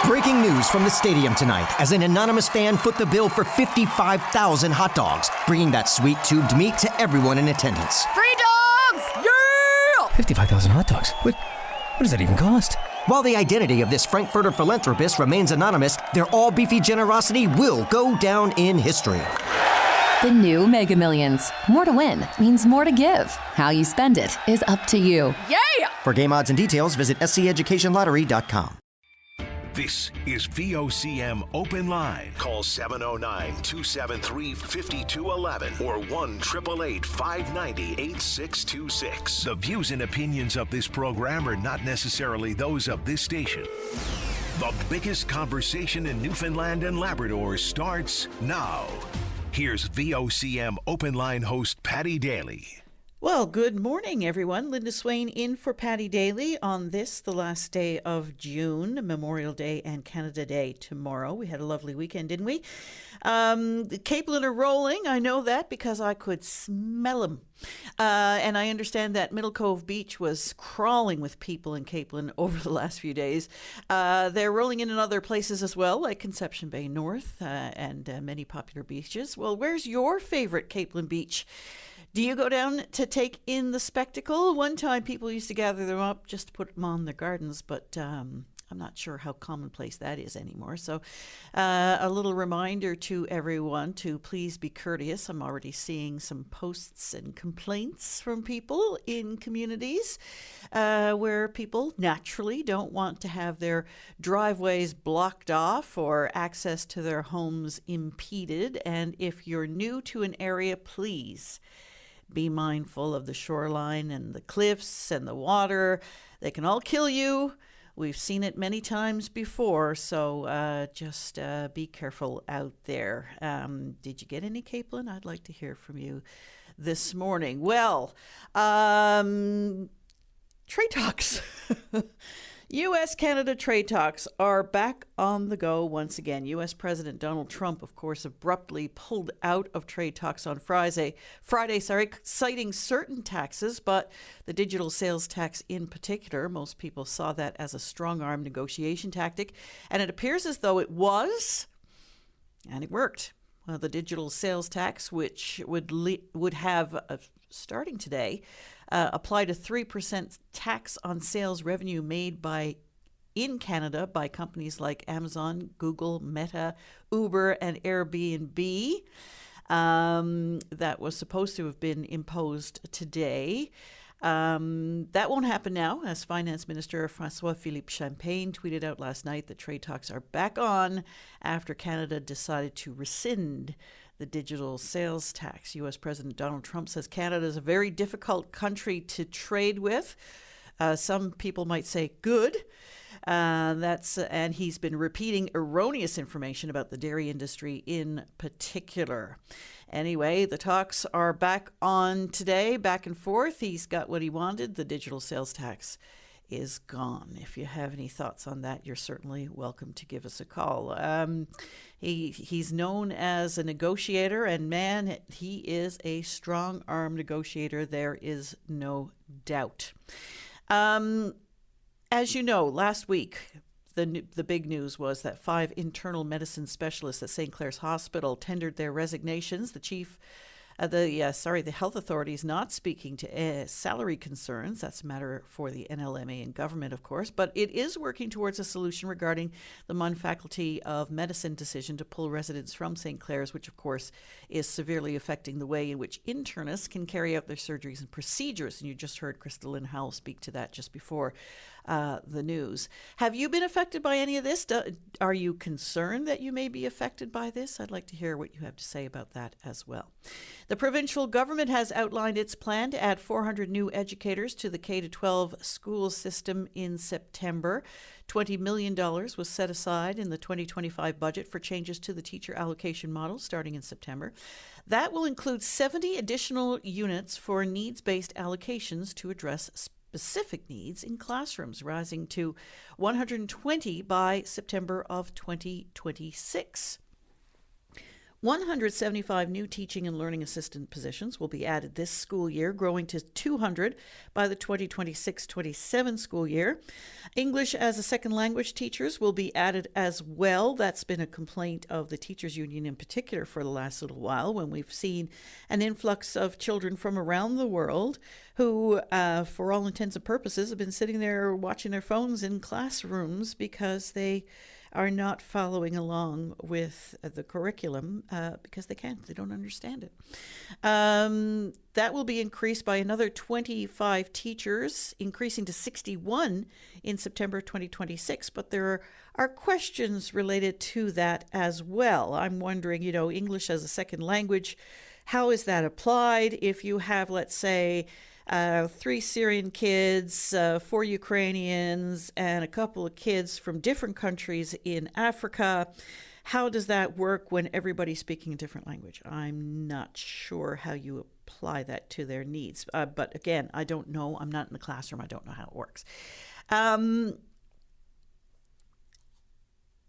Breaking news from the stadium tonight as an anonymous fan foot the bill for 55,000 hot dogs, bringing that sweet tubed meat to everyone in attendance. Free dogs! Yeah! 55,000 hot dogs? What does that even cost? While the identity of this Frankfurter philanthropist remains anonymous, their all-beefy generosity will go down in history. The new Mega Millions. More to win means more to give. How you spend it is up to you. Yeah! For game odds and details, visit sceducationlottery.com. This is VOCM Open Line. Call 709-273-5211 or 1-888-590-8626. The views and opinions of this program are not necessarily those of this station. The biggest conversation in Newfoundland and Labrador starts now. Here's VOCM Open Line host Patty Daly. Well, good morning, everyone. Linda Swain in for Patty Daly on this, the last day of June, Memorial Day and Canada Day tomorrow. We had a lovely weekend, didn't we? The Capelin are rolling. I know that because I could smell them. And I understand that Middle Cove Beach was crawling with people in Capelin over the last few days. They're rolling in other places as well, like Conception Bay North and many popular beaches. Well, where's your favorite Capelin beach? Do you go down to take in the spectacle? One time people used to gather them up just to put them on their gardens, but I'm not sure how commonplace that is anymore. So a little reminder to everyone to please be courteous. I'm already seeing some posts and complaints from people in communities where people naturally don't want to have their driveways blocked off or access to their homes impeded. And if you're new to an area, please be mindful of the shoreline and the cliffs and the water. They can all kill you. We've seen it many times before, so just be careful out there. Did you get any Capelin? I'd like to hear from you this morning. Well, trade talks. U.S.-Canada trade talks are back on the go once again. U.S. President Donald Trump, of course, abruptly pulled out of trade talks on Friday, citing certain taxes, but the digital sales tax in particular. Most people saw that as a strong-arm negotiation tactic, and it appears as though it was, and it worked. Well, the digital sales tax, which would have, starting today, applied a 3% tax on sales revenue made in Canada by companies like Amazon, Google, Meta, Uber, and Airbnb. That was supposed to have been imposed today. That won't happen now, as Finance Minister François-Philippe Champagne tweeted out last night that trade talks are back on after Canada decided to rescind the digital sales tax. U.S. President Donald Trump says Canada is a very difficult country to trade with. Some people might say good. And he's been repeating erroneous information about the dairy industry in particular. Anyway, the talks are back on today, back and forth. He's got what he wanted. The digital sales tax is gone. If you have any thoughts on that, you're certainly welcome to give us a call. He's known as a negotiator, and man, he is a strong-arm negotiator. There is no doubt. As you know, last week, the big news was that 5 internal medicine specialists at St. Clair's Hospital tendered their resignations. The health authorities not speaking to salary concerns. That's a matter for the NLMA and government, of course, but it is working towards a solution regarding the MUN Faculty of Medicine decision to pull residents from St. Clair's, which of course is severely affecting the way in which internists can carry out their surgeries and procedures. And you just heard Crystal Lynn Howell speak to that just before the news. Have you been affected by any of this? Are you concerned that you may be affected by this? I'd like to hear what you have to say about that as well. The provincial government has outlined its plan to add 400 new educators to the K-12 school system in September. $20 million was set aside in the 2025 budget for changes to the teacher allocation model starting in September. That will include 70 additional units for needs-based allocations to address specific needs in classrooms, rising to 120 by September of 2026. 175 new teaching and learning assistant positions will be added this school year, growing to 200 by the 2026-27 school year. English as a second language teachers will be added as well. That's been a complaint of the teachers union in particular for the last little while, when we've seen an influx of children from around the world who, for all intents and purposes, have been sitting there watching their phones in classrooms because they are not following along with the curriculum because they can't. They don't understand it. That will be increased by another 25 teachers, increasing to 61 in September 2026. But there are questions related to that as well. I'm wondering, English as a second language, how is that applied if you have, let's say, 3 Syrian kids, 4 Ukrainians, and a couple of kids from different countries in Africa? How does that work when everybody's speaking a different language? I'm not sure how you apply that to their needs. But again, I don't know. I'm not in the classroom. I don't know how it works.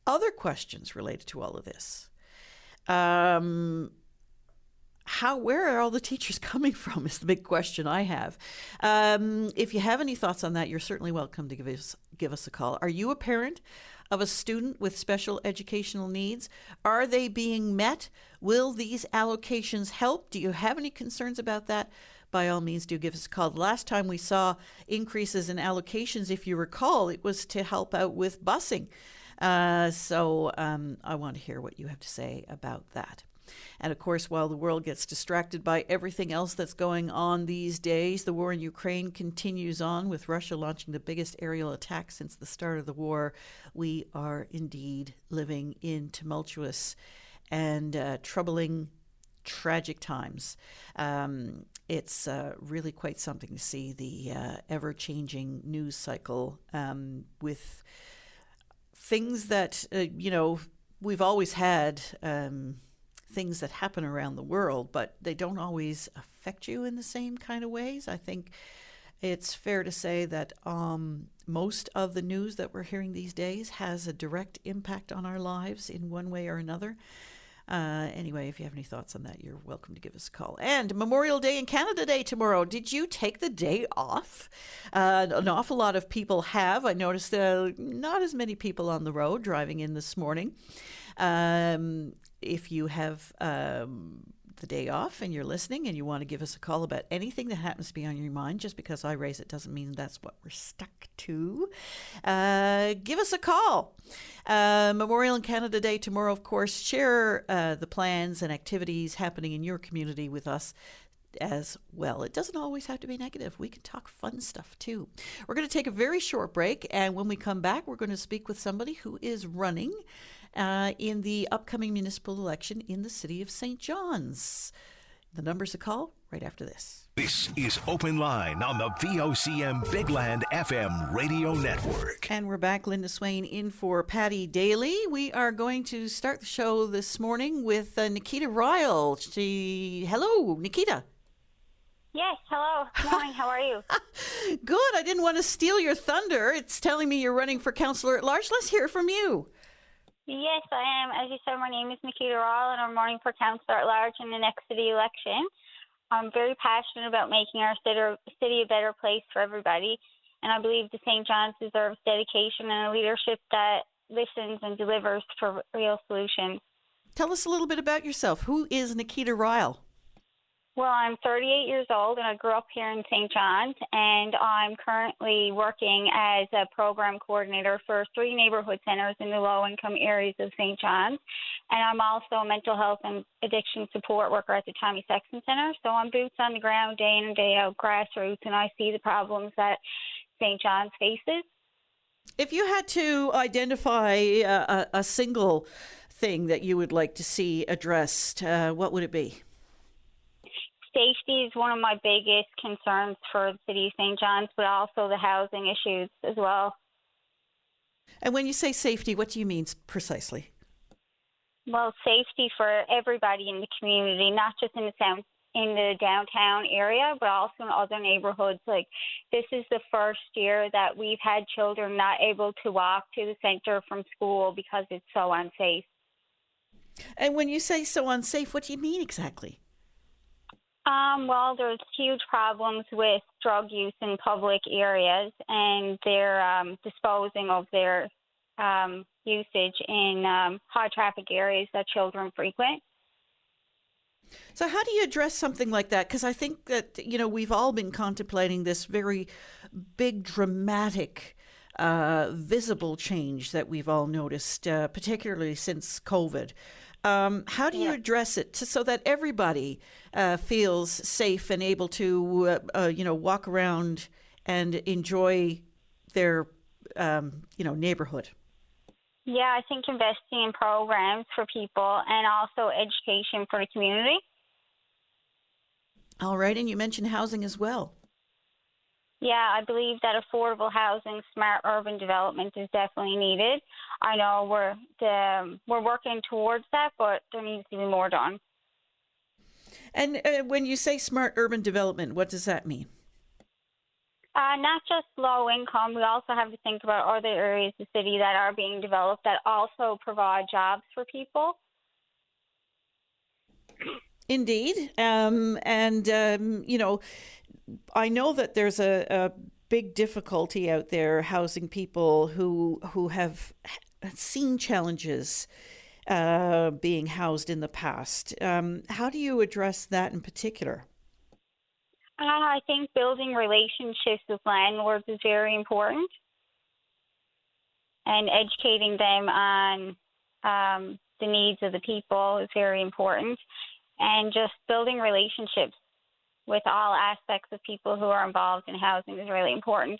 Other questions related to all of this. Where are all the teachers coming from is the big question I have. If you have any thoughts on that, you're certainly welcome to give us a call. Are you a parent of a student with special educational needs? Are they being met? Will these allocations help? Do you have any concerns about that? By all means, do give us a call. The last time we saw increases in allocations, if you recall, it was to help out with busing. So I want to hear what you have to say about that. And of course, while the world gets distracted by everything else that's going on these days, the war in Ukraine continues on, with Russia launching the biggest aerial attack since the start of the war. We are indeed living in tumultuous and troubling, tragic times. It's really quite something to see the ever-changing news cycle with things that, we've always had things that happen around the world, but they don't always affect you in the same kind of ways. I think it's fair to say that most of the news that we're hearing these days has a direct impact on our lives in one way or another. Anyway, if you have any thoughts on that, you're welcome to give us a call. And Memorial Day and Canada Day tomorrow. Did you take the day off? An awful lot of people have. I noticed not as many people on the road driving in this morning. If you have the day off and you're listening and you want to give us a call about anything that happens to be on your mind, just because I raise it doesn't mean that's what we're stuck to, give us a call. Memorial and Canada Day tomorrow, of course. Share the plans and activities happening in your community with us as well. It doesn't always have to be negative. We can talk fun stuff too. We're going to take a very short break, and when we come back, we're going to speak with somebody who is running in the upcoming municipal election in the city of St. John's. The number's to call right after this. This is Open Line on the VOCM Big Land FM radio network. And we're back. Linda Swain in for Patty Daly. We are going to start the show this morning with Nikita Ryle. Hello, Nikita. Yes, hello. Good morning. How are you? Good. I didn't want to steal your thunder. It's telling me you're running for councillor at large. Let's hear from you. Yes, I am. As you said, my name is Nikita Ryle, and I'm running for councillor at large in the next city election. I'm very passionate about making our city a better place for everybody, and I believe the St. John's deserves dedication and a leadership that listens and delivers for real solutions. Tell us a little bit about yourself. Who is Nikita Ryle? Well, I'm 38 years old, and I grew up here in St. John's, and I'm currently working as a program coordinator for 3 neighborhood centers in the low-income areas of St. John's, and I'm also a mental health and addiction support worker at the Tommy Sexton Center, so I'm boots on the ground day in and day out, grassroots, and I see the problems that St. John's faces. If you had to identify a single thing that you would like to see addressed, what would it be? Safety is one of my biggest concerns for the city of St. John's, but also the housing issues as well. And when you say safety, what do you mean precisely? Well, safety for everybody in the community, not just in the downtown area, but also in other neighborhoods. Like, this is the first year that we've had children not able to walk to the center from school because it's so unsafe. And when you say so unsafe, what do you mean exactly? Well, there's huge problems with drug use in public areas, and they're disposing of their usage in high traffic areas that children frequent. So how do you address something like that? Because I think that, we've all been contemplating this very big, dramatic, visible change that we've all noticed, particularly since COVID. How do you address it so that everybody feels safe and able to, walk around and enjoy their, neighborhood? Yeah, I think investing in programs for people and also education for the community. All right, and you mentioned housing as well. Yeah, I believe that affordable housing, smart urban development is definitely needed. I know we're working towards that, but there needs to be more done. And when you say smart urban development, what does that mean? Not just low income. We also have to think about other areas of the city that are being developed that also provide jobs for people. Indeed. I know that there's a big difficulty out there housing people who have seen challenges being housed in the past. How do you address that in particular? I think building relationships with landlords is very important, and educating them on the needs of the people is very important, and just building relationships with all aspects of people who are involved in housing is really important.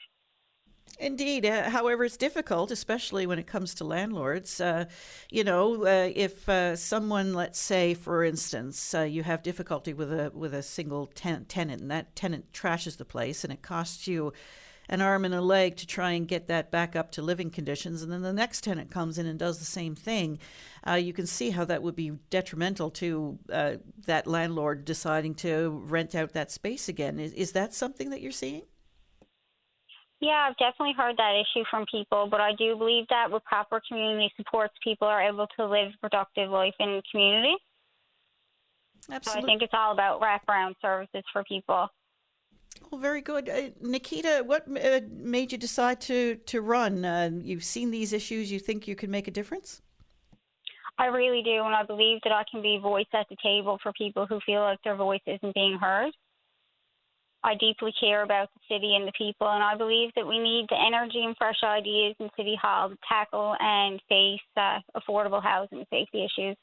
Indeed. However, it's difficult, especially when it comes to landlords. If someone, let's say, for instance, you have difficulty with a single tenant, and that tenant trashes the place, and it costs you an arm and a leg to try and get that back up to living conditions, and then the next tenant comes in and does the same thing, you can see how that would be detrimental to that landlord deciding to rent out that space again. Is that something that you're seeing? Yeah, I've definitely heard that issue from people, but I do believe that with proper community supports, people are able to live a productive life in the community. Absolutely. So I think it's all about wraparound services for people. Well, very good. Nikita, what made you decide to run? You've seen these issues. You think you can make a difference? I really do, and I believe that I can be a voice at the table for people who feel like their voice isn't being heard. I deeply care about the city and the people, and I believe that we need the energy and fresh ideas in City Hall to tackle and face affordable housing safety issues.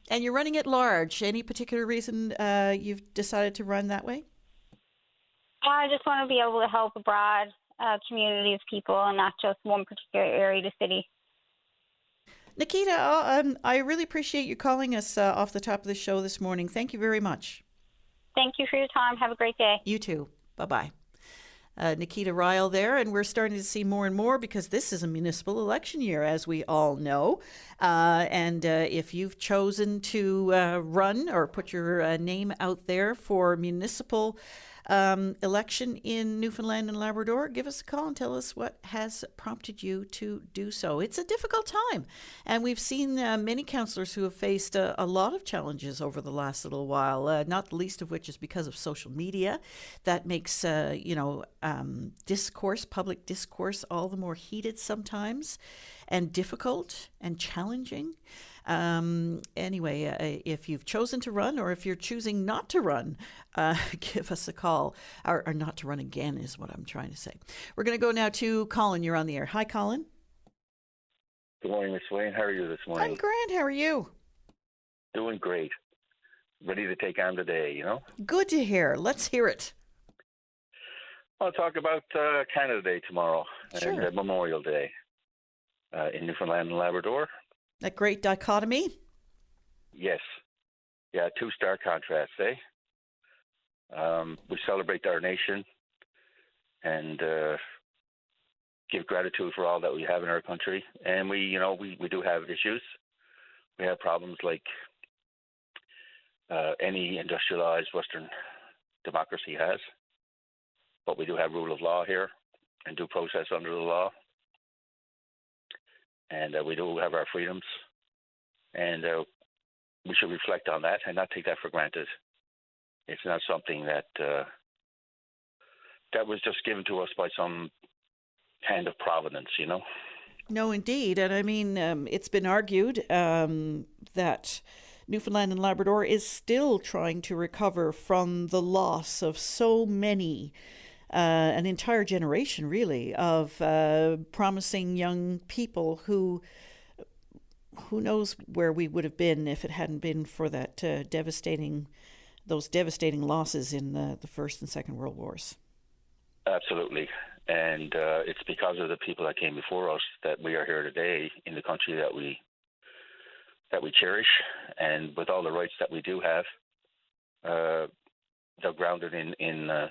And you're running at large. Any particular reason you've decided to run that way? I just want to be able to help a broad community of people and not just one particular area of the city. Nikita, I really appreciate you calling us off the top of the show this morning. Thank you very much. Thank you for your time. Have a great day. You too. Bye-bye. Nikita Ryle there, and we're starting to see more and more because this is a municipal election year, as we all know. And if you've chosen to run or put your name out there for municipal election in Newfoundland and Labrador, give us a call and tell us what has prompted you to do so. It's a difficult time, and we've seen many councillors who have faced a lot of challenges over the last little while, not the least of which is because of social media. That makes, public discourse all the more heated sometimes and difficult and challenging. Anyway, if you've chosen to run or if you're choosing not to run, give us a call. Or not to run again is what I'm trying to say. We're going to go now to Colin. You're on the air. Hi, Colin. Good morning, Miss Wayne. How are you this morning? I'm grand. How are you? Doing great. Ready to take on the day, you know? Good to hear. Let's hear it. I'll talk about Canada Day tomorrow Sure. and Memorial Day in Newfoundland and Labrador. That great dichotomy. Yes. Yeah, two stark contrasts, eh? We celebrate our nation and give gratitude for all that we have in our country. And we do have issues. We have problems like any industrialized Western democracy has. But we do have rule of law here and due process under the law. And we do have our freedoms. And we should reflect on that and not take that for granted. It's not something that that was just given to us by some hand of providence, you know. No, indeed. And I mean, it's been argued that Newfoundland and Labrador is still trying to recover from the loss of so many, an entire generation, really, of promising young people who knows where we would have been if it hadn't been for that those devastating losses in the First and Second World Wars. Absolutely. And it's because of the people that came before us that we are here today in the country that we cherish, and with all the rights that we do have, they're grounded in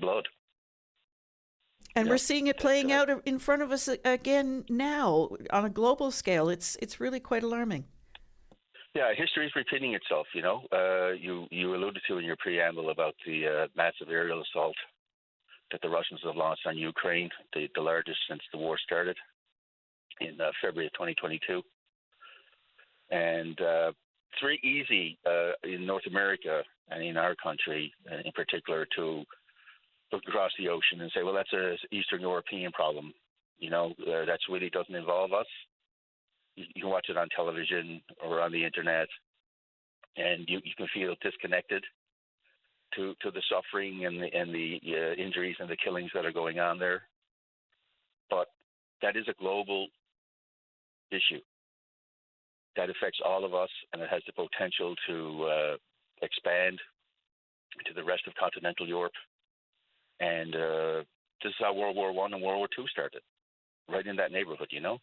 blood. And we're seeing it playing out in front of us again now on a global scale. It's really quite alarming. Yeah, history is repeating itself. You know, you alluded to in your preamble about the massive aerial assault that the Russians have launched on Ukraine, the largest since the war started in February of 2022. And it's very easy in North America and in our country in particular to look across the ocean and say, well, that's an Eastern European problem. You know, that really doesn't involve us. You can watch it on television or on the internet, and you can feel disconnected to the suffering and the injuries and the killings that are going on there. But that is a global issue that affects all of us, and it has the potential to expand to the rest of continental Europe. And this is how World War I and World War II started, right in that neighborhood, you know.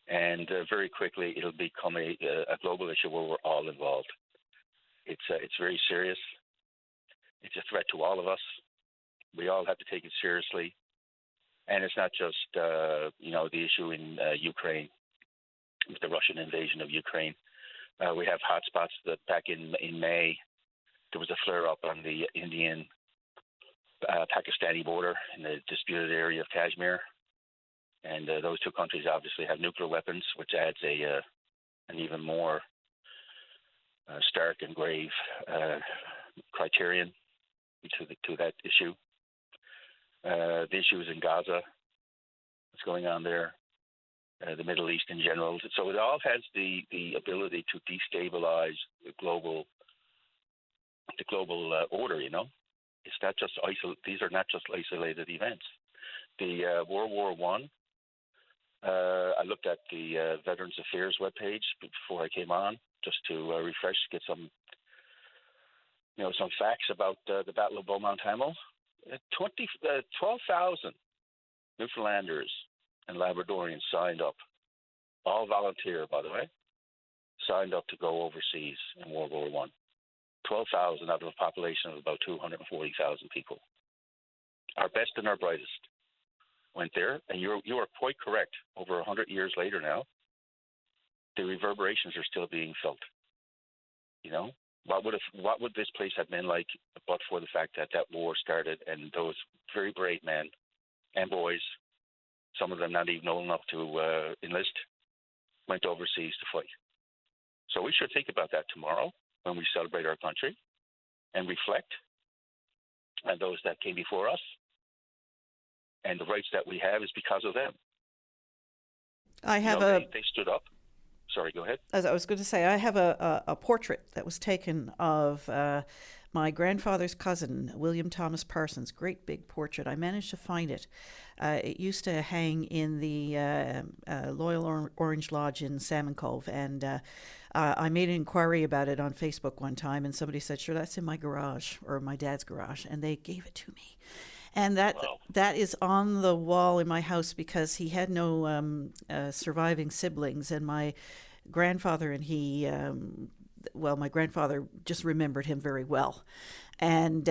And very quickly, it'll become a global issue where we're all involved. It's very serious. It's a threat to all of us. We all have to take it seriously. And it's not just, the issue in Ukraine, with the Russian invasion of Ukraine. We have hotspots that back in May, there was a flare-up on the Indian-Pakistani border in the disputed area of Kashmir. And those two countries obviously have nuclear weapons, which adds an even more stark and grave criterion to that issue. The issue is in Gaza. What's going on there? The Middle East in general. So it all has the ability to destabilize the global order. You know, it's not just these are not just isolated events. The World War I looked at the Veterans Affairs webpage before I came on, just to refresh, get some facts about the Battle of Beaumont Hamel. 12,000 Newfoundlanders and Labradorians signed up, all volunteer, by the way, signed up to go overseas in World War I. 12,000 out of a population of about 240,000 people. Our best and our brightest went there, and you are quite correct. Over 100 years later now, the reverberations are still being felt. You know, what would this place have been like but for the fact that war started and those very brave men and boys, some of them not even old enough to enlist, went overseas to fight. So we should think about that tomorrow when we celebrate our country and reflect on those that came before us. And the rights that we have is because of them. They stood up. Sorry, go ahead. As I was going to say, I have a portrait that was taken of my grandfather's cousin, William Thomas Parsons. Great big portrait. I managed to find it. It used to hang in the Loyal Orange Lodge in Salmon Cove, and I made an inquiry about it on Facebook one time, and somebody said, "Sure, that's in my garage or my dad's garage," and they gave it to me. And that is on the wall in my house because he had no surviving siblings, and my grandfather and he, my grandfather just remembered him very well. And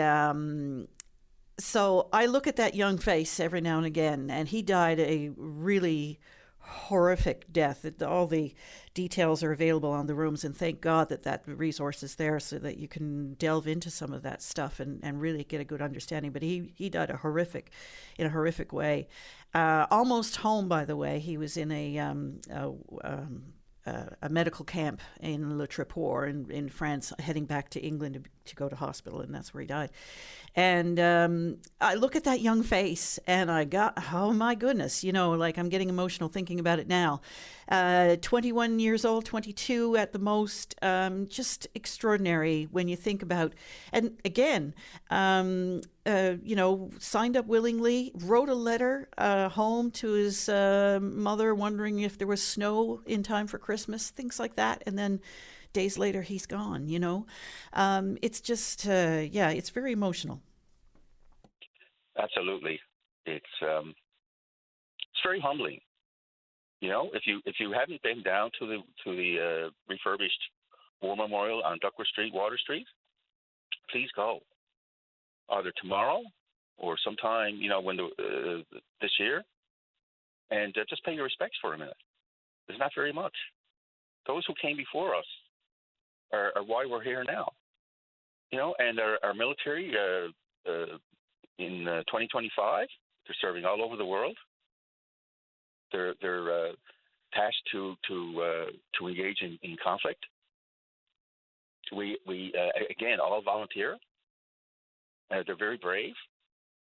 so I look at that young face every now and again, and he died a really horrific death. All the details are available on the rooms, and thank God that resource is there so that you can delve into some of that stuff and really get a good understanding. But he died in a horrific way. Almost home, by the way. He was in a a medical camp in Le Tréport in France, heading back to England to go to hospital, and that's where he died. And I look at that young face, and oh my goodness, like I'm getting emotional thinking about it now. 21 years old, 22 at the most, just extraordinary when you think about. And again, signed up willingly, wrote a letter home to his mother, wondering if there was snow in time for Christmas, things like that. And then days later, he's gone, It's just, it's very emotional. Absolutely. It's very humbling. If you haven't been down to the refurbished War Memorial on Duckworth Street, Water Street, please go. Either tomorrow or sometime, when this year, and just pay your respects for a minute. There's not very much. Those who came before us are why we're here now. And our military in 2025, they're serving all over the world. They're tasked to engage in conflict. We again, all volunteer. They're very brave.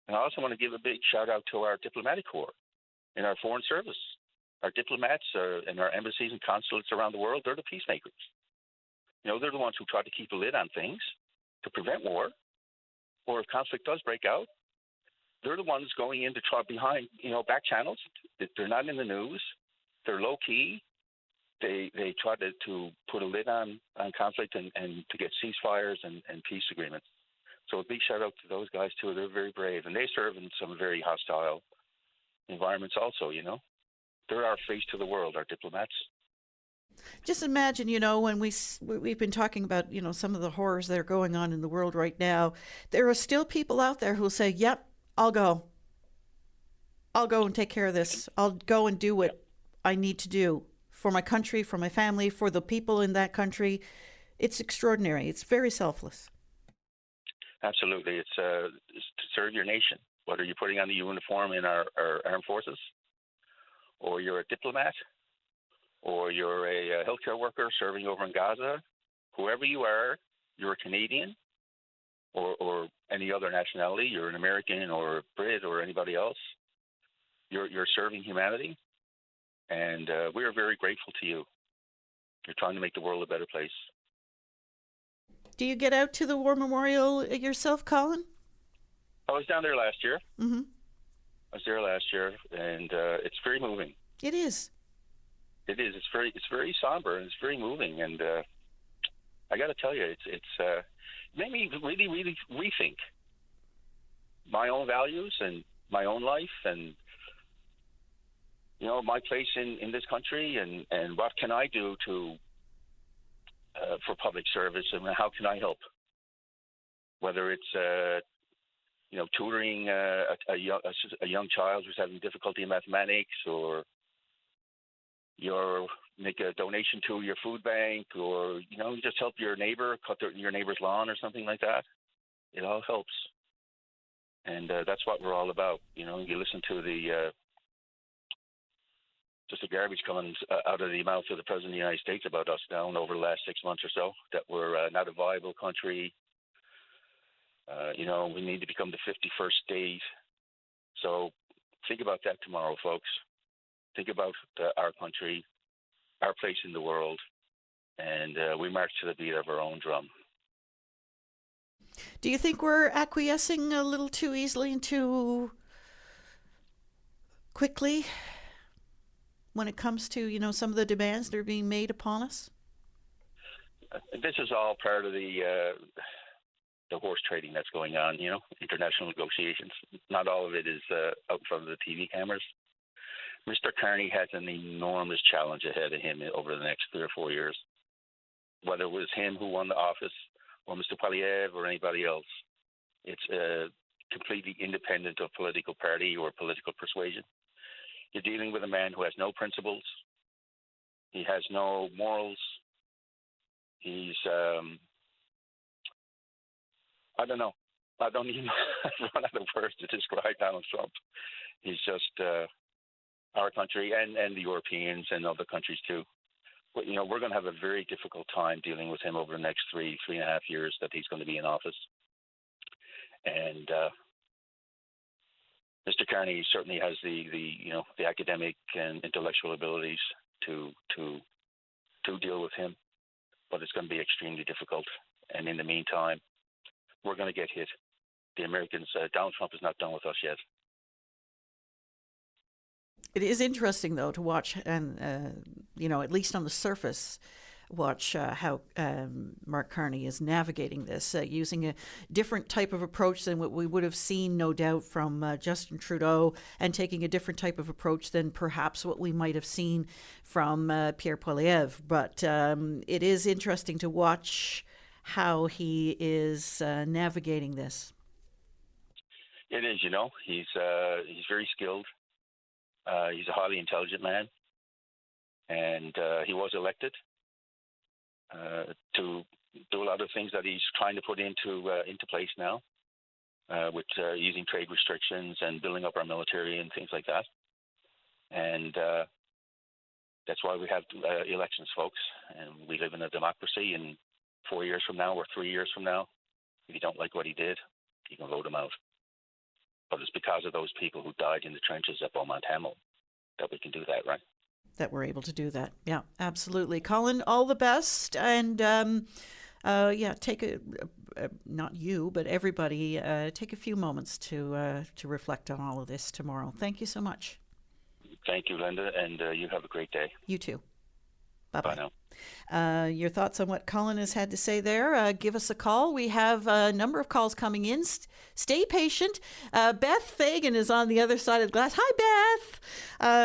And I also want to give a big shout out to our diplomatic corps and our foreign service. Our diplomats and our embassies and consulates around the world, they're the peacemakers. They're the ones who try to keep a lid on things to prevent war. Or if conflict does break out, they're the ones going in to try behind, back channels. They're not in the news. They're low key. They try to put a lid on conflict and to get ceasefires and peace agreements. So a big shout out to those guys too. They're very brave, and they serve in some very hostile environments also. They're our face to the world, our diplomats. Just imagine, when we've been talking about, some of the horrors that are going on in the world right now, there are still people out there who'll say, yep, I'll go and take care of this. I'll go and do what I need to do for my country, for my family, for the people in that country. It's extraordinary. It's very selfless. Absolutely. It's to serve your nation, whether you're putting on the uniform in our armed forces, or you're a diplomat, or you're a healthcare worker serving over in Gaza. Whoever you are, you're a Canadian or any other nationality, you're an American or a Brit or anybody else, you're serving humanity, and we are very grateful to you. You're trying to make the world a better place. Do you get out to the War Memorial yourself, Colin? I was down there last year. Mm-hmm. I was there last year, and it's very moving. It is. It is. It's very somber, and it's very moving. And I got to tell you, it's made me really, really rethink my own values and my own life, and my place in this country, and what can I do to for public service, and how can I help? Whether it's tutoring a young child who's having difficulty in mathematics, or make a donation to your food bank, or just help your neighbor cut your neighbor's lawn or something like that. It all helps, and that's what we're all about. You listen to just the garbage coming out of the mouth of the President of the United States about us now and over the last 6 months or so, that we're not a viable country. We need to become the 51st state. So think about that tomorrow, folks. Think about our country, our place in the world, and we march to the beat of our own drum. Do you think we're acquiescing a little too easily and too quickly when it comes to, some of the demands that are being made upon us? This is all part of the horse trading that's going on, international negotiations. Not all of it is out in front of the TV cameras. Mr. Carney has an enormous challenge ahead of him over the next 3 or 4 years. Whether it was him who won the office or Mr. Poilievre or anybody else, it's completely independent of political party or political persuasion. You're dealing with a man who has no principles. He has no morals. He's, I don't know. I don't even run out of words to describe Donald Trump. He's just our country and the Europeans and other countries too. But, we're going to have a very difficult time dealing with him over the next 3.5 years that he's going to be in office. And Mr. Carney certainly has the academic and intellectual abilities to deal with him, but it's going to be extremely difficult. And in the meantime, we're going to get hit. The Americans, Donald Trump is not done with us yet. It is interesting, though, to watch, and at least on the surface, watch how Mark Carney is navigating this, using a different type of approach than what we would have seen, no doubt, from Justin Trudeau, and taking a different type of approach than perhaps what we might have seen from Pierre Poilievre. But it is interesting to watch how he is navigating this. It is, he's very skilled. He's a highly intelligent man, and he was elected to do a lot of things that he's trying to put into place now, with using trade restrictions and building up our military and things like that. And that's why we have elections, folks. And we live in a democracy. And 4 years from now or 3 years from now, if you don't like what he did, you can vote him out. But it's because of those people who died in the trenches at Beaumont Hamel that we can do that, right? That we're able to do that. Yeah, absolutely. Colin, all the best. And take not you, but everybody, take a few moments to reflect on all of this tomorrow. Thank you so much. Thank you, Linda, and you have a great day. You too. Bye-bye. Bye now. Your thoughts on what Colin has had to say there, give us a call. We have a number of calls coming in. Stay patient. Beth Fagan is on the other side of the glass. Hi, Beth.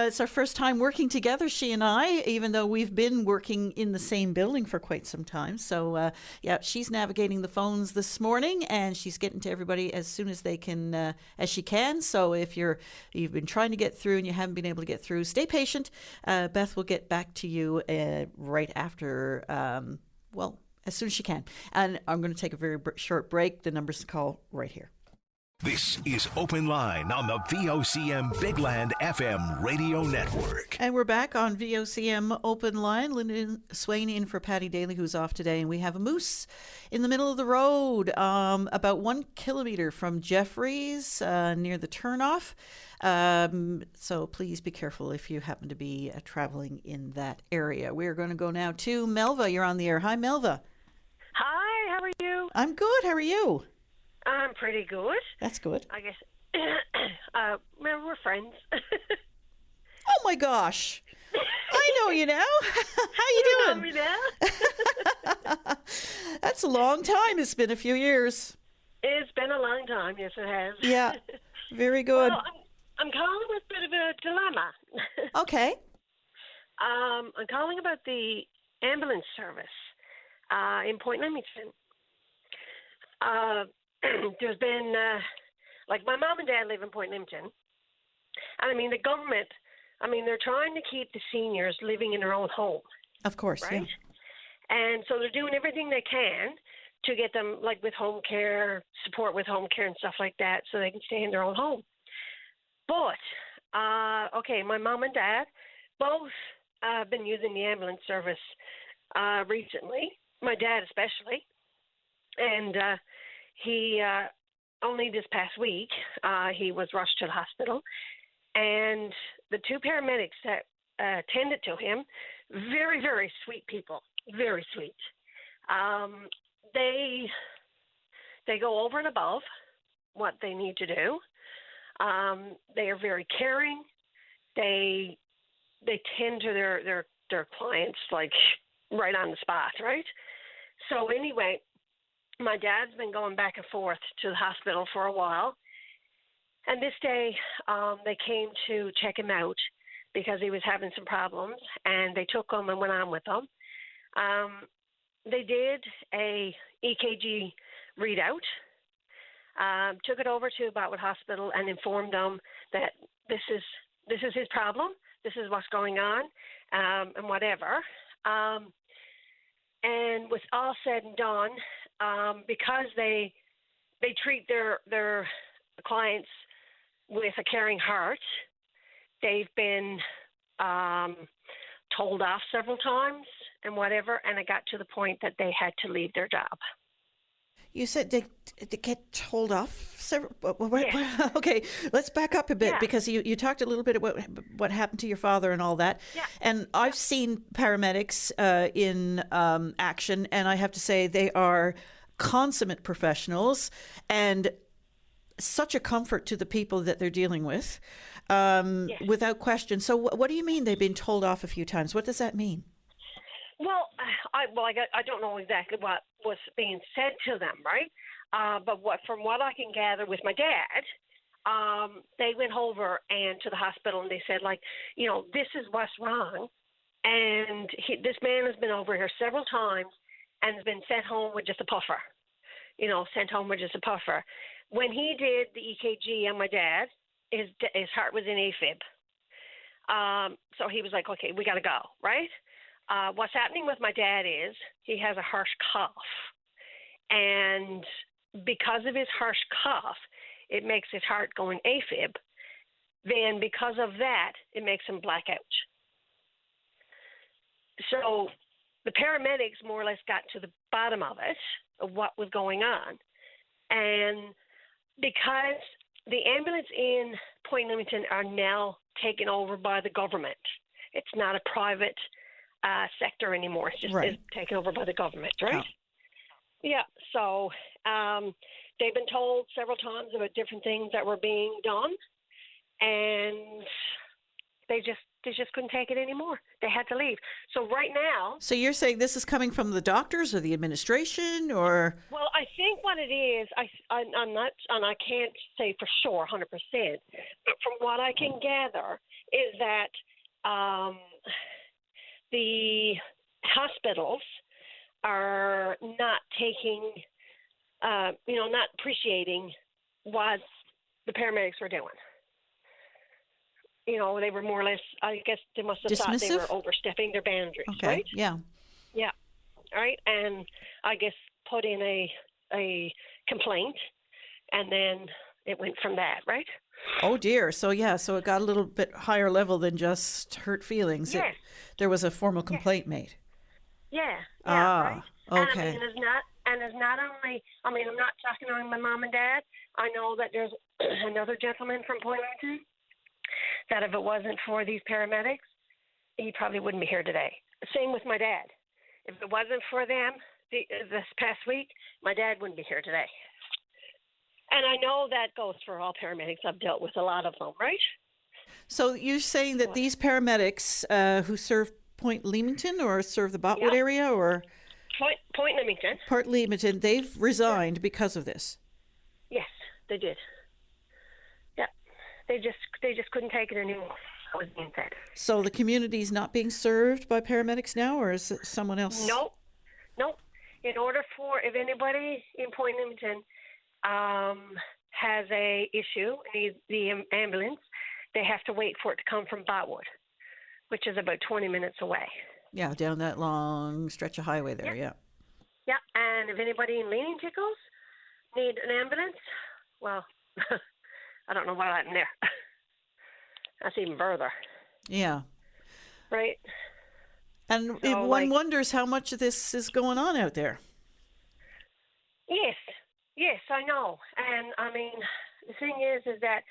It's our first time working together, she and I, even though we've been working in the same building for quite some time. So, she's navigating the phones this morning, and she's getting to everybody as soon as as she can. So if you've been trying to get through and you haven't been able to get through, stay patient. Beth will get back to you right after, as soon as she can. And I'm going to take a very short break. The number's to call right here. This is Open Line on the VOCM Big Land FM radio network. And we're back on VOCM Open Line. Lyndon Swain in for Patty Daly, who's off today. And we have a moose in the middle of the road, about 1 kilometer from Jeffreys, near the turnoff. So please be careful if you happen to be traveling in that area. We're going to go now to Melva. You're on the air. Hi, Melva. Hi, how are you? I'm good. How are you? I'm pretty good. That's good. I guess we're friends. Oh my gosh. I know you now. How you doing? Know me now? That's a long time. It's been a few years. It's been a long time. Yes, it has. Yeah. Very good. Well, I'm calling with a bit of a dilemma. Okay. I'm calling about the ambulance service in Point Leamington. There's been, my mom and dad live in Point Leamington. And the government, they're trying to keep the seniors living in their own home. Of course, right? Yeah. And so they're doing everything they can to get them, with home care, support with home care and stuff like that, so they can stay in their own home. But, my mom and dad both have been using the ambulance service recently, my dad especially. And he, only this past week, he was rushed to the hospital. And the two paramedics that attended to him, very, very sweet people, very sweet. They go over and above what they need to do. They are very caring. They tend to their clients right on the spot, right? So anyway, my dad's been going back and forth to the hospital for a while. And this day, they came to check him out because he was having some problems, and they took him and went on with him. They did a EKG readout, took it over to Botwood Hospital and informed them that this is his problem, this is what's going on, and whatever. And with all said and done, because they treat their clients with a caring heart, they've been told off several times and whatever, and it got to the point that they had to leave their job. You said they get told off several. Yeah. Okay, let's back up a bit Yeah. because you talked a little bit about what happened to your father and all that. Yeah. And I've seen paramedics in action, and I have to say they are consummate professionals and such a comfort to the people that they're dealing with, without question. So, what do you mean they've been told off a few times? What does that mean? Well, I don't know exactly what was being said to them, right? But from what I can gather with my dad, they went over and to the hospital and they said, like, this is what's wrong, and this man has been over here several times and has been sent home with just a puffer. Sent home with just a puffer. When he did the EKG on my dad, his heart was in AFib. So he was like, okay, we got to go, right? What's happening with my dad is he has a harsh cough. And because of his harsh cough, it makes his heart go in AFib. Then because of that, it makes him black out. So the paramedics more or less got to the bottom of it, of what was going on. And because the ambulance in Point Leamington are now taken over by the government, it's not a private sector anymore. It's just Right. It's taken over by the government, right? Oh. Yeah. So they've been told several times about different things that were being done, and they just couldn't take it anymore. They had to leave. So right now, So you're saying this is coming from the doctors or the administration, or? well, I think what it is, I'm not, and I can't say for sure 100%, but from what I can gather is that the hospitals are not taking, not appreciating what the paramedics were doing. They were more or less, I guess they must have thought they Dismissive? were overstepping their boundaries, Okay. right? Yeah. Yeah. All right. And I guess put in a complaint, and then it went from that, right? Oh dear. So it got a little bit higher level than just hurt feelings. Yes. There was a formal complaint made. Yeah. Ah, right? okay. And it's not only, I'm not talking only my mom and dad. I know that there's another gentleman from Point Leamington that if it wasn't for these paramedics, he probably wouldn't be here today. Same with my dad. If it wasn't for them this past week, my dad wouldn't be here today. And I know that goes for all paramedics. I've dealt with a lot of them, right? So you're saying that these paramedics who serve Point Leamington or serve the Botwood Yeah. area or Point Leamington. Port Leamington, they've resigned because of this. Yes, they did. Yeah, they just couldn't take it anymore. That was being said. So the community's not being served by paramedics now, or is it someone else? Nope. In order for, if anybody in Point Leamington has a issue, needs the ambulance, they have to wait for it to come from Botwood, which is about 20 minutes away. Yeah, down that long stretch of highway there. Yeah. Yeah, and if anybody in Leaning Tickles need an ambulance, well, I don't know what happened there. That's even further, Yeah. right? And So, one wonders how much of this is going on out there. Yes, I know. And I mean, the thing is that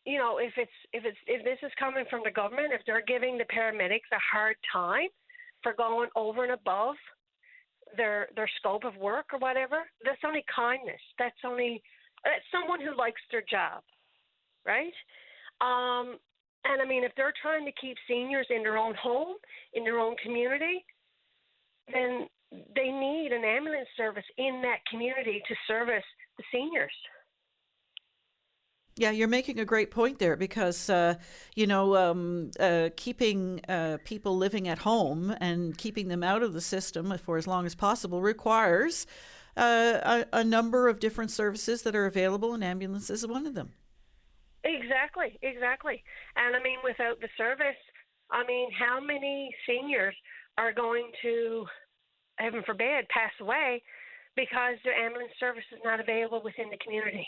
if this is coming from the government, if they're giving the paramedics a hard time for going over and above their scope of work or whatever, that's only kindness. That's someone who likes their job, right? And I mean, if they're trying to keep seniors in their own home, in their own community, then they need an ambulance service in that community to service the seniors. Yeah, you're making a great point there because, keeping people living at home and keeping them out of the system for as long as possible requires a number of different services that are available, and ambulance is one of them. Exactly. And I mean, without the service, I mean, how many seniors are going to, heaven forbid, pass away because the ambulance service is not available within the community?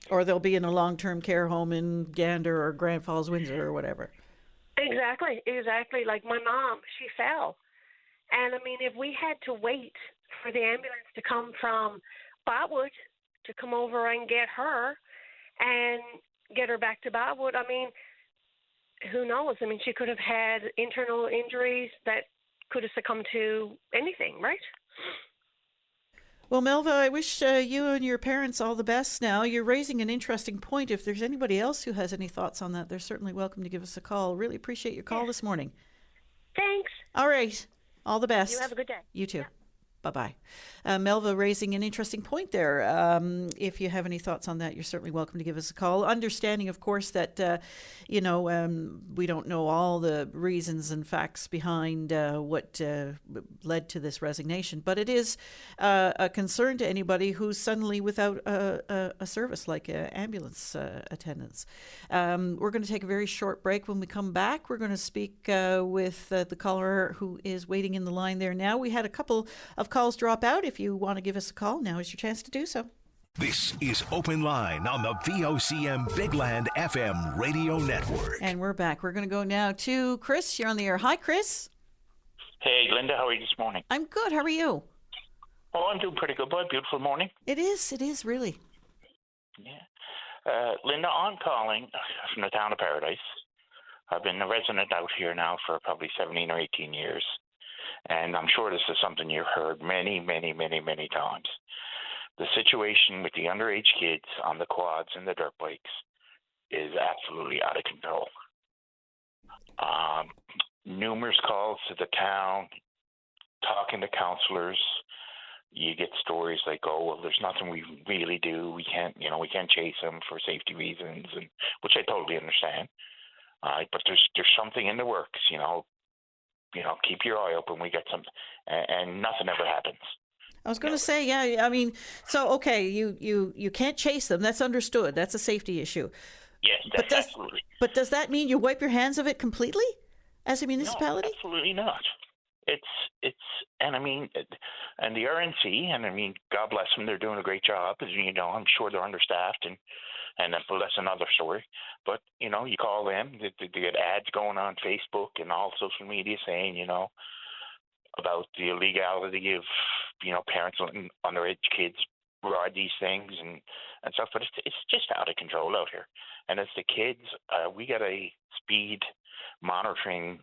Or they'll be in a long-term care home in Gander or Grand Falls, Windsor or whatever. Exactly. Like my mom, she fell. And I mean, if we had to wait for the ambulance to come from Botwood to come over and get her and get her back to Botwood, I mean, who knows? I mean, she could have had internal injuries that could have succumbed to anything, right? Well, Melva, I wish you and your parents all the best now. You're raising an interesting point. If there's anybody else who has any thoughts on that, they're certainly welcome to give us a call. Really appreciate your call this morning. Thanks. All right. All the best. You have a good day. You too. Yeah. Bye-bye. Melva raising an interesting point there. If you have any thoughts on that, you're certainly welcome to give us a call. Understanding, of course, that, we don't know all the reasons and facts behind what led to this resignation, but it is a concern to anybody who's suddenly without a service like ambulance attendants. We're going to take a very short break. When we come back, we're going to speak with the caller who is waiting in the line there now. We had a couple of calls drop out. If you want to give us a call, now is your chance to do so. This is Open Line on the VOCM Big Land FM radio network. And we're back. We're going to go now to Chris. You're on the air. Hi, Chris. Hey, Linda. How are you this morning? I'm good. How are you? Oh, I'm doing pretty good, bud. Beautiful morning. It is, really. Yeah. Linda, I'm calling from the town of Paradise. I've been a resident out here now for probably 17 or 18 years. And I'm sure this is something you've heard many, many, many, many times. The situation with the underage kids on the quads and the dirt bikes is absolutely out of control. Numerous calls to the town, talking to counselors. You get stories like, oh, well, there's nothing we really do. We can't chase them for safety reasons, and which I totally understand. But there's something in the works, keep your eye open. We get some, and nothing ever happens. I was going to say, yeah. I mean, so okay, you can't chase them. That's understood. That's a safety issue. Yes, absolutely. But does that mean you wipe your hands of it completely as a municipality? No, absolutely not. And I mean, and the RNC, and I mean, God bless them, they're doing a great job. I'm sure they're understaffed, and that's another story. But you call them, they get ads going on Facebook and all social media saying, about the illegality of, parents letting underage kids ride these things and stuff. But it's just out of control out here. And as the kids, we got a speed monitoring,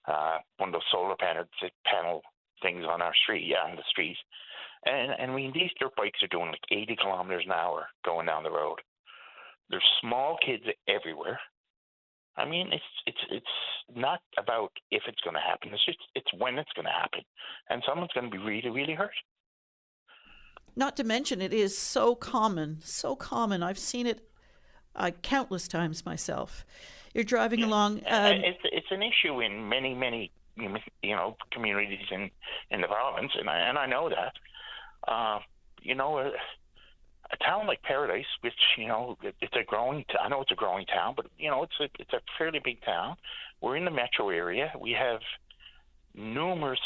one of those solar panel things on our street, on the street. And I mean, these dirt bikes are doing like 80 kilometers an hour going down the road. There's small kids everywhere. I mean, it's not about if it's going to happen. It's when it's going to happen, and someone's going to be really, really hurt. Not to mention, it is so common. I've seen it countless times myself. You're driving along. It's an issue in many, many communities in the province, and I know that. A town like Paradise, which it's a growing. I know it's a growing town, but it's a fairly big town. We're in the metro area. We have numerous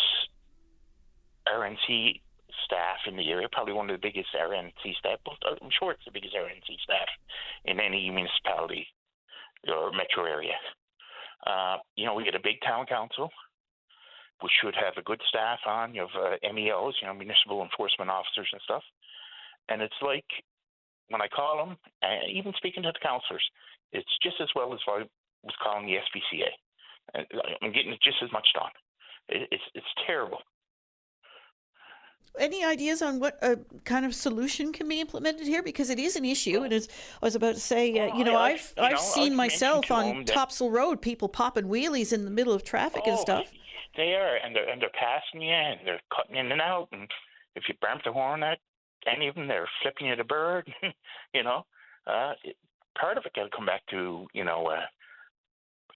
RNC staff in the area. Probably one of the biggest RNC staff. I'm sure it's the biggest RNC staff in any municipality or metro area. We get a big town council. We should have a good staff on. You have MEOs, municipal enforcement officers and stuff. And it's like when I call them, even speaking to the counselors, it's just as well as if I was calling the SPCA. I'm getting just as much done. It's terrible. Any ideas on what kind of solution can be implemented here? Because it is an issue, and as I was about to say, I've seen myself on Topsail Road, people popping wheelies in the middle of traffic and stuff. They are, and they're passing you, and they're cutting in and out, and if you bump the horn at any of them, they're flipping you the bird. Part of it got to come back to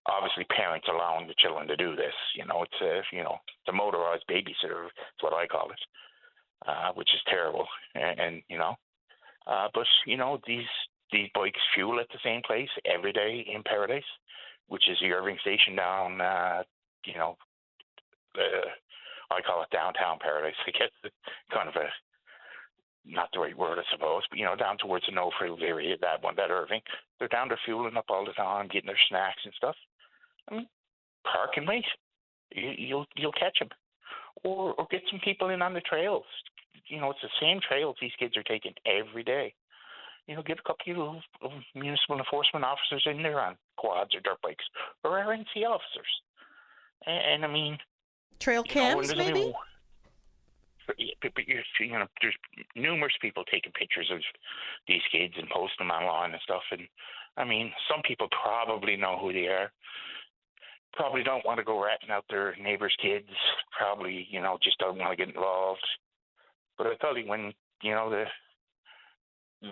obviously parents allowing the children to do this. It's the motorized babysitter is what I call it, which is terrible. But these bikes fuel at the same place every day in Paradise, which is the Irving Station down. I call it downtown Paradise. I guess it's kind of not the right word, I suppose, but down towards the No Frills area, that Irving, they're down there fueling up all the time, getting their snacks and stuff. I mean, park and wait. You'll catch them, or get some people in on the trails. It's the same trails these kids are taking every day. Get a couple of municipal enforcement officers in there on quads or dirt bikes, or RNC officers. And I mean, trail cams, maybe. There's numerous people taking pictures of these kids and posting them online and stuff. And I mean, some people probably know who they are. Probably don't want to go ratting out their neighbors' kids. Probably, just don't want to get involved. But I tell you, when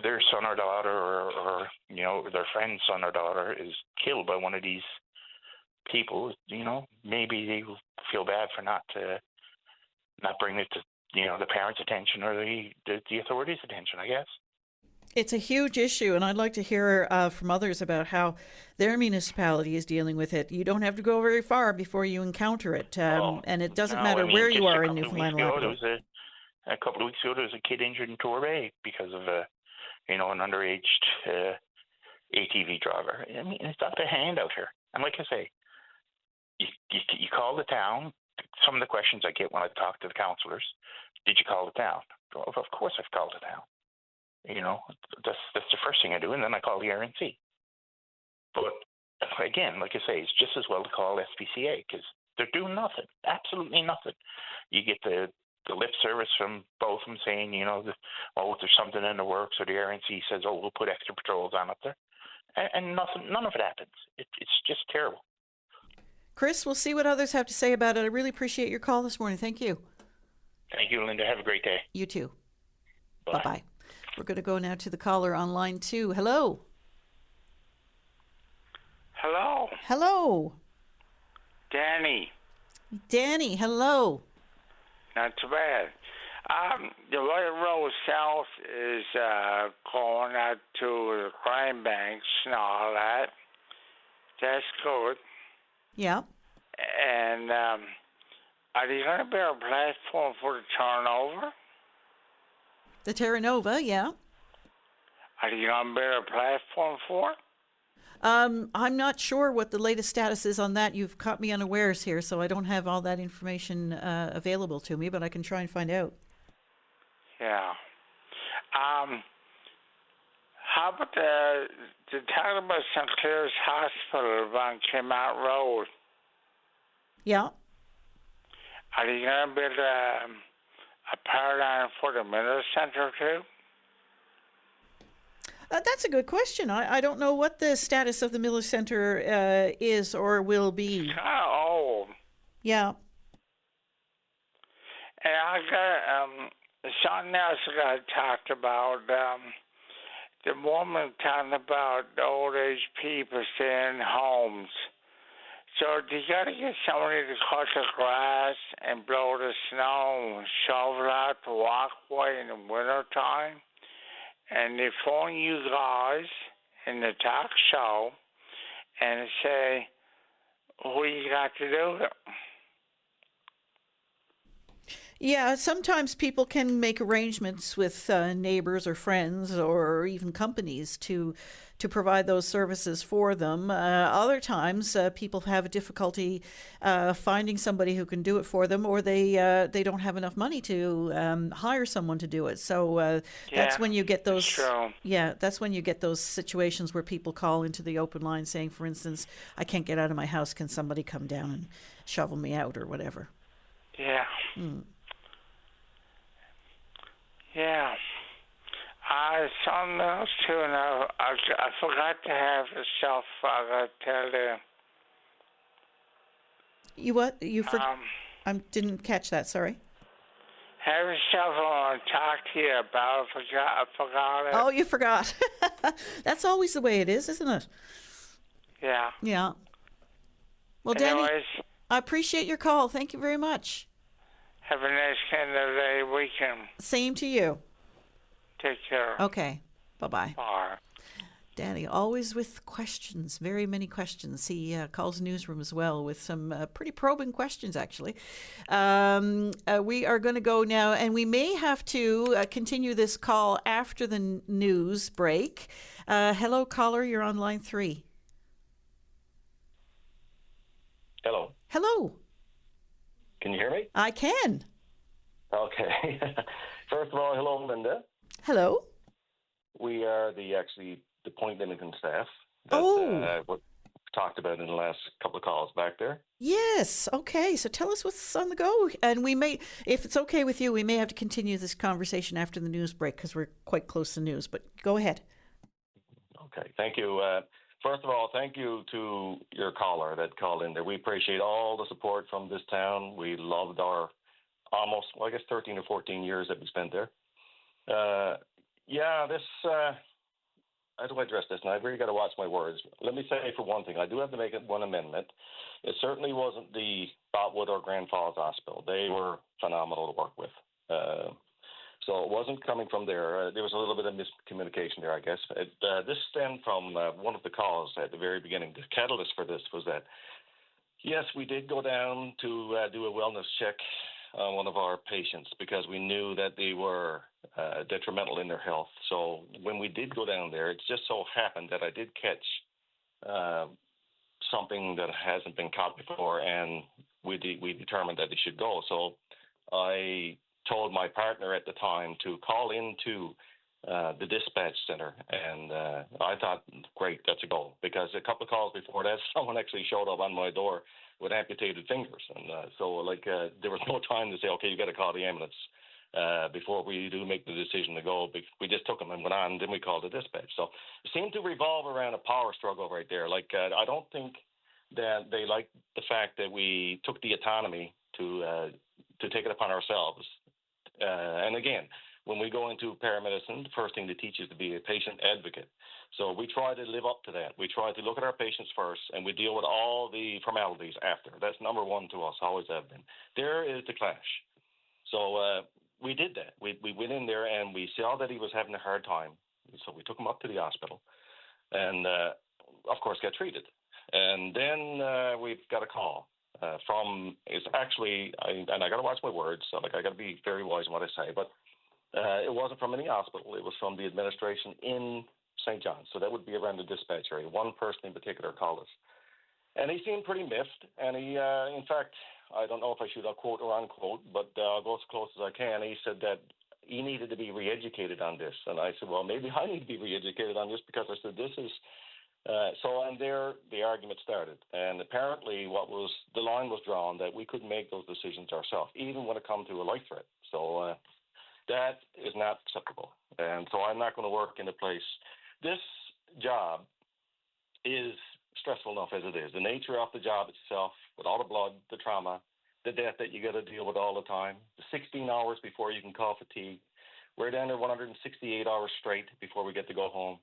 their son or daughter, or their friend's son or daughter is killed by one of these people, maybe they will feel bad for not bringing it to the parents' attention or the authorities' attention, I guess. It's a huge issue, and I'd like to hear from others about how their municipality is dealing with it. You don't have to go very far before you encounter it, and it doesn't matter where you are in Newfoundland and Labrador. A couple of weeks ago, there was a kid injured in Torbay because of an underage ATV driver. I mean, it's up to hand out here. And like I say, you call the town. Some of the questions I get when I talk to the councillors, did you call the town? Well, of course I've called the town. That's the first thing I do, and then I call the RNC. But again, like I say, it's just as well to call SPCA because they're doing nothing, absolutely nothing. You get the lip service from both of them saying, there's something in the works, or the RNC says, we'll put extra patrols on up there, and none of it happens. It's just terrible. Chris, we'll see what others have to say about it. I really appreciate your call this morning. Thank you. Thank you, Linda. Have a great day. You too. Bye. Bye-bye. We're going to go now to the caller on line 2. Hello. Hello. Hello. Danny, hello. Not too bad. The railroad south is going out to the crime banks and all that. That's good. Yeah. And are you going to be a platform for the turnover? The Terra Nova, yeah. Are you going to be a platform for it? I'm not sure what the latest status is on that. You've caught me unawares here, so I don't have all that information available to me, but I can try and find out. Yeah. How about the talk about St. Clair's Hospital on Kmart Road? Yeah. Are you going to build a paradigm for the Miller Center too? That's a good question. I don't know what the status of the Miller Center is or will be. Kind of old. Yeah. And I got something else I got talked about. The woman talking about the old age people staying in homes. So you got to get somebody to cut the grass and blow the snow and shovel out the walkway in the wintertime. And they phone you guys in the talk show and say, who you got to do it? Yeah, sometimes people can make arrangements with neighbors or friends or even companies to provide those services for them. Other times, people have a difficulty finding somebody who can do it for them, or they don't have enough money to hire someone to do it. So that's when you get those. True. Yeah, that's when you get those situations where people call into the open line saying, for instance, "I can't get out of my house. Can somebody come down and shovel me out or whatever?" Yeah. Yeah. Something else too, and I forgot to have the stuff. I got to tell you. You what? You I didn't catch that. Sorry. Have yourself I want to talk to you about. I forgot it. Oh, you forgot. That's always the way it is, isn't it? Yeah. Yeah. Well, Anyways, Danny, I appreciate your call. Thank you very much. have a nice end of the day weekend. Same to you. Take care. Okay. Bye-bye. Bye. Danny, always with questions, very many questions. He calls Newsroom as well with some pretty probing questions, actually. We are going to go now, and we may have to continue this call after the news break. Hello, caller, you're on line 3. Hello. Hello. Can you hear me? I can. Okay. First of all, hello, Linda. Hello. We are the Point Leamington staff Oh. what we talked about in the last couple of calls back there. Yes. Okay. So tell us what's on the go. And we may, if it's okay with you, we may have to continue this conversation after the news break because we're quite close to news. But go ahead. Okay. Thank you. First of all, thank you to your caller that called in there. We appreciate all the support from this town. We loved our almost, 13 or 14 years that we spent there. How do I address this? And I've really got to watch my words. Let me say, for one thing, I do have to make one amendment. It certainly wasn't the Botwood or Grand Falls Hospital. They were phenomenal to work with. So it wasn't coming from there. There was a little bit of miscommunication there, I guess. This stemmed from one of the calls at the very beginning. The catalyst for this was that, yes, we did go down to do a wellness check on one of our patients because we knew that they were detrimental in their health. So when we did go down there, it just so happened that I did catch something that hasn't been caught before, and we determined that they should go. So I told my partner at the time to call into the dispatch center, and I thought, great, that's a go, because a couple of calls before that, someone actually showed up on my door with amputated fingers, and there was no time to say, okay, you got to call the ambulance before we do make the decision to go. We just took them and went on, and then we called the dispatch. So it seemed to revolve around a power struggle right there. I don't think that they liked the fact that we took the autonomy to take it upon ourselves. And again, when we go into paramedicine, the first thing they teach is to be a patient advocate. So we try to live up to that. We try to look at our patients first, and we deal with all the formalities after. That's number one to us, always have been. There is the clash. So we did that. We went in there, and we saw that he was having a hard time. So we took him up to the hospital and, of course, got treated. And then we've got a call. I got to watch my words, so I got to be very wise in what I say, but it wasn't from any hospital. It was from the administration in St. John's, so that would be around the dispatch area. One person in particular called us, and he seemed pretty miffed, and he, in fact, I don't know if I should quote or unquote, but I'll go as close as I can. He said that he needed to be re-educated on this, and I said, well, maybe I need to be re-educated on this, because I said, this is and there the argument started. And apparently the line was drawn that we couldn't make those decisions ourselves, even when it comes to a life threat. So that is not acceptable. And so I'm not going to work in a place. This job is stressful enough as it is. The nature of the job itself, with all the blood, the trauma, the death that you got to deal with all the time, the 16 hours before you can call fatigue. We're down there 168 hours straight before we get to go home.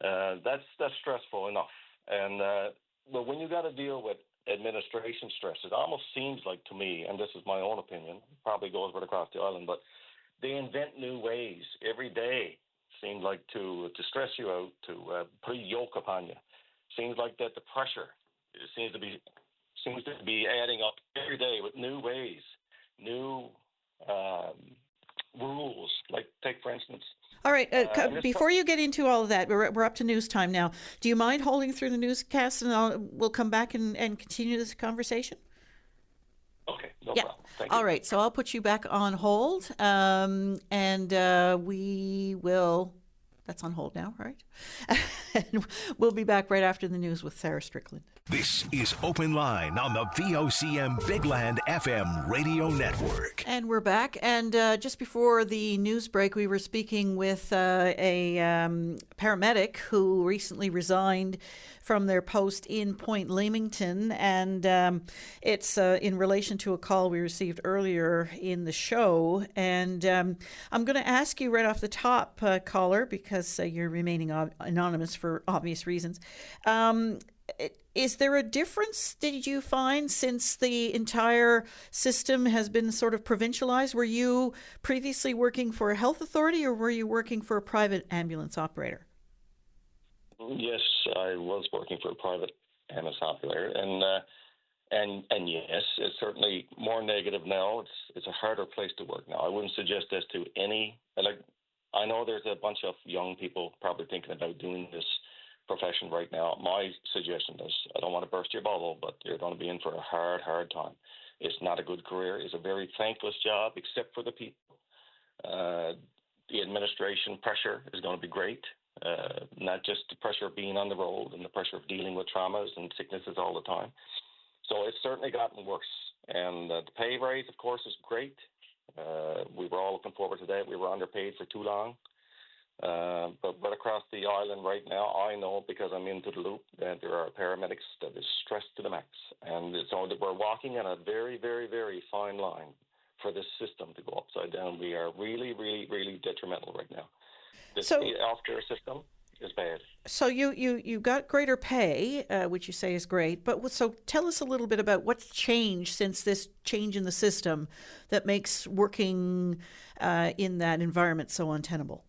That's stressful enough. And but when you got to deal with administration stress, it almost seems like to me, and this is my own opinion, probably goes right across the island, but they invent new ways every day. Seems like to stress you out, to put a yoke upon you. Seems like that the pressure seems to be adding up every day with new ways, new rules. Like take for instance. All right. Before you get into all of that, we're up to news time now. Do you mind holding through the newscast, and we'll come back and continue this conversation? Okay. No problem. Thank you. All right. So I'll put you back on hold, and we will. That's on hold now, right? And we'll be back right after the news with Sarah Strickland. This is Open Line on the VOCM Big Land FM radio network. And we're back. And just before the news break, we were speaking with a paramedic who recently resigned from their post in Point Leamington. And it's in relation to a call we received earlier in the show. And I'm going to ask you right off the top, caller, because you're remaining anonymous for obvious reasons. Is there a difference, did you find, since the entire system has been sort of provincialized? Were you previously working for a health authority, or were you working for a private ambulance operator? Yes, I was working for a private ambulance operator, and yes, it's certainly more negative now. It's a harder place to work now. I wouldn't suggest this to any. I know there's a bunch of young people probably thinking about doing this profession right now, my suggestion is, I don't want to burst your bubble, but you're going to be in for a hard, hard time. It's not a good career. It's a very thankless job, except for the people. The administration pressure is going to be great, not just the pressure of being on the road and the pressure of dealing with traumas and sicknesses all the time. So it's certainly gotten worse. And the pay raise, of course, is great. We were all looking forward to that. We were underpaid for too long. But across the island right now, I know, because I'm into the loop, that there are paramedics that is stressed to the max. And so we're walking in a very, very, very fine line for this system to go upside down. We are really, really, really detrimental right now. This healthcare system is bad. So you got greater pay, which you say is great. But so tell us a little bit about what's changed since this change in the system that makes working in that environment so untenable.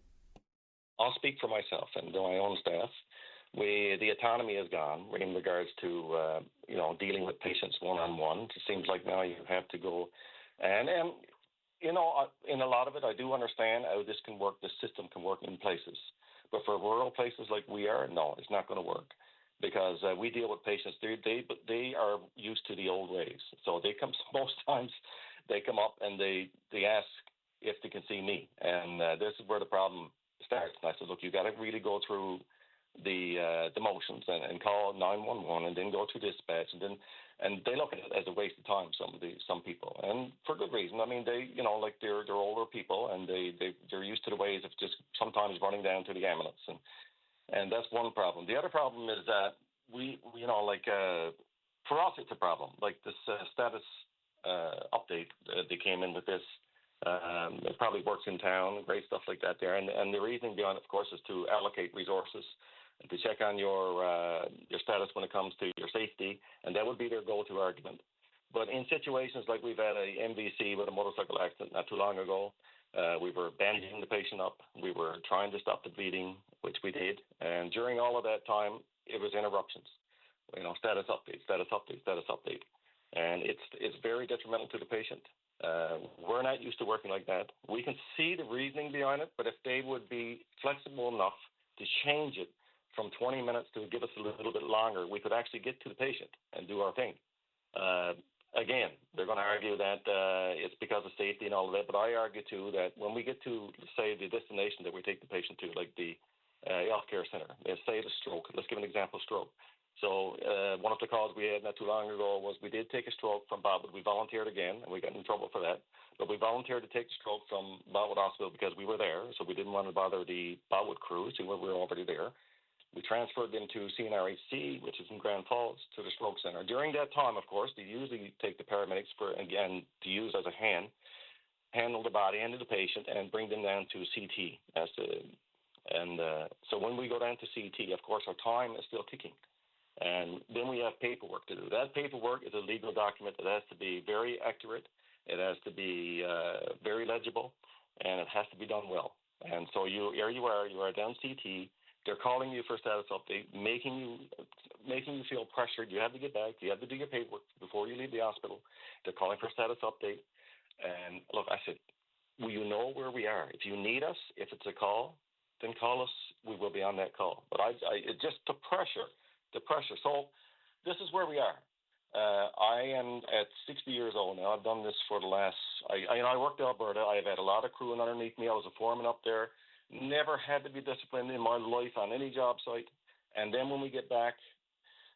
I'll speak for myself and my own staff. The autonomy is gone in regards to dealing with patients one-on-one. It seems like now you have to go and in a lot of it, I do understand how this can work. The system can work in places, but for rural places like we are, no, it's not going to work, because we deal with patients. They are used to the old ways, so they come most times. They come up and they ask if they can see me, and this is where the problem starts. And I said, look, you got to really go through the motions and call 911 and then go to dispatch, and they look at it as a waste of time. Some people, and for good reason. I mean, they're older people, and they're used to the ways of just sometimes running down to the ambulance, and that's one problem. The other problem is that for us it's a problem. Like this status update, they came in with this. It probably works in town, great stuff like that there. And the reasoning behind it, of course, is to allocate resources and to check on your status when it comes to your safety, and that would be their go-to argument. But in situations like we've had a MVC with a motorcycle accident not too long ago, we were bandaging the patient up. We were trying to stop the bleeding, which we did. And during all of that time, it was interruptions. Status update. And it's very detrimental to the patient. We're not used to working like that. We can see the reasoning behind it, but if they would be flexible enough to change it from 20 minutes to give us a little bit longer, we could actually get to the patient and do our thing. Again, they're going to argue that it's because of safety and all of that, but I argue too that when we get to, say, the destination that we take the patient to, like the healthcare center, say the stroke. Let's give an example of stroke. So one of the calls we had not too long ago was we did take a stroke from Botwood. We volunteered again, and we got in trouble for that. But we volunteered to take the stroke from Botwood Hospital because we were there, so we didn't want to bother the Botwood crew, so we were already there. We transferred them to CNRHC, which is in Grand Falls, to the stroke center. During that time, of course, they usually take the paramedics to use as a hand, handle the body and the patient, and bring them down to CT. So when we go down to CT, of course, our time is still ticking. And then we have paperwork to do. That paperwork is a legal document that has to be very accurate. It has to be very legible, and it has to be done well. And so you are down CT. They're calling you for a status update, making you feel pressured. You have to get back. You have to do your paperwork before you leave the hospital. They're calling for a status update. And look, I said, well, you know where we are. If you need us, if it's a call, then call us. We will be on that call. But it just the pressure. So this is where we are. I am at 60 years old now. I've done this for the last. I worked in Alberta. I've had a lot of crewing underneath me. I was a foreman up there. Never had to be disciplined in my life on any job site. And then when we get back,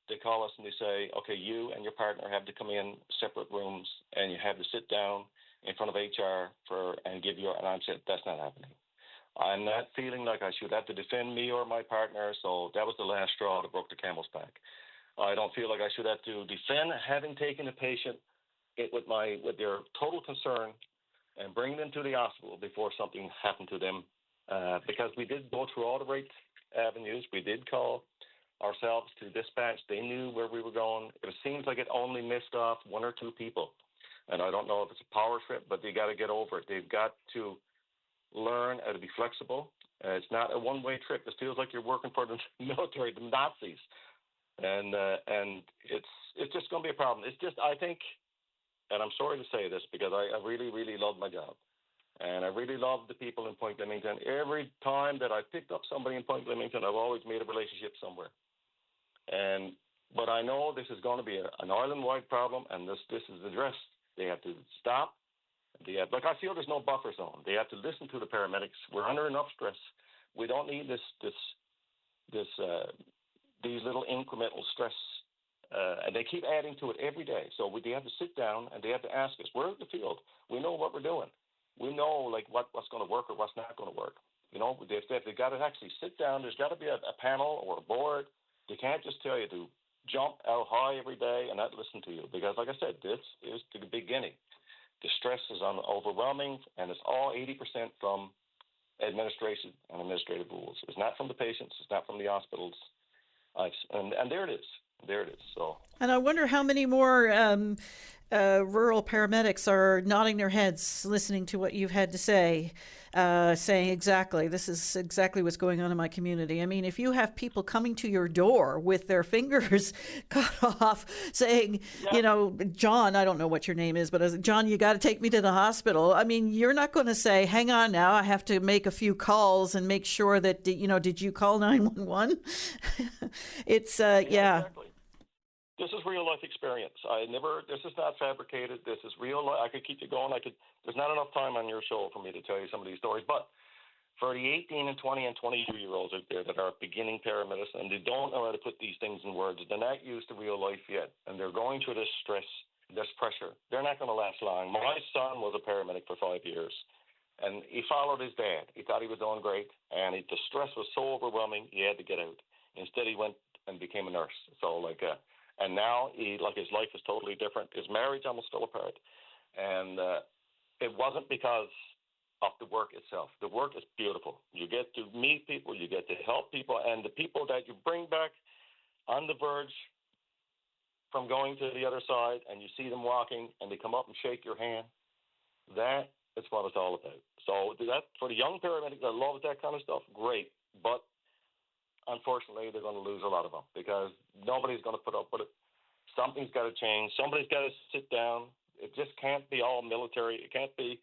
they call us and they say, okay, you and your partner have to come in separate rooms, and you have to sit down in front of HR and give your. And I'm saying that's not happening. I'm not feeling like I should have to defend me or my partner, so that was the last straw that broke the camel's back. I don't feel like I should have to defend having taken a patient with their total concern and bring them to the hospital before something happened to them, because we did go through all the right avenues. We did call ourselves to dispatch. They knew where we were going. It seems like it only missed off one or two people, and I don't know if it's a power trip, but they got to get over it. They've got to learn how to be flexible. It's not a one-way trip. It feels like you're working for the military, the Nazis, and it's just going to be a problem. It's just, I think, and I'm sorry to say this because I really, really love my job. And I really love the people in Point Leamington. Every time that I picked up somebody in Point Leamington, I've always made a relationship somewhere. But I know this is going to be an island-wide problem, and this is addressed. They have to stop. Like I feel there's no buffer zone. They have to listen to the paramedics. We're under enough stress. We don't need these little incremental stress, and they keep adding to it every day. So they have to sit down and they have to ask us, we're at the field. We know what we're doing. We know like what's going to work or what's not going to work. You know, they've got to actually sit down. There's got to be a panel or a board. They can't just tell you to jump out high every day and not listen to you, because, like I said, this is the beginning. The stress is overwhelming, and it's all 80% from administration and administrative rules. It's not from the patients. It's not from the hospitals. And there it is. There it is. So. And I wonder how many more rural paramedics are nodding their heads, listening to what you've had to say, saying exactly, this is exactly what's going on in my community. I mean, if you have people coming to your door with their fingers cut off saying, you know, John, I don't know what your name is, but John, you got to take me to the hospital. I mean, you're not going to say, hang on now, I have to make a few calls and make sure that, you know, did you call 911? It's, yeah. Exactly. This is real life experience. This is not fabricated. This is real life. I could keep you going. There's not enough time on your show for me to tell you some of these stories. But for the 18 and 20 and 22-year-olds out there that are beginning paramedics and they don't know how to put these things in words, they're not used to real life yet, and they're going through this stress, this pressure. They're not going to last long. My son was a paramedic for 5 years, and he followed his dad. He thought he was doing great, and the stress was so overwhelming, he had to get out. Instead, he went and became a nurse. So, and now his life is totally different. His marriage almost fell apart. And it wasn't because of the work itself. The work is beautiful. You get to meet people, you get to help people, and the people that you bring back on the verge from going to the other side, and you see them walking, and they come up and shake your hand, that is what it's all about. So that for the young paramedics that love that kind of stuff, great. But unfortunately, they're going to lose a lot of them because nobody's going to put up with it. Something's got to change. Somebody's got to sit down. It just can't be all military. It can't be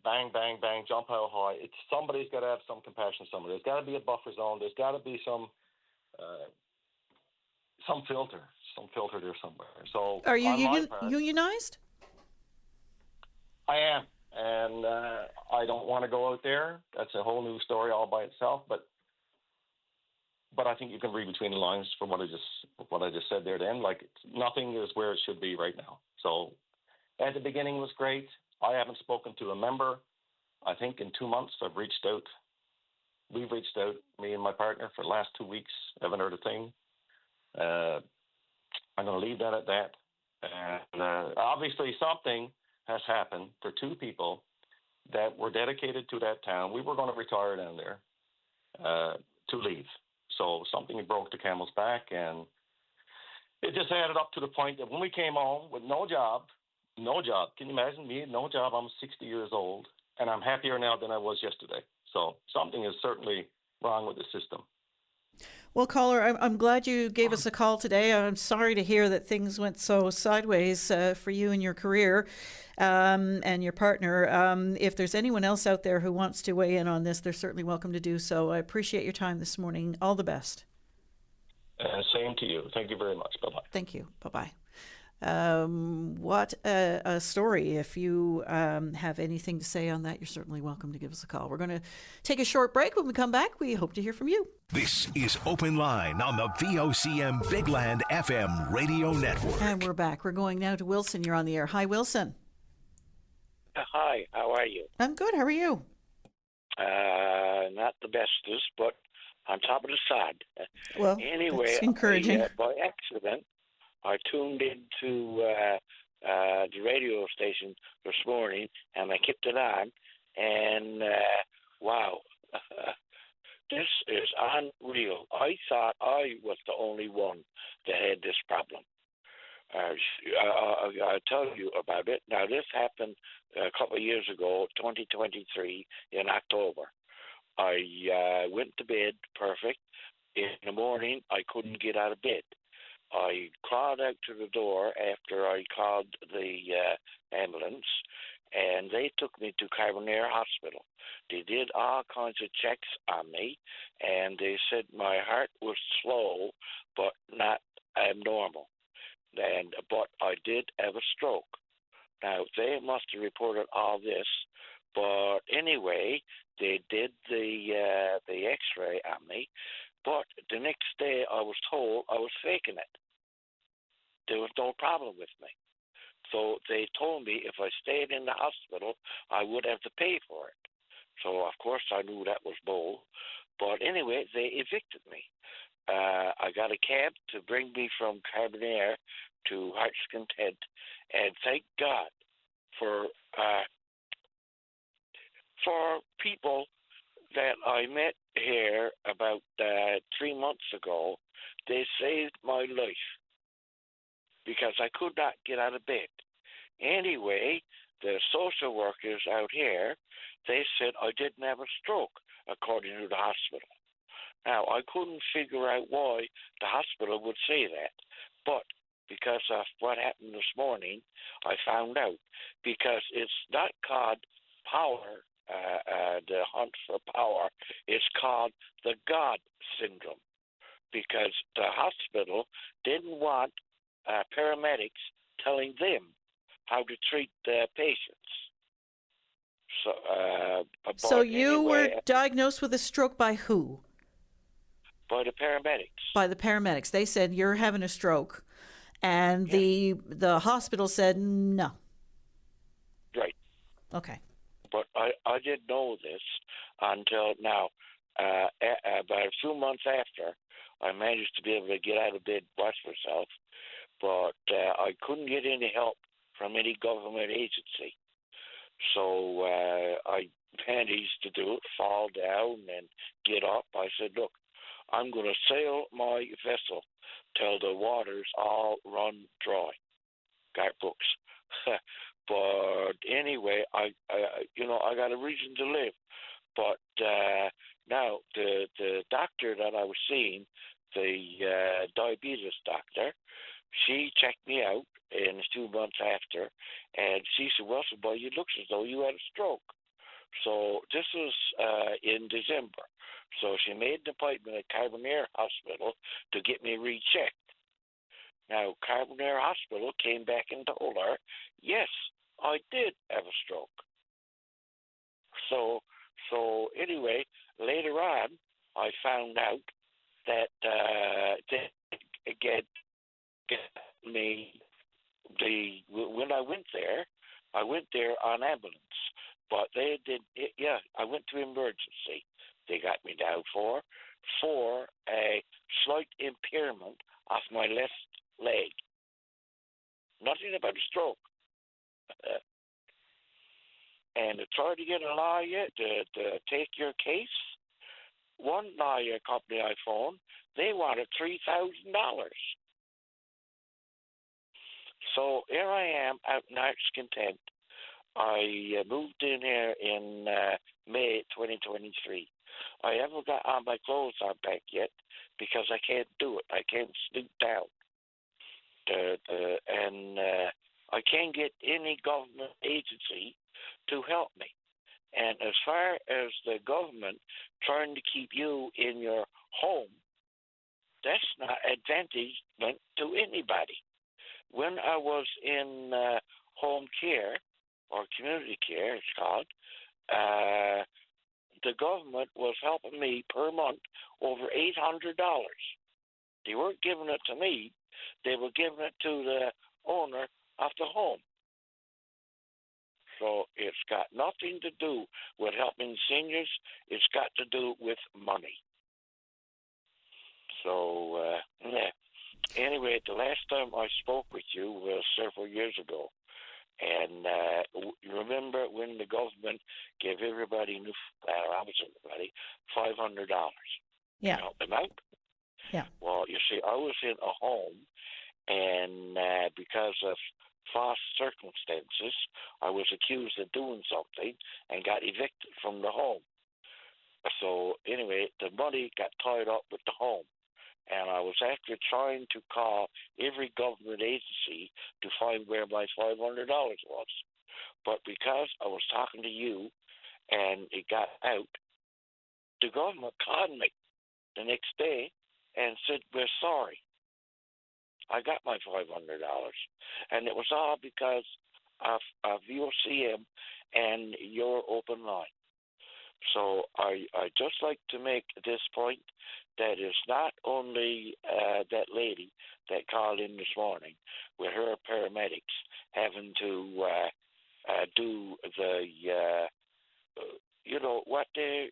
bang, bang, bang, jump how high. Somebody's got to have some compassion somewhere. There's got to be a buffer zone. There's got to be some filter there somewhere. So, are you unionized? I am, and I don't want to go out there. That's a whole new story all by itself. But I think you can read between the lines from what I just said there. Then, nothing is where it should be right now. So, at the beginning it was great. I haven't spoken to a member. I think in 2 months I've reached out. We've reached out, me and my partner, for the last 2 weeks. Haven't heard a thing. I'm going to leave that at that. And obviously something has happened. There are two people that were dedicated to that town. We were going to retire down there to leave. So something broke the camel's back, and it just added up to the point that when we came home with no job, can you imagine me? No job. I'm 60 years old, and I'm happier now than I was yesterday. So something is certainly wrong with the system. Well, caller, I'm glad you gave us a call today. I'm sorry to hear that things went so sideways for you and your career and your partner. If there's anyone else out there who wants to weigh in on this, they're certainly welcome to do so. I appreciate your time this morning. All the best. Same to you. Thank you very much. Bye-bye. Thank you. Bye-bye. What a story. If you have anything to say on that, you're certainly welcome to give us a call. We're going to take a short break. When we come back, we hope to hear from you. This is Open Line on the VOCM Big Land FM radio network. And we're back. We're going now to Wilson. You're on the air. Hi, Wilson. Hi, how are you? I'm good. How are you? Not the bestest, but on top of the sod. Well, anyway, that's encouraging. By accident, I tuned into the radio station this morning, and I kept it on, and wow, this is unreal. I thought I was the only one that had this problem. I'll tell you about it. Now, this happened a couple of years ago, 2023, in October. I went to bed perfect. In the morning, I couldn't get out of bed. I crawled out to the door after I called the ambulance, and they took me to Carbonair Hospital. They did all kinds of checks on me, and they said my heart was slow, but not abnormal. But I did have a stroke. Now, they must have reported all this, but anyway, they did the X-ray on me. But the next day, I was told I was faking it. There was no problem with me. So they told me if I stayed in the hospital, I would have to pay for it. So, of course, I knew that was bull. But anyway, they evicted me. I got a cab to bring me from Carbonair to Heart's Content, and thank God for people that I met here about 3 months ago. They saved my life because I could not get out of bed. Anyway, the social workers out here, they said I didn't have a stroke, according to the hospital. Now, I couldn't figure out why the hospital would say that, but because of what happened this morning, I found out. Because it's not called power, the hunt for power, it's called the God syndrome, because the hospital didn't want paramedics telling them how to treat the patients. So you were diagnosed with a stroke by who? By the paramedics. By the paramedics. They said you're having a stroke, and the hospital said no. Right. Okay. But I didn't know this until now. About a few months after, I managed to be able to get out of bed, wash myself, but I couldn't get any help from any government agency. So I managed to do it, fall down and get up. I said, look, I'm going to sail my vessel till the waters all run dry. Got books. But anyway, I got a reason to live. But now the doctor that I was seeing, the diabetes doctor, she checked me out in a few months after, and she said, well, boy, it looks as though you had a stroke. So this was in December. So she made an appointment at Carbonair Hospital to get me rechecked. Now, Carbonair Hospital came back and told her, yes, I did have a stroke. So anyway, later on, I found out that they get me when I went there on ambulance, but they did. I went to emergency. They got me down for a slight impairment of my left leg. Nothing about a stroke. And to try to get a lawyer to take your case, one lawyer company I phoned, they wanted $3,000. So here I am out in Heart's Content. I moved in here in May 2023. I haven't got all my clothes on back yet because I can't do it. I can't snoop down. And I can't get any government agency to help me. And as far as the government trying to keep you in your home, that's not advantage to anybody. When I was in home care, or community care, it's called, the government was helping me per month over $800. They weren't giving it to me. They were giving it to the owner of the home. So it's got nothing to do with helping seniors. It's got to do with money. So, anyway, the last time I spoke with you was several years ago. And remember when the government gave everybody, $500 to help them out? Yeah. Well, you see, I was in a home, and because of false circumstances, I was accused of doing something and got evicted from the home. So anyway, the money got tied up with the home. And I was actually trying to call every government agency to find where my $500 was. But because I was talking to you and it got out, the government called me the next day and said, we're sorry. I got my $500. And it was all because of your CM and your open line. So I just like to make this point that it's not only that lady that called in this morning with her paramedics having to do the, what they,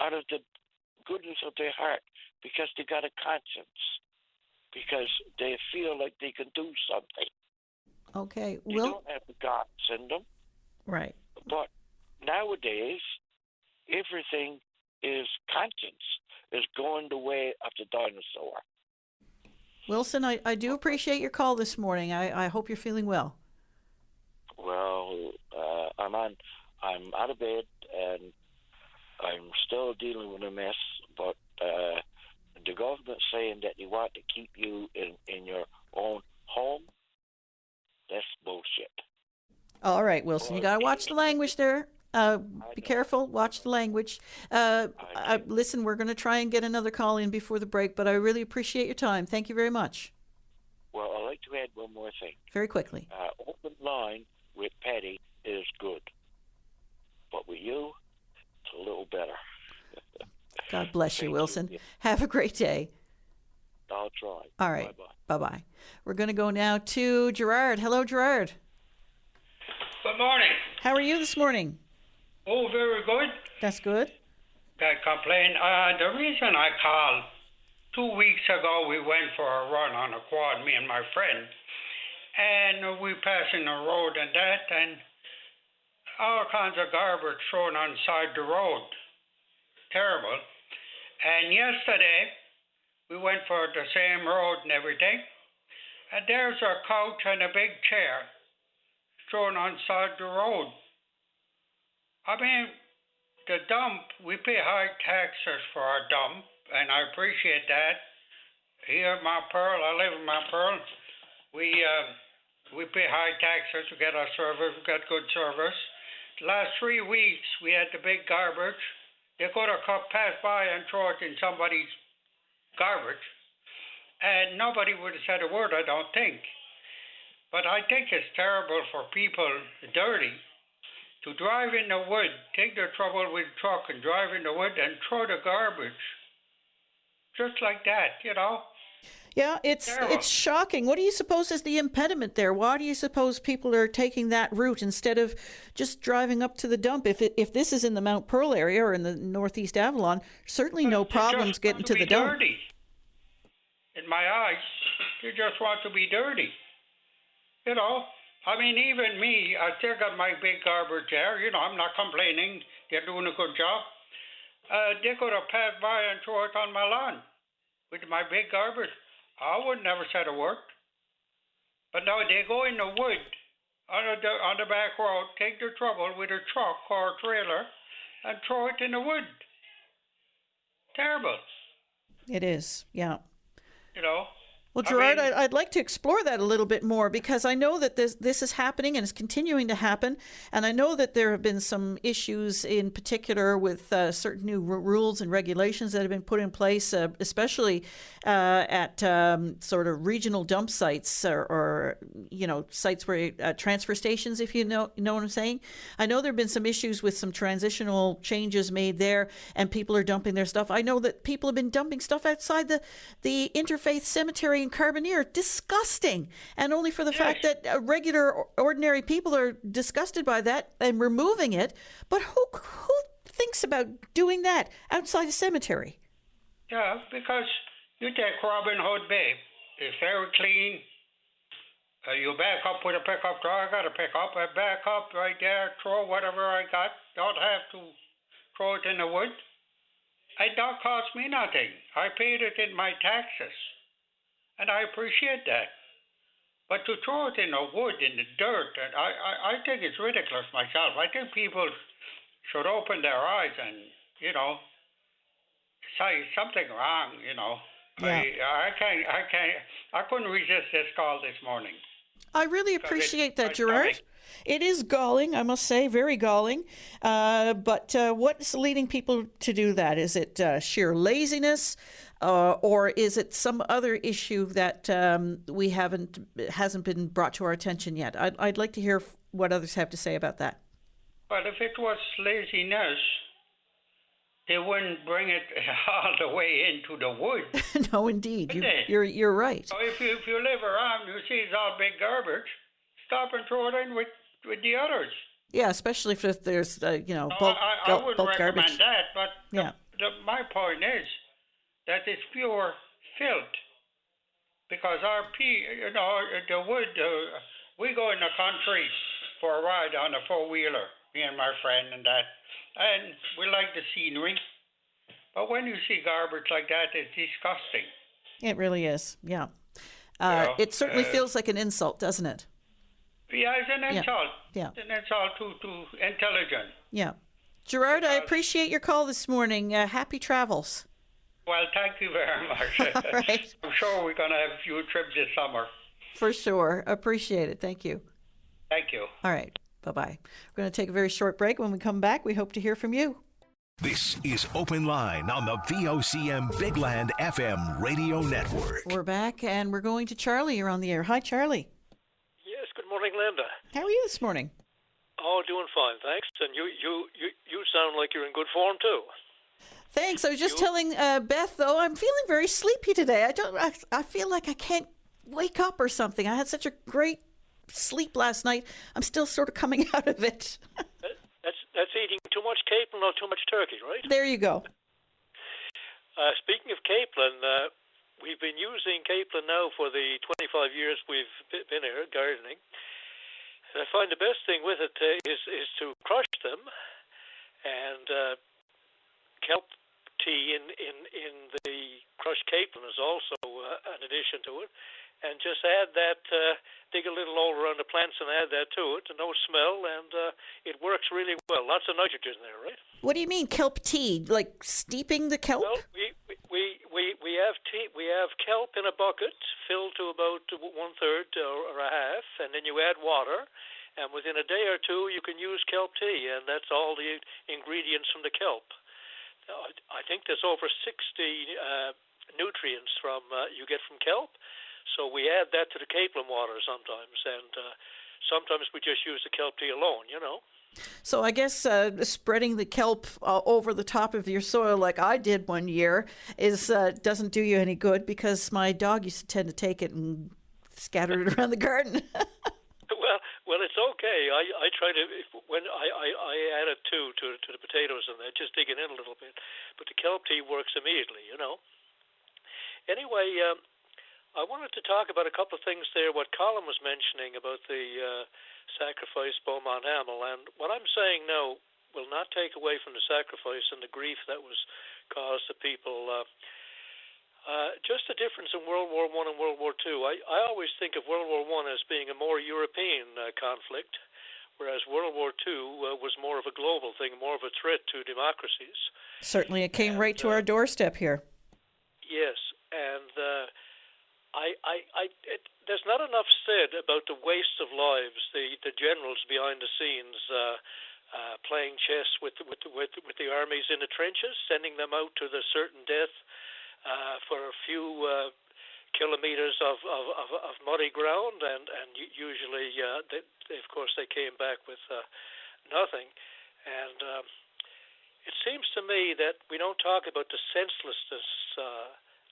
out of the goodness of their heart, because they got a conscience, because they feel like they can do something. Okay, They don't have the God send them. Right. But nowadays, everything is conscience, is going the way of the dinosaur. Wilson, I do appreciate your call this morning. I hope you're feeling well. Well, I'm out of bed and I'm still dealing with a mess, but the government saying that they want to keep you in your own home, that's bullshit. All right, Wilson, you got to watch the language there. Be careful. Watch the language. Listen, we're going to try and get another call in before the break, but I really appreciate your time. Thank you very much. Well, I'd like to add one more thing. Very quickly. Open line with Patty is good, but with you, it's a little better. God bless you, Wilson. Have a great day. I'll try. All right. Bye-bye. Bye-bye. We're going to go now to Gerard. Hello, Gerard. Good morning. How are you this morning? Oh, very good. That's good. Can't complain. The reason I called, 2 weeks ago we went for a run on a quad, me and my friend, and we passing the road and that, and all kinds of garbage thrown on side the road. Terrible. And yesterday we went for the same road and everything, and there's a couch and a big chair thrown on side the road. I mean, the dump, we pay high taxes for our dump, and I appreciate that. Here at Mount Pearl, I live in Mount Pearl, we pay high taxes to get our service, we got good service. The last 3 weeks, we had the big garbage. They could have pass by and throw it in somebody's garbage, and nobody would have said a word, I don't think. But I think it's terrible for people, dirty, to drive in the wood, take their trouble with the truck and drive in the wood and throw the garbage. Just like that, you know? Yeah, it's shocking. What do you suppose is the impediment there? Why do you suppose people are taking that route instead of just driving up to the dump? If this is in the Mount Pearl area or in the Northeast Avalon, certainly no problems getting to the dump. Dirty. In my eyes, they just want to be dirty. You know, I mean, even me, I still got my big garbage there. You know, I'm not complaining. They're doing a good job. They could have passed by and throw it on my lawn with my big garbage. I would never said a word. But no, they go in the wood on the back road, take their trouble with a truck or a trailer, and throw it in the wood. Terrible. It is, yeah. You know. Well, Gerard, I'd like to explore that a little bit more because I know that this is happening and is continuing to happen. And I know that there have been some issues in particular with certain new rules and regulations that have been put in place, especially at sort of regional dump sites or sites where transfer stations, if you know what I'm saying. I know there have been some issues with some transitional changes made there and people are dumping their stuff. I know that people have been dumping stuff outside the Interfaith Cemetery in Carbonear. Disgusting. And only for the fact that regular, ordinary people are disgusted by that and removing it. But who thinks about doing that outside a cemetery? Yeah, because you take Robin Hood Bay. It's very clean. You back up with a pickup truck. I got a pickup. I back up right there, throw whatever I got. Don't have to throw it in the wood. It don't cost me nothing. I paid it in my taxes. And I appreciate that. But to throw it in the wood, in the dirt, and I think it's ridiculous myself. I think people should open their eyes and, say something wrong, Yeah. I couldn't resist this call this morning. I really appreciate that, Gerard. It is galling, I must say, very galling. But what's leading people to do that? Is it sheer laziness, or is it some other issue that hasn't been brought to our attention yet? I'd like to hear what others have to say about that. But if it was laziness, they wouldn't bring it all the way into the woods. No, indeed, you're right. So if you live around, you see it's all big garbage. Stop and throw it in with the others. Yeah, especially if there's bulk I wouldn't bulk recommend garbage. that. But Yeah. my point is that it's pure filth, because the wood. We go in the country for a ride on a four-wheeler, me and my friend and that, and we like the scenery. But when you see garbage like that, it's disgusting. It really is. Yeah. It certainly feels like an insult, doesn't it? Yeah, it's an insult. Yeah. It's an insult to intelligence. Yeah. Gerard, I appreciate your call this morning. Happy travels. Well, thank you very much. All right. I'm sure we're going to have a few trips this summer. For sure. Appreciate it. Thank you. Thank you. All right. Bye-bye. We're going to take a very short break. When we come back, we hope to hear from you. This is Open Line on the VOCM Big Land FM radio network. We're back, and we're going to Charlie. You're on the air. Hi, Charlie. Yes, good morning, Linda. How are you this morning? Oh, doing fine, thanks. And you sound like you're in good form, too. Thanks. I was just telling Beth, though, I'm feeling very sleepy today. I feel like I can't wake up or something. I had such a great sleep last night. I'm still sort of coming out of it. That's eating too much capelin or too much turkey, right? There you go. Speaking of capelin, we've been using capelin now for the 25 years we've been here gardening. And I find the best thing with it is to crush them, and kelp tea in the crushed capelin is also an addition to it. And just add that, dig a little hole around the plants and add that to it. No smell, and it works really well. Lots of nitrogen there, right? What do you mean kelp tea? Like steeping the kelp? Well, we have tea. We have kelp in a bucket filled to about 1/3 or a half, and then you add water. And within a day or two, you can use kelp tea, and that's all the ingredients from the kelp. Now, I think there's over 60 nutrients you get from kelp. So we add that to the capelin water sometimes, and sometimes we just use the kelp tea alone, So I guess spreading the kelp over the top of your soil like I did one year doesn't do you any good, because my dog used to tend to take it and scatter it around the garden. Well, it's okay. I try to when I add it to the potatoes and that, just dig it in a little bit, but the kelp tea works immediately, Anyway. I wanted to talk about a couple of things there, what Colin was mentioning about the sacrifice Beaumont Hamel. And what I'm saying now will not take away from the sacrifice and the grief that was caused to people. Just the difference in World War I and World War II. I always think of World War I as being a more European conflict, whereas World War II was more of a global thing, more of a threat to democracies. Certainly, it came right to our doorstep here. Yes, and there's not enough said about the waste of lives. The generals behind the scenes playing chess with the armies in the trenches, sending them out to the certain death for a few kilometers of muddy ground, and usually, of course, they came back with nothing. And it seems to me that we don't talk about the senselessness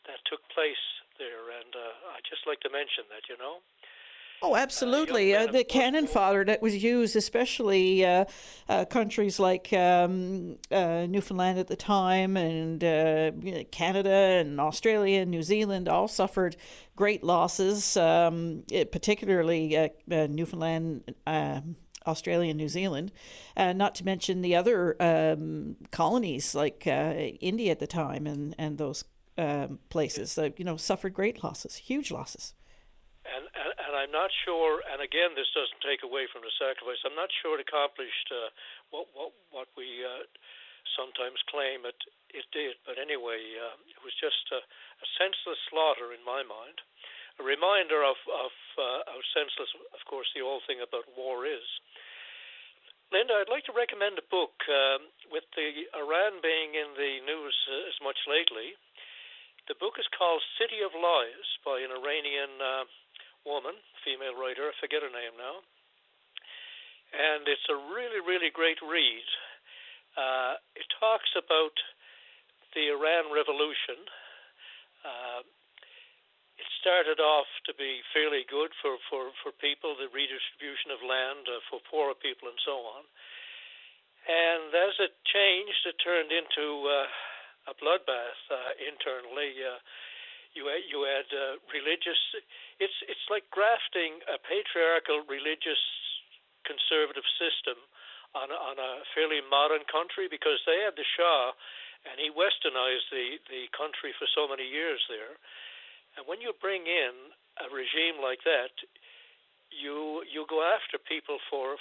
that took place there, and I'd just like to mention that, Oh, absolutely. The cannon fodder that was used, especially countries like Newfoundland at the time, and Canada and Australia and New Zealand all suffered great losses, particularly Newfoundland, Australia and New Zealand, not to mention the other colonies like India at the time and those places, suffered great losses, huge losses. And I'm not sure, and again, this doesn't take away from the sacrifice, I'm not sure it accomplished what we sometimes claim it did. But anyway, it was just a senseless slaughter in my mind. A reminder of how senseless, of course, the whole thing about war is. Linda, I'd like to recommend a book with the Iran being in the news as much lately. The book is called City of Lies by an Iranian woman, female writer. I forget her name now. And it's a really, really great read. It talks about the Iran Revolution. It started off to be fairly good for people, the redistribution of land for poorer people and so on. And as it changed, it turned into a bloodbath internally. You had religious. It's like grafting a patriarchal religious conservative system on a fairly modern country, because they had the Shah, and he westernized the country for so many years there. And when you bring in a regime like that, you go after people for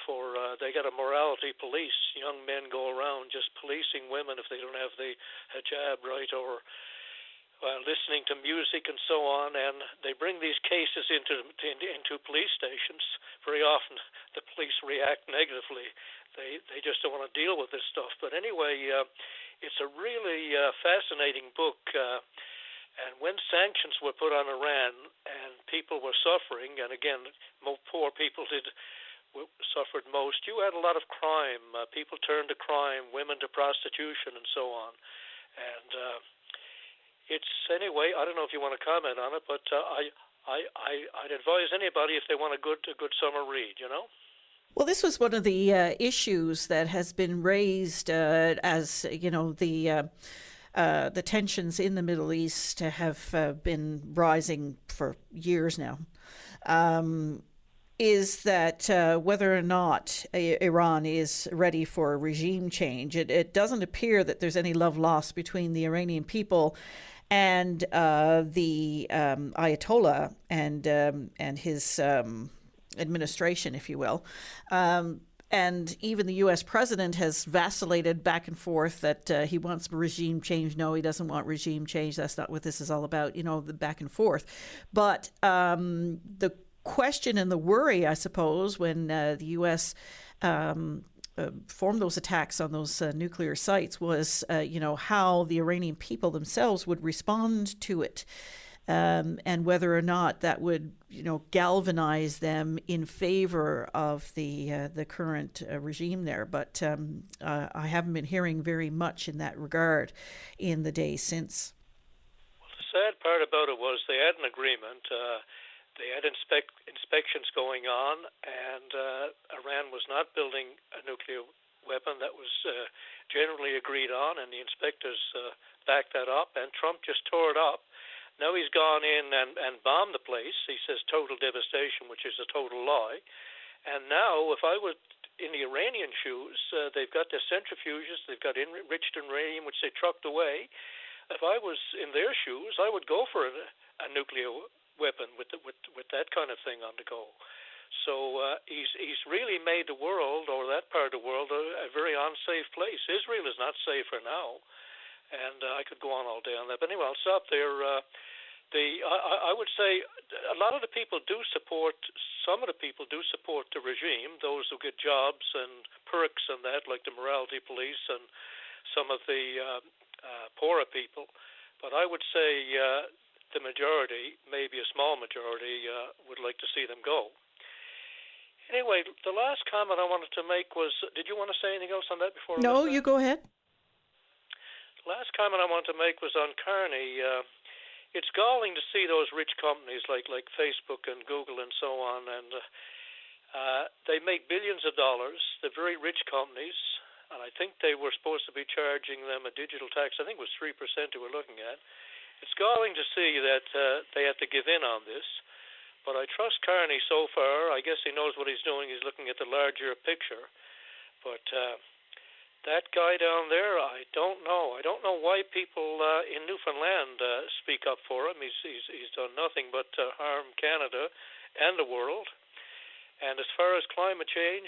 they got a morality police. Young men go around just policing women if they don't have the hijab right, or listening to music and so on. And they bring these cases into police stations. Very often the police react negatively. They just don't want to deal with this stuff. But anyway, it's a really fascinating book. And when sanctions were put on Iran and people were suffering, and again, poor people suffered most, you had a lot of crime. People turned to crime, women to prostitution, and so on. And it's, anyway, I don't know if you want to comment on it, but I'd advise anybody if they want a good summer read, you know? Well, this was one of the issues that has been raised as, you know, the tensions in the Middle East have been rising for years now, is that whether or not Iran is ready for a regime change. It doesn't appear that there's any love lost between the Iranian people and the Ayatollah and his administration, if you will. And even the U.S. president has vacillated back and forth that he wants regime change. No, he doesn't want regime change. That's not what this is all about, you know, the back and forth. But the question and the worry, I suppose, when the U.S. Formed those attacks on those nuclear sites was, you know, how the Iranian people themselves would respond to it. And whether or not that would, you know, galvanize them in favor of the current regime there. But I haven't been hearing very much in that regard in the days since. Well, the sad part about it was they had an agreement. They had inspections going on, and Iran was not building a nuclear weapon. That was generally agreed on, and the inspectors backed that up, and Trump just tore it up. Now he's gone in and bombed the place. He says total devastation, which is a total lie. And now, if I were in the Iranian shoes, they've got their centrifuges, they've got enriched uranium, which they trucked away. If I was in their shoes, I would go for a nuclear weapon with that kind of thing on the go. So he's really made the world, or that part of the world, a very unsafe place. Israel is not safer now. And I could go on all day on that. But anyway, I'll stop there. I would say a lot of the people do support, some of the people do support the regime, those who get jobs and perks and that, like the morality police and some of the poorer people. But I would say the majority, maybe a small majority, would like to see them go. Anyway, the last comment I wanted to make was, did you want to say anything else on that before? No, you go ahead. Last comment I wanted to make was on Carney. It's galling to see those rich companies like Facebook and Google and so on, and they make billions of dollars. They're very rich companies, and I think they were supposed to be charging them a digital tax. I think it was 3% we were looking at. It's galling to see that they had to give in on this, but I trust Carney so far. I guess he knows what he's doing. He's looking at the larger picture, but that guy down there, I don't know. I don't know why people in Newfoundland speak up for him. He's done nothing but harm Canada and the world. And as far as climate change,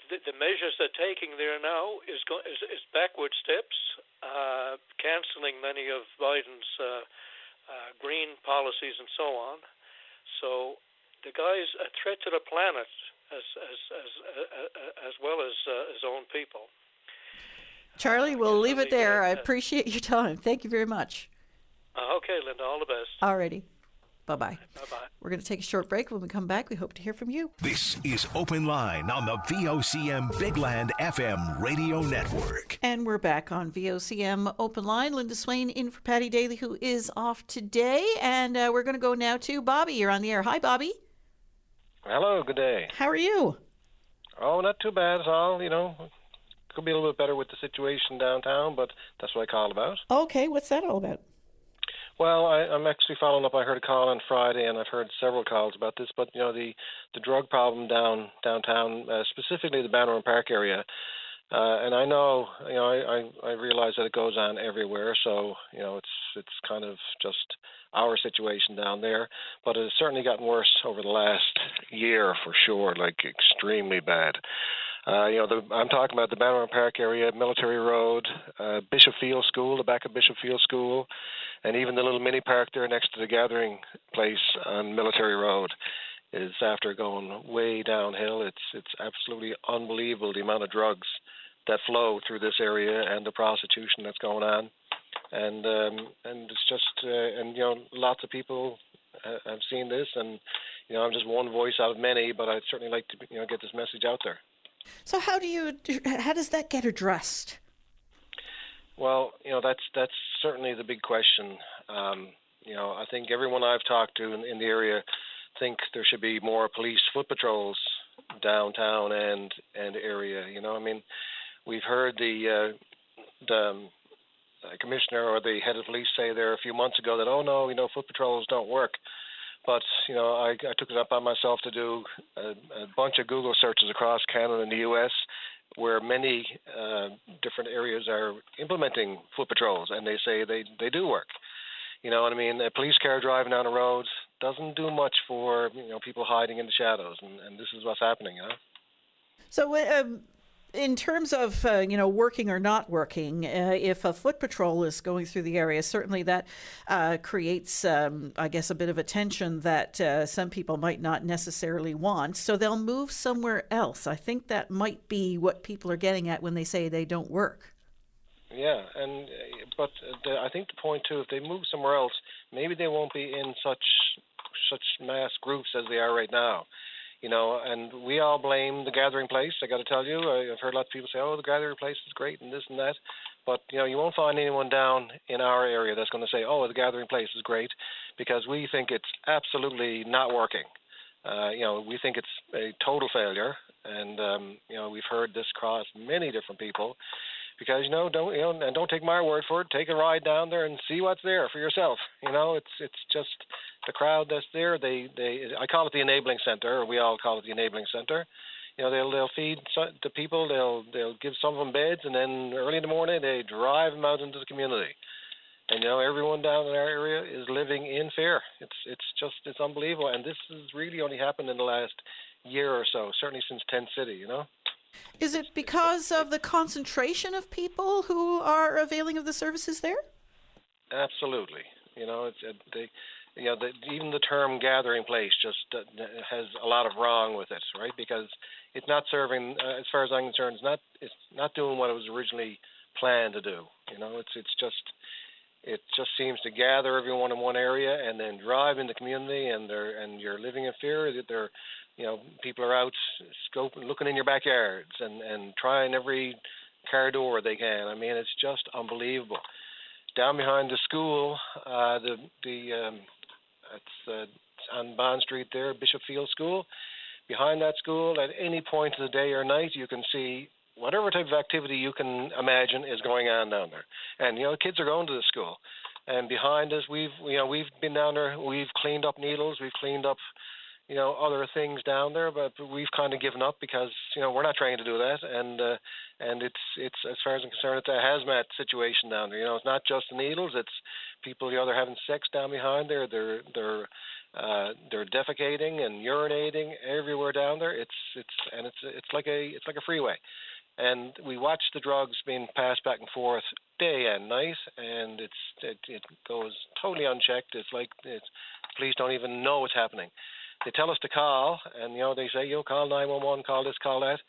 the measures they're taking there now is backward steps, canceling many of Biden's green policies and so on. So the guy's a threat to the planet, as well as his own people. Charlie, we'll leave it there. I appreciate your time. Thank you very much. Okay, Linda, all the best. Alrighty. Bye-bye. Bye-bye. We're going to take a short break. When we come back, we hope to hear from you. This is Open Line on the VOCM Big Land FM radio network. And we're back on VOCM Open Line. Linda Swain in for Patty Daly, who is off today. And we're going to go now to Bobby. You're on the air. Hi, Bobby. Hello, good day. How are you? Oh, not too bad at all. Could be a little bit better with the situation downtown, but that's what I called about. Okay, what's that all about? Well, I'm actually following up. I heard a call on Friday, and I've heard several calls about this. But the drug problem downtown, specifically the Bannerman Park area, and I know, I realize that it goes on everywhere. So it's kind of just our situation down there. But it's certainly gotten worse over the last year for sure, like extremely bad. I'm talking about the Bannerman Park area, Military Road, Bishop Field School, the back of Bishop Field School, and even the little mini park there next to the gathering place on Military Road is after going way downhill. It's absolutely unbelievable the amount of drugs that flow through this area and the prostitution that's going on, and it's just lots of people have seen this, and I'm just one voice out of many, but I'd certainly like to get this message out there. So how does that get addressed? Well, that's certainly the big question. I think everyone I've talked to in the area think there should be more police foot patrols downtown and area. We've heard the commissioner or the head of police say there a few months ago that foot patrols don't work. But, I took it up on myself to do a bunch of Google searches across Canada and the U.S. where many different areas are implementing foot patrols, and they say they do work. You know what I mean? A police car driving down the road doesn't do much for, people hiding in the shadows, and this is what's happening, So in terms of, working or not working, if a foot patrol is going through the area, certainly that creates, I guess, a bit of a tension that some people might not necessarily want. So they'll move somewhere else. I think that might be what people are getting at when they say they don't work. Yeah, but I think the point, too, if they move somewhere else, maybe they won't be in such mass groups as they are right now. And we all blame the gathering place. I got to tell you, I've heard lots of people say, "Oh, the gathering place is great," and this and that. But you won't find anyone down in our area that's going to say, "Oh, the gathering place is great," because we think it's absolutely not working. We think it's a total failure, and we've heard this across many different people. Because don't take my word for it. Take a ride down there and see what's there for yourself. It's just the crowd that's there. I call it the enabling center, or we all call it the enabling center. They'll feed the people. They'll give some of them beds, and then early in the morning they drive them out into the community. And everyone down in our area is living in fear. It's unbelievable, and this has really only happened in the last year or so. Certainly since Tent City. Is it because of the concentration of people who are availing of the services there? Absolutely. Even the term gathering place just has a lot of wrong with it, right? Because it's not serving, as far as I'm concerned, it's not doing what it was originally planned to do. It just seems to gather everyone in one area and then drive in the community, and you're living in fear that people are out scoping, looking in your backyards and trying every car door they can. I mean, it's just unbelievable. Down behind the school, it's on Bond Street there, Bishop Field School. Behind that school, at any point of the day or night, you can see whatever type of activity you can imagine is going on down there. And kids are going to the school. And behind us, we've been down there. We've cleaned up needles. We've cleaned up other things down there, but we've kind of given up because we're not trying to do that, and it's as far as I'm concerned, it's a hazmat situation down there. It's not just the needles; it's people they're having sex down behind there. They're defecating and urinating everywhere down there. It's like a freeway, and we watch the drugs being passed back and forth day and night, and it goes totally unchecked. It's like police don't even know what's happening. they tell us to call, and they say, call 911, call this, call that.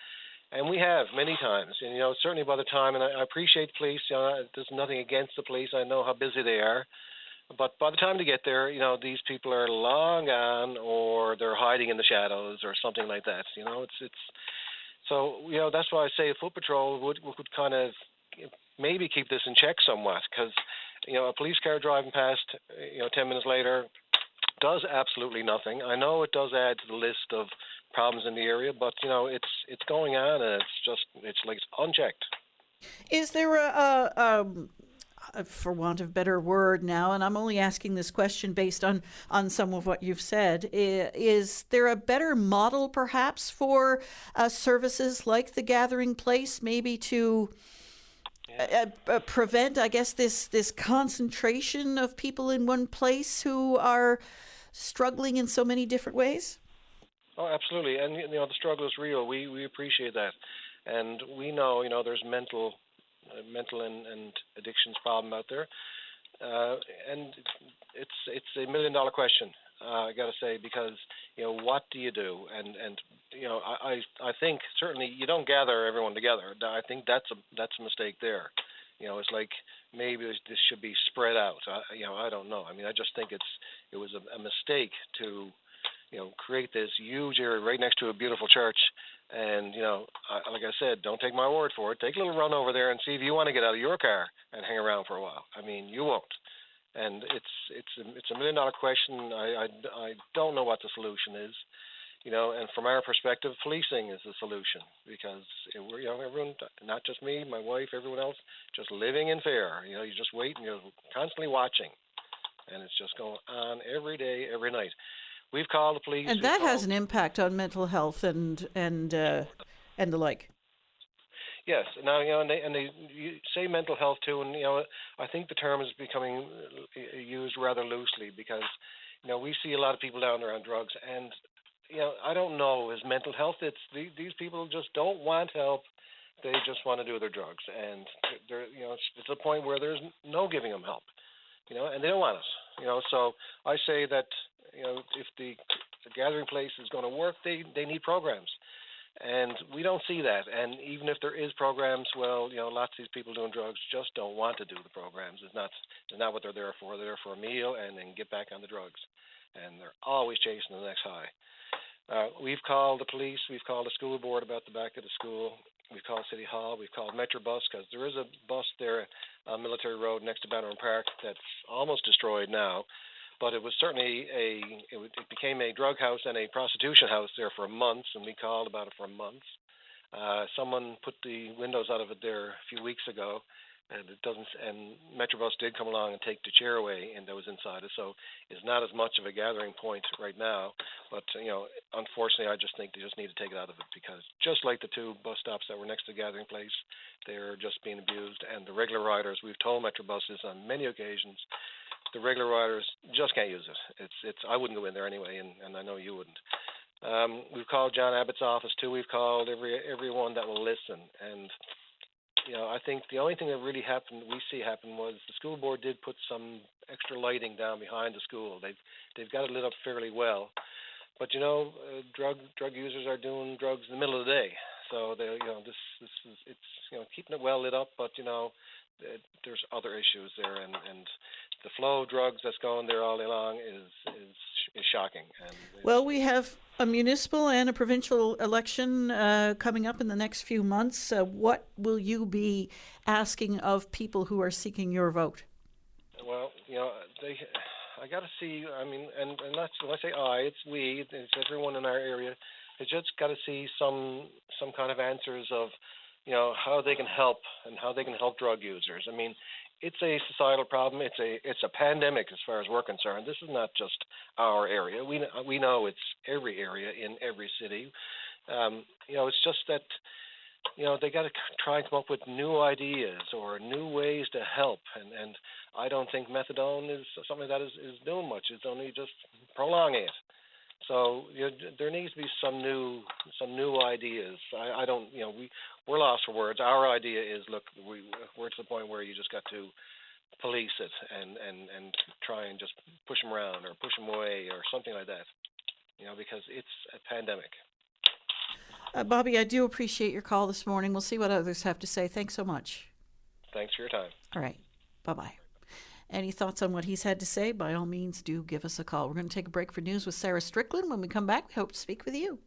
And we have many times, and certainly by the time, and I appreciate the police. There's nothing against the police. I know how busy they are, but by the time they get there, these people are long gone, or they're hiding in the shadows, or something like that. It's so that's why I say Foot Patrol would kind of maybe keep this in check somewhat, because a police car driving past 10 minutes later does absolutely nothing. I know it does add to the list of problems in the area, but it's going on, and it's unchecked. Is there a for want of a better word now, and I'm only asking this question based on some of what you've said, is there a better model perhaps for services like the Gathering Place, maybe to prevent, I guess, this concentration of people in one place who are struggling in so many different ways? Oh, absolutely, and the struggle is real. We appreciate that, and we know there's mental and addictions problem out there, and it's $1 million question. I got to say, because what do you do? And I think certainly you don't gather everyone together. I think that's a mistake there. It's like maybe this should be spread out. I don't know. I mean, I just think it was a mistake to create this huge area right next to a beautiful church. And like I said, don't take my word for it. Take a little run over there and see if you want to get out of your car and hang around for a while. I mean, you won't. And it's $1 million question. I don't know what the solution is, and from our perspective, policing is the solution, because we're everyone, not just me, my wife, everyone else, just living in fear. You just wait and you're constantly watching, and it's just going on every day, every night. We've called the police, and that has an impact on mental health and the like. Yes. Now, and they say mental health too, and I think the term is becoming used rather loosely, because we see a lot of people down there on drugs, and I don't know, is mental health. It's these people just don't want help. They just want to do their drugs, and they're it's a point where there's no giving them help, and they don't want us. So I say that if the Gathering Place is going to work, they need programs. And we don't see that. And even if there is programs, well, lots of these people doing drugs just don't want to do the programs. It's not what they're there for. They're there for a meal and then get back on the drugs. And they're always chasing the next high. We've called the police. We've called the school board about the back of the school. We've called City Hall. We've called Metrobus, because there is a bus there on Military Road next to Bannerman Park that's almost destroyed now. But it was certainly it became a drug house and a prostitution house there for months, and we called about it for months. Someone put the windows out of it there a few weeks ago, and and Metrobus did come along and take the chair away, and that was inside it. So it's not as much of a gathering point right now. But unfortunately, I just think they just need to take it out of it, because just like the two bus stops that were next to the Gathering Place, they're just being abused. And the regular riders, we've told Metrobuses on many occasions, the regular riders just can't use it. It's I wouldn't go in there anyway, and I know you wouldn't. We've called John Abbott's office too. We've called everyone that will listen, and I think the only thing that really we see happen was the school board did put some extra lighting down behind the school. They've got it lit up fairly well, but drug users are doing drugs in the middle of the day, so they this is it's keeping it well lit up, but there's other issues there, and the flow of drugs that's going there all day long is shocking. And well, we have a municipal and a provincial election coming up in the next few months. What will you be asking of people who are seeking your vote? Well, I got to see. I mean, and that's when I say it's we. It's everyone in our area. They just got to see some kind of answers of how they can help and how they can help drug users. I mean, it's a societal problem. It's a pandemic as far as we're concerned. This is not just our area. We know it's every area in every city. It's just that they got to try and come up with new ideas or new ways to help. And I don't think methadone is something that is doing much. It's only just prolonging it. So there needs to be some new ideas. I don't, we're lost for words. Our idea is, look, we're to the point where you just got to police it and try and just push them around or push them away or something like that. because it's a pandemic. Bobby, I do appreciate your call this morning. We'll see what others have to say. Thanks so much. Thanks for your time. All right. Bye-bye. Any thoughts on what he's had to say? By all means, do give us a call. We're going to take a break for news with Sarah Strickland. When we come back, we hope to speak with you.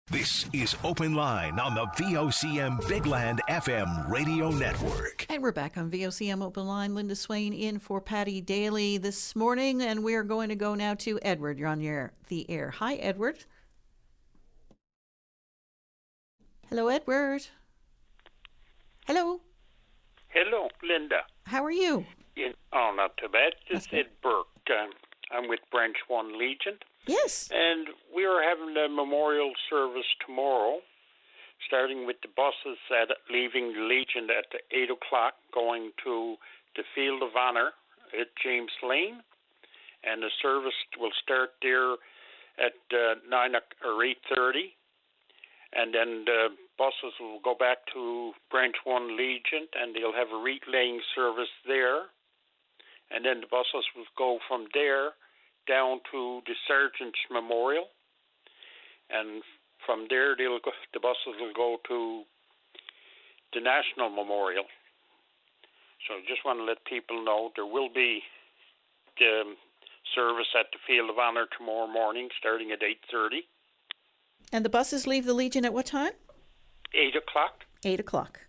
This is Open Line on the VOCM Big Land FM radio network. And we're back on VOCM Open Line. Linda Swain in for Patty Daly this morning. And we're going to go now to Edward. You're on the air. Hi, Edward. Hello, Edward. Hello. Hello, Linda. How are you? Not too bad. This is Ed Burke. I'm with Branch 1 Legion. Yes. And we are having a memorial service tomorrow, starting with the buses leaving the Legion at 8 o'clock, going to the Field of Honor at James Lane. And the service will start there at 9 or 8:30. And then the buses will go back to Branch 1 Legion, and they'll have a wreath laying service there. And then the buses will go from there down to the Sergeant's Memorial. And from there, the buses will go to the National Memorial. So just want to let people know there will be the service at the Field of Honor tomorrow morning, starting at 8:30. And the buses leave the Legion at what time? 8 o'clock. 8 o'clock.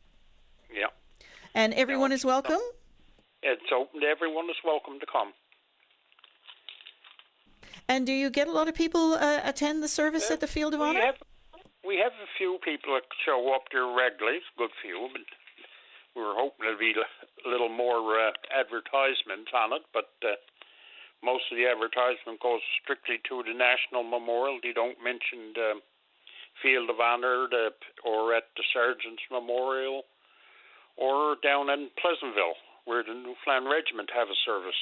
Yeah. And everyone is welcome? It's open. Everyone is welcome to come. And do you get a lot of people attend the service at the Field of Honor? We have a few people that show up there regularly. It's a good few, but we were hoping there'd be a little more advertisement on it. But most of the advertisement goes strictly to the National Memorial. They don't mention the Field of Honor or at the Sergeant's Memorial or down in Pleasantville, where the Newfoundland Regiment have a service.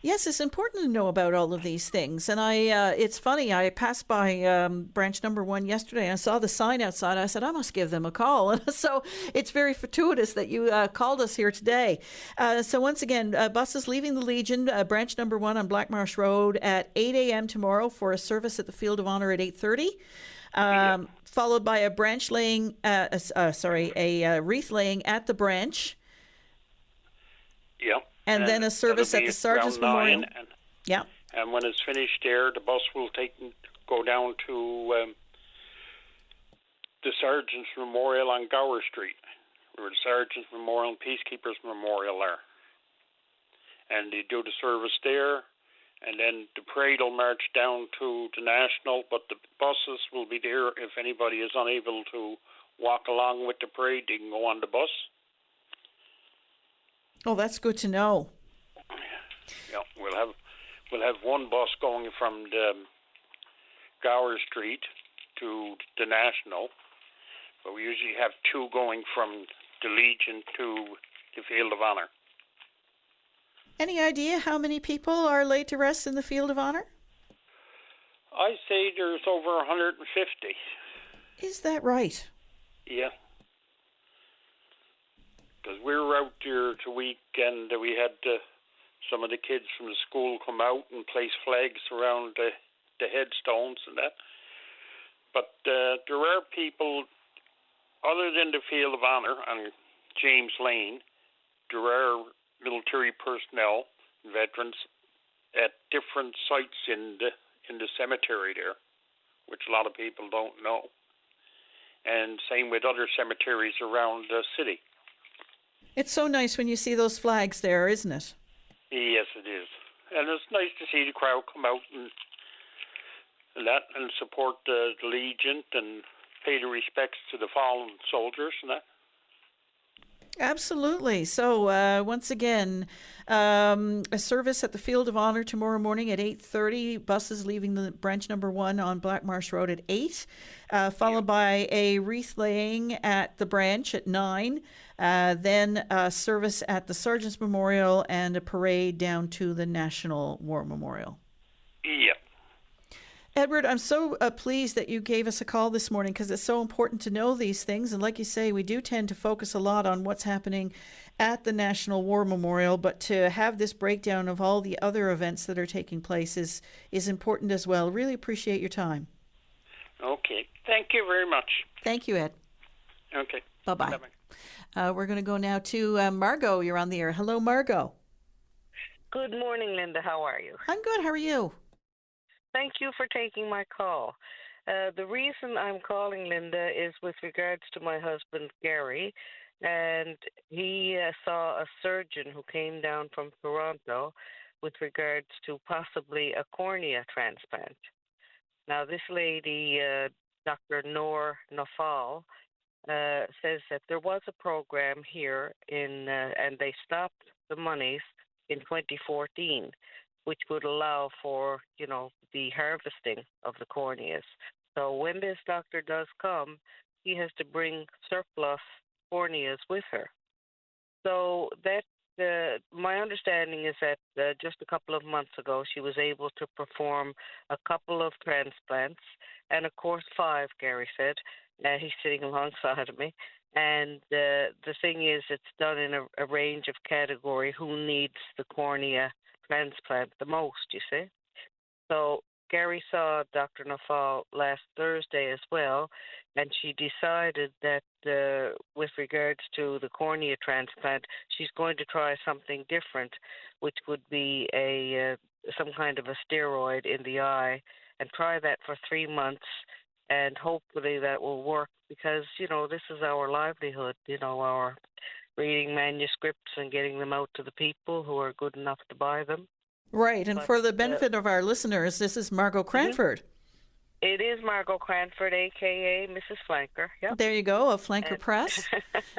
Yes, it's important to know about all of these things. And it's funny, I passed by Branch number 1 yesterday and I saw the sign outside. I said, I must give them a call. And so it's very fortuitous that you called us here today. So once again, buses leaving the Legion, Branch number 1 on Black Marsh Road at 8 a.m. tomorrow for a service at the Field of Honor at 8:30, followed by a branch laying, a wreath laying at the branch. Yeah. And then a service at the Sergeant's Memorial. Yeah. And when it's finished there, the bus will go down to the Sergeant's Memorial on Gower Street, where the Sergeant's Memorial and Peacekeepers Memorial are. And they do the service there, and then the parade will march down to the National, but the buses will be there. If anybody is unable to walk along with the parade, they can go on the bus. Oh, that's good to know. Yeah, we'll have one bus going from the Gower Street to the National, but we usually have two going from the Legion to the Field of Honor. Any idea how many people are laid to rest in the Field of Honor? I say there's over 150. Is that right? Yeah. Because we were out there the weekend, we had some of the kids from the school come out and place flags around the headstones and that. But there are people, other than the Field of Honor on James Lane, there are military personnel, veterans, at different sites in the cemetery there, which a lot of people don't know. And same with other cemeteries around the city. It's so nice when you see those flags there, isn't it? Yes, it is. And it's nice to see the crowd come out and support the Legion and pay the respects to the fallen soldiers and that. Absolutely. So once again, a service at the Field of Honor tomorrow morning at 8:30. Buses leaving the Branch number 1 on Black Marsh Road at 8, followed by a wreath laying at the branch at 9. Then a service at the Sergeant's Memorial and a parade down to the National War Memorial. Yeah. Edward, I'm so pleased that you gave us a call this morning because it's so important to know these things. And like you say, we do tend to focus a lot on what's happening at the National War Memorial, but to have this breakdown of all the other events that are taking place is important as well. Really appreciate your time. Okay. Thank you very much. Thank you, Ed. Okay. Bye-bye. We're going to go now to Margot. You're on the air. Hello, Margot. Good morning, Linda. How are you? I'm good. How are you? Thank you for taking my call. The reason I'm calling, Linda, is with regards to my husband, Gary, and he saw a surgeon who came down from Toronto with regards to possibly a cornea transplant. Now, this lady, Dr. Noor Nafal, says that there was a program here and they stopped the monies in 2014, which would allow for, the harvesting of the corneas. So when this doctor does come, he has to bring surplus corneas with her. So that my understanding is that just a couple of months ago, she was able to perform a couple of transplants, and of course 5, Gary said. He's sitting alongside of me. And the thing is, it's done in a range of category who needs the cornea transplant the most, you see. So Gary saw Dr. Nafal last Thursday as well, and she decided that with regards to the cornea transplant, she's going to try something different, which would be some kind of a steroid in the eye, and try that for 3 months, and hopefully that will work because, this is our livelihood, our reading manuscripts and getting them out to the people who are good enough to buy them. Right, and for the benefit of our listeners, this is Margot Cranford. It is Margot Cranford, a.k.a. Mrs. Flanker. Yep. There you go, of Flanker Press.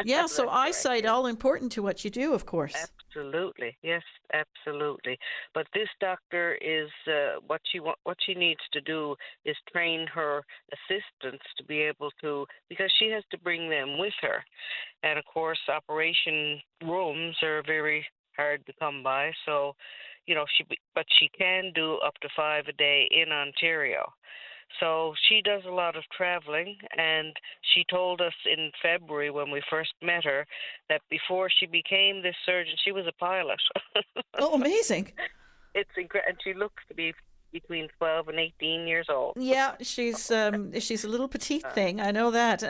Yeah, so eyesight, all important to what you do, of course. Absolutely, yes, absolutely. But this doctor is what she needs to do is train her assistants to be able to, because she has to bring them with her, and of course, operation rooms are very hard to come by. So, but she can do up to 5 a day in Ontario. So she does a lot of traveling, and she told us in February when we first met her that before she became this surgeon, she was a pilot. Oh, amazing. It's incredible. And she looks to be between 12 and 18 years old. Yeah, she's a little petite thing. I know that.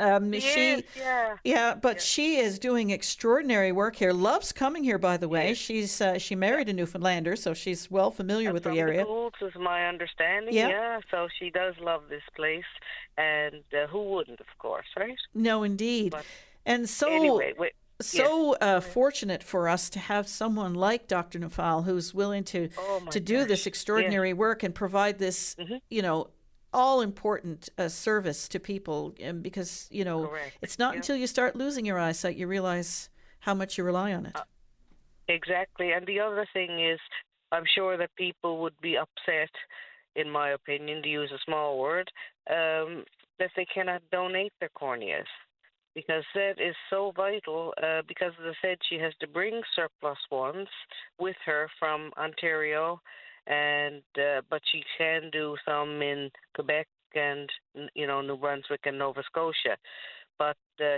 She is doing extraordinary work here. Loves coming here, by the way. She married a Newfoundlander, so she's well familiar with the area. The Goulds is my understanding. Yeah, so she does love this place, and who wouldn't, of course, right? No, indeed. But and so. Anyway, fortunate for us to have someone like Dr. Nafal who's willing to do this extraordinary work and provide this, all important service to people. And because, it's not until you start losing your eyesight you realize how much you rely on it. Exactly. And the other thing is, I'm sure that people would be upset, in my opinion, to use a small word, that they cannot donate their corneas. Because that is so vital, because as I said, she has to bring surplus ones with her from Ontario, and but she can do some in Quebec and, New Brunswick and Nova Scotia. But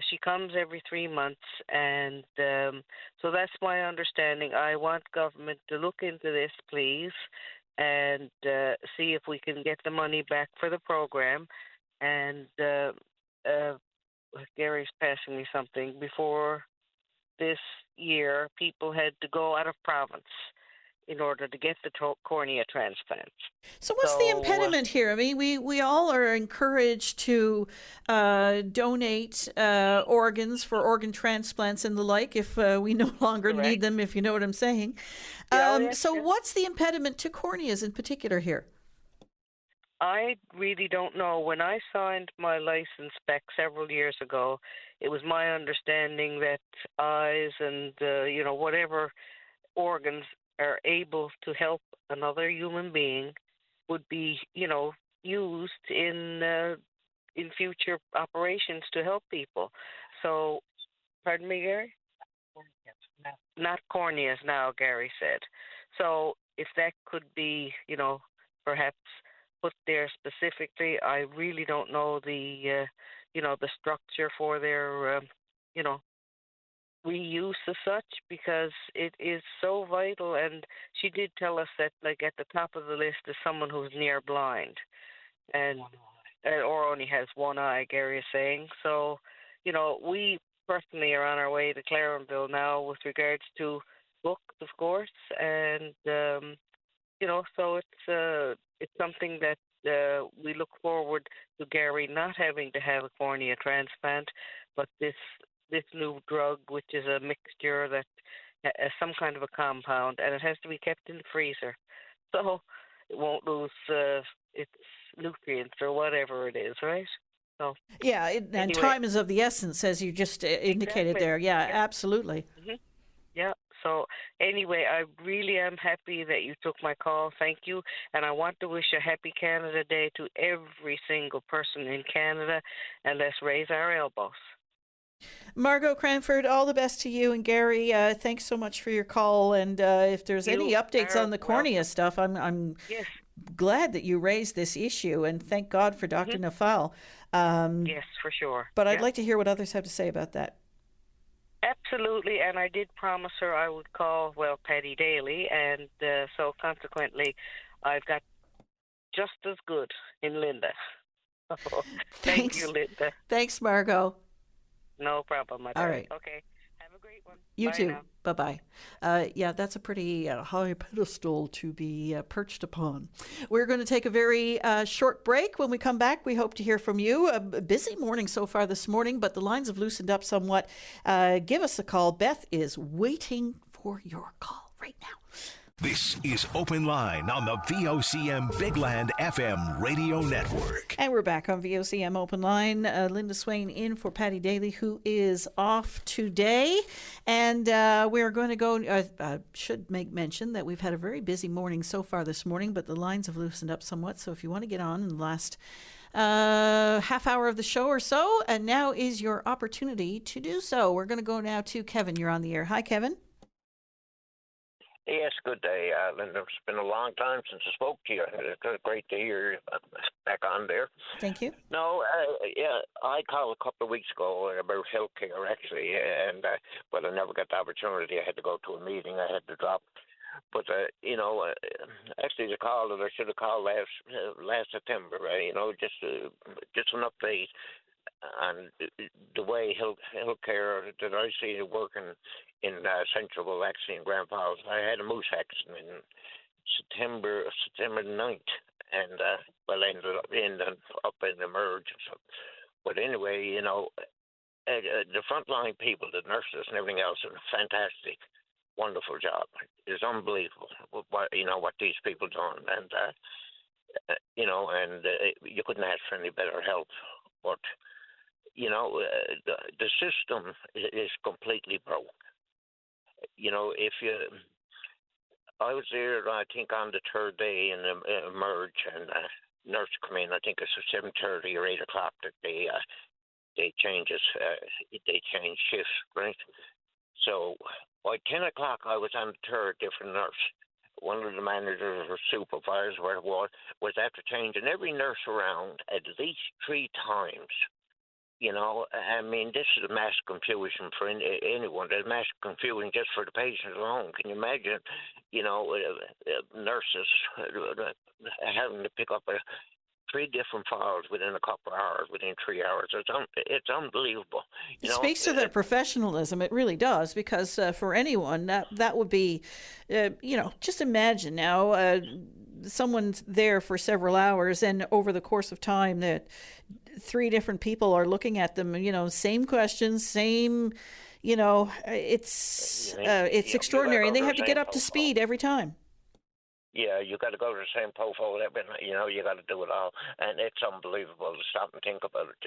she comes every 3 months, and so that's my understanding. I want government to look into this, please, and see if we can get the money back for the program, and Gary's passing me something. Before this year, people had to go out of province in order to get the cornea transplants. So what's the impediment here? I mean, we all are encouraged to donate organs for organ transplants and the like if we no longer need them, if you know what I'm saying. What's the impediment to corneas in particular here? I really don't know. When I signed my license back several years ago, it was my understanding that eyes and, whatever organs are able to help another human being would be, used in future operations to help people. So, pardon me, Gary? Not corneas now, Gary said. So if that could be, perhaps put there specifically. I really don't know the the structure for their reuse as such, because it is so vital. And she did tell us that, like, at the top of the list is someone who's near blind, and or only has one eye, Gary is saying. So, we personally are on our way to Clarenville now with regards to books, of course, and so it's something that we look forward to Gary not having to have a cornea transplant, but this new drug, which is a mixture that has some kind of a compound, and it has to be kept in the freezer, so it won't lose its nutrients or whatever it is, right? So yeah, and anyway. time is of the essence, as you just indicated Exactly. there. Yeah, absolutely. Mm-hmm. Yeah. So anyway, I really am happy that you took my call. Thank you. And I want to wish a happy Canada Day to every single person in Canada, and let's raise our elbows. Margot Cranford, all the best to you and Gary. Thanks so much for your call. And if there's any updates on the cornea stuff, I'm yes. glad that you raised this issue, and thank God for Dr. Nafal. Yes, for sure. But I'd like to hear what others have to say about that. Absolutely, and I did promise her I would call, Patty Daly, and so consequently, I've got just as good in Linda. Thank you, Linda. Thanks, Margot. No problem, my All dear. right. Okay, have a great one. You Bye too. now. Bye-bye. Yeah, that's a pretty high pedestal to be perched upon. We're going to take a very short break. When we come back, we hope to hear from you. A busy morning so far this morning, but the lines have loosened up somewhat. Give us a call. Beth is waiting for your call right now. This is Open Line on the VOCM Big Land FM radio network. And we're back on VOCM Open Line. Linda Swain in for Patty Daly, who is off today. And we're going to go, should make mention that we've had a very busy morning so far this morning, but the lines have loosened up somewhat. So if you want to get on in the last half hour of the show or so, and now is your opportunity to do so. We're going to go now to Kevin. You're on the air. Hi, Kevin. Yes, good day, Linda. It's been a long time since I spoke to you. It's great to hear you back on there. Thank you. No, I called a couple of weeks ago about healthcare, actually, and but I never got the opportunity. I had to go to a meeting. I had to drop. But actually, the call that I should have called last September, just an update on the way healthcare that I see it working in Central actually in Grand Falls. I had a moose accident in September 9th, and ended up in the merge. So, but anyway, the frontline people, the nurses and everything else, are fantastic, wonderful job. It's unbelievable what these people done, and you couldn't ask for any better help, but. The system is completely broke. I was there, I think, on the third day in the merge, and nurse come in. I think it's 7:30 or 8 o'clock that they change shifts, right? So by 10 o'clock, I was on the third different nurse. One of the managers or supervisors, where it was after changing every nurse around at least 3 times. This is a mass confusion for anyone. There's mass confusion just for the patients alone. Can you imagine, nurses having to pick up 3 different files within a couple of hours, within 3 hours? It's unbelievable. It speaks to their professionalism. It really does, because for anyone, that would be, just imagine now, someone's there for several hours, and over the course of time that 3 different people are looking at them, same questions, same, it's extraordinary, and they have to get up to speed every time. Yeah, you got to go to the same profile. You got to do it all, and it's unbelievable to stop and think about it.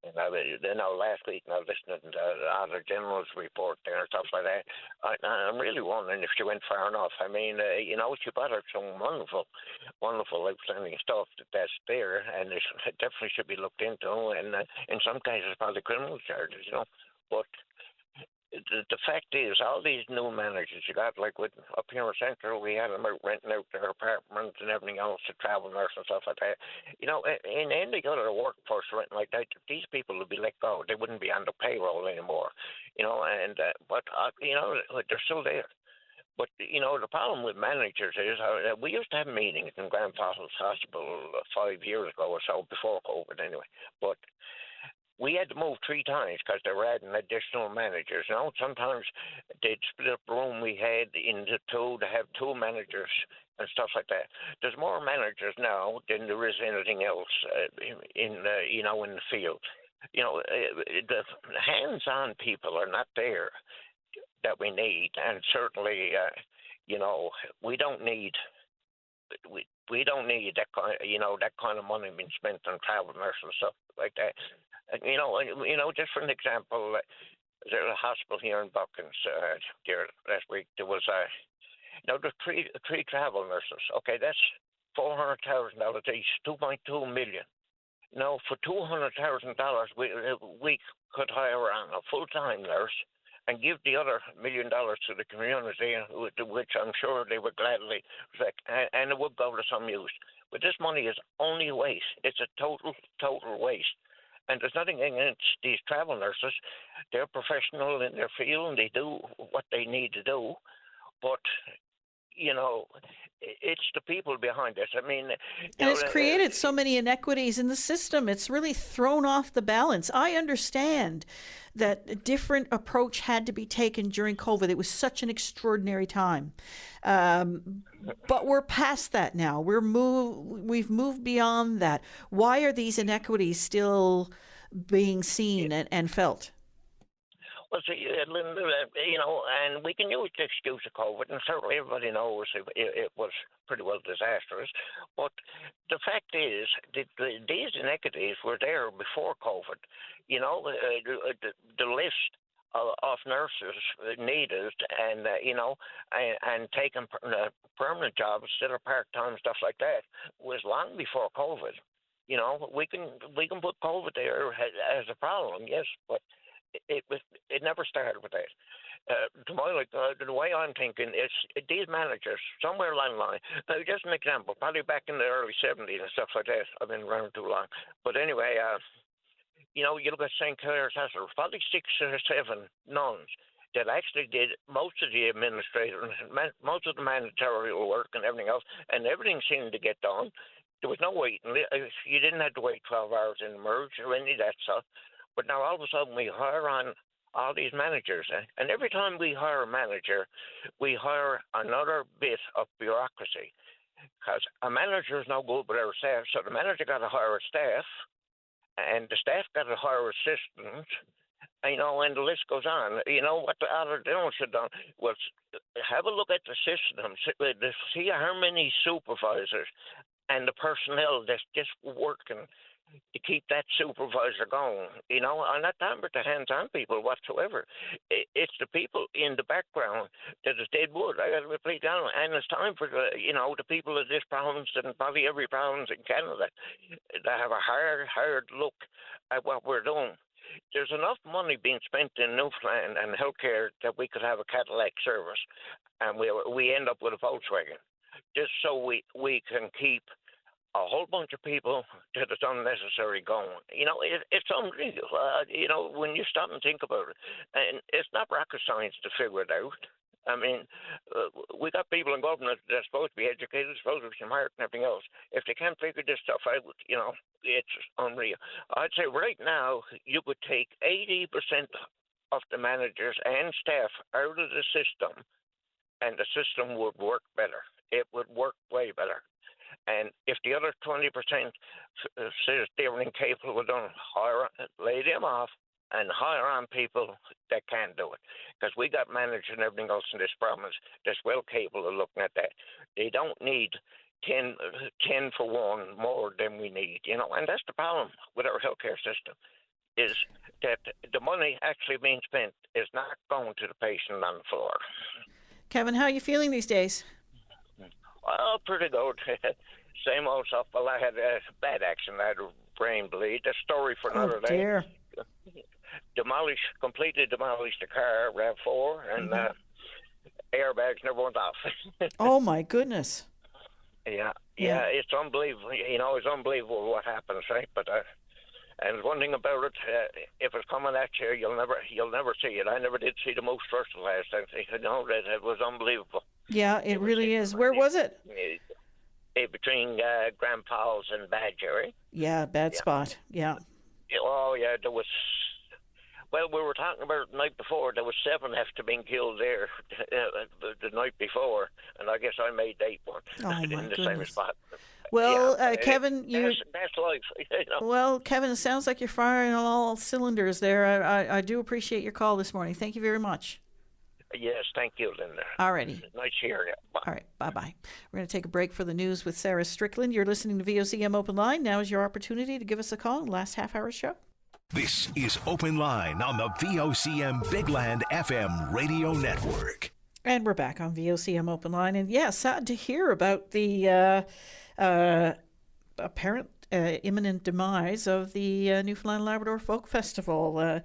And last week, I was listening to the Auditor General's report there and stuff like that. I'm really wondering if she went far enough. She brought out some wonderful, outstanding stuff that's there, and it definitely should be looked into. And in some cases, probably criminal charges. But the fact is, all these new managers you got, like with up here in Central, we had them out renting out their apartments and everything else to travel nurse and stuff like that. You know, in any other workforce or anything like that, these people would be let go. They wouldn't be on the payroll anymore. You know, and but you know, they're still there. But, you know, the problem with managers is we used to have meetings in Grand Falls Hospital 5 years ago or so, before COVID anyway. But we had to move 3 times because they were adding additional managers. You know, sometimes they'd split up the room we had into 2 to have 2 managers and stuff like that. There's more managers now than there is anything else in the field. You know, the hands-on people are not there that we need, and certainly, you know, we don't need that kind of money being spent on travel nurses and stuff like that. You know, just for an example, there's a hospital here in Buckins there last week. There was there's three travel nurses. Okay, that's $400,000 each, $2.2 million. Now, for $200,000, we could hire on a full-time nurse and give the other $1 million to the community, which I'm sure they would gladly respect, and it would go to some use. But this money is only waste. It's a total waste. And there's nothing against these travel nurses. They're professional in their field, and they do what they need to do. But, you know, it's the people behind this. I mean, and it's created so many inequities in the system. It's really thrown off the balance. I understand that a different approach had to be taken during COVID. It was such an extraordinary time. But we're past that now. We've moved beyond that. Why are these inequities still being seen and felt? Well, see, Linda, you know, and we can use the excuse of COVID, and certainly everybody knows it was pretty well disastrous. But the fact is that these inequities were there before COVID. You know, the list of nurses needed, and and taking permanent jobs instead of part-time stuff like that was long before COVID. You know, we can put COVID there as a problem, yes, but it never started with that. To my the way I'm thinking is these managers somewhere along the line. Now, just an example, probably back in the early '70s and stuff like that. I've been around too long, but anyway, you know, you look at St. Clair's Hospital, probably 6 or 7 nuns that actually did most of the administrative, most of the managerial work and everything else, and everything seemed to get done. There was no waiting. You didn't have to wait 12 hours in the merge or any of that stuff. But now all of a sudden we hire on all these managers. And every time we hire a manager, we hire another bit of bureaucracy. Because a manager is no good with our staff. So the manager got to hire a staff, and the staff got to hire assistants. You know, and the list goes on. You know, what the other general should have done was have a look at the system, see how many supervisors and the personnel that's just working to keep that supervisor going. You know, I'm not talking about the hands-on people whatsoever. It's the people in the background that is dead wood. I got to repeat down, and it's time for the people of this province and probably every province in Canada to have a hard look at what we're doing. There's enough money being spent in Newfoundland and healthcare that we could have a Cadillac service, and we end up with a Volkswagen, just so we can keep a whole bunch of people that is unnecessary going. You know, it's unreal. You know, when you stop and think about it, and it's not rocket science to figure it out. I mean, we got people in government that are supposed to be educated, supposed to be smart and everything else. If they can't figure this stuff out, you know, it's unreal. I'd say right now you could take 80% of the managers and staff out of the system, and the system would work better. It would work way better. And if the other 20% says they're incapable of doing, lay them off and hire on people that can do it. Because we got managers and everything else in this province that's well capable of looking at that. They don't need 10 for 1 more than we need, you know. And that's the problem with our healthcare system, is that the money actually being spent is not going to the patient on the floor. Kevin, how are you feeling these days? Well, pretty good. Same old stuff. Well, I had a bad accident. I had a brain bleed. A story for another day. Dear. completely demolished the car, RAV4, and airbags never went off. Oh my goodness. Yeah, it's unbelievable. It's unbelievable what happens, right? But and one thing about it, if it's coming at you, you'll never see it. I never did see the most first last time. It was unbelievable. Yeah, it really is. Where was it? Between Grand Falls and Badger. Yeah, bad spot. Yeah. Oh yeah, there was. Well, we were talking about it the night before. There was 7 after being killed there the night before, and I guess I made 8 one in the same spot. Well, Kevin, that's life. Well, Kevin, it sounds like you're firing on all cylinders there. I do appreciate your call this morning. Thank you very much. Yes, thank you, Linda. All righty. Nice to hear you. Bye. All right, bye-bye. We're going to take a break for the news with Sarah Strickland. You're listening to VOCM Open Line. Now is your opportunity to give us a call in the last half-hour show. This is Open Line on the VOCM Big Land FM radio network. And we're back on VOCM Open Line. And sad to hear about the apparent imminent demise of the Newfoundland Labrador Folk Festival, an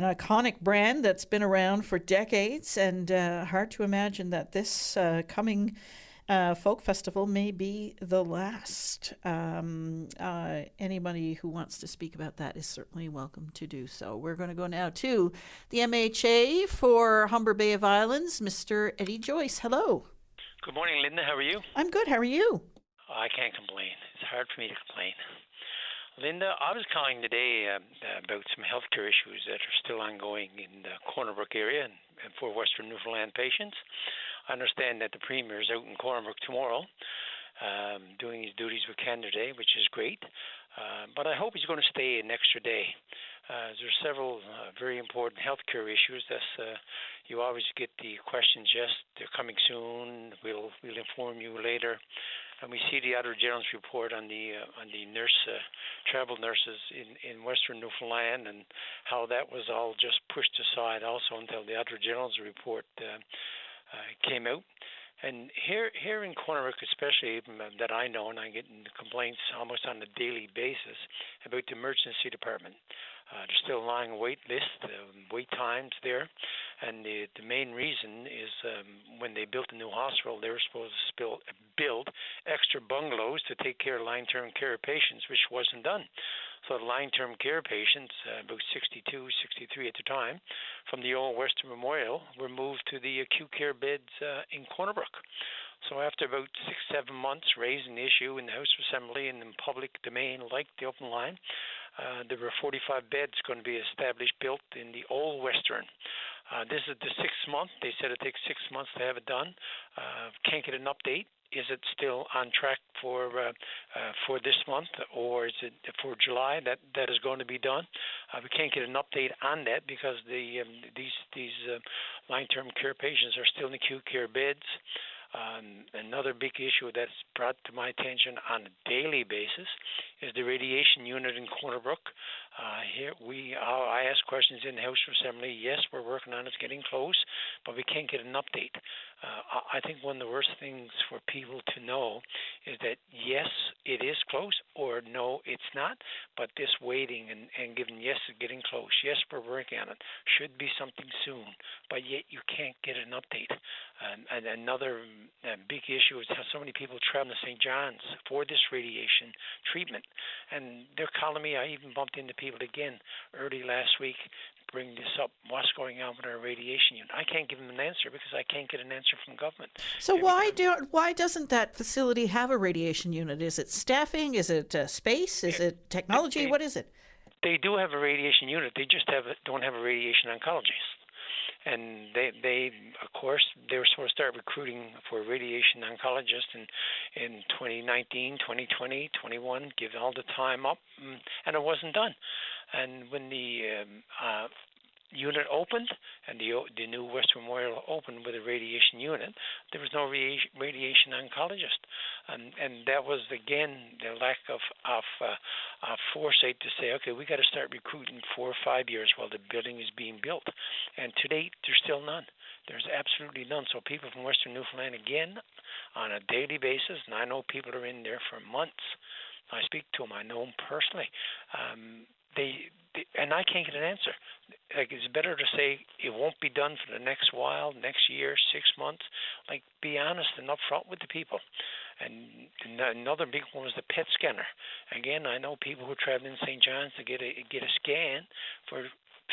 iconic brand that's been around for decades, and hard to imagine that this coming folk festival may be the last. Anybody who wants to speak about that is certainly welcome to do so. We're going to go now to the MHA for Humber Bay of Islands, Mr. Eddie Joyce. Hello. Good morning, Linda. How are you? I'm good. How are you? I can't complain. It's hard for me to complain. Linda, I was calling today about some healthcare issues that are still ongoing in the Corner Brook area and for Western Newfoundland patients. I understand that the Premier is out in Corner Brook tomorrow doing his duties with Canada Day, which is great. But I hope he's going to stay an extra day. There's several very important healthcare issues. You always get the questions, yes, they're coming soon, we'll inform you later. And we see the Auditor General's report on the travel nurses in Western Newfoundland, and how that was all just pushed aside also until the Auditor General's report came out. And here in Corner Brook, especially that I know, and I'm getting complaints almost on a daily basis about the emergency department. There's still a long wait list, wait times there, and the main reason is when they built a new hospital, they were supposed to build extra bungalows to take care of long-term care patients, which wasn't done. So the long-term care patients, about 62, 63 at the time, from the old Western Memorial, were moved to the acute care beds in Corner Brook. So after about 6-7 months raising the issue in the House of Assembly and in public domain like the Open Line, there were 45 beds going to be built in the old Western. This is the 6th month. They said it takes 6 months to have it done. Can't get an update. Is it still on track for this month, or is it for July that is going to be done? We can't get an update on that because these long-term care patients are still in acute care beds. Another big issue that's brought to my attention on a daily basis is the radiation unit in Corner Brook. I ask questions in the House of Assembly. Yes, we're working on it. It's getting close, but we can't get an update. I think one of the worst things for people to know is that, yes, it is close, or no, it's not, but this waiting and giving, yes, it's getting close. Yes, we're working on it. Should be something soon, but yet you can't get an update. And another big issue is how so many people travel to St. John's for this radiation treatment. And they're calling me. I even bumped into people again early last week, bring this up. What's going on with our radiation unit? I can't give them an answer because I can't get an answer from government. So why doesn't that facility have a radiation unit? Is it staffing? Is it space? Is it technology? What is it? They do have a radiation unit. They just don't have a radiation oncologist. And they of course, they were supposed to start recruiting for a radiation oncologist in 2019, 2020, 21, give all the time up, and it wasn't done. And when the unit opened and the new Western Memorial opened with a radiation unit, there was no radiation oncologist. And that was, again, the lack of foresight to say, okay, we got to start recruiting 4 or 5 years while the building is being built. And to date, there's still none. There's absolutely none. So people from Western Newfoundland, again, on a daily basis, and I know people are in there for months. I speak to them. I know them personally. And I can't get an answer. it's better to say it won't be done for the next while, next year, 6 months. Like, be honest and upfront with the people. And another big one was the PET scanner. Again, I know people who travel in St. John's to get a scan for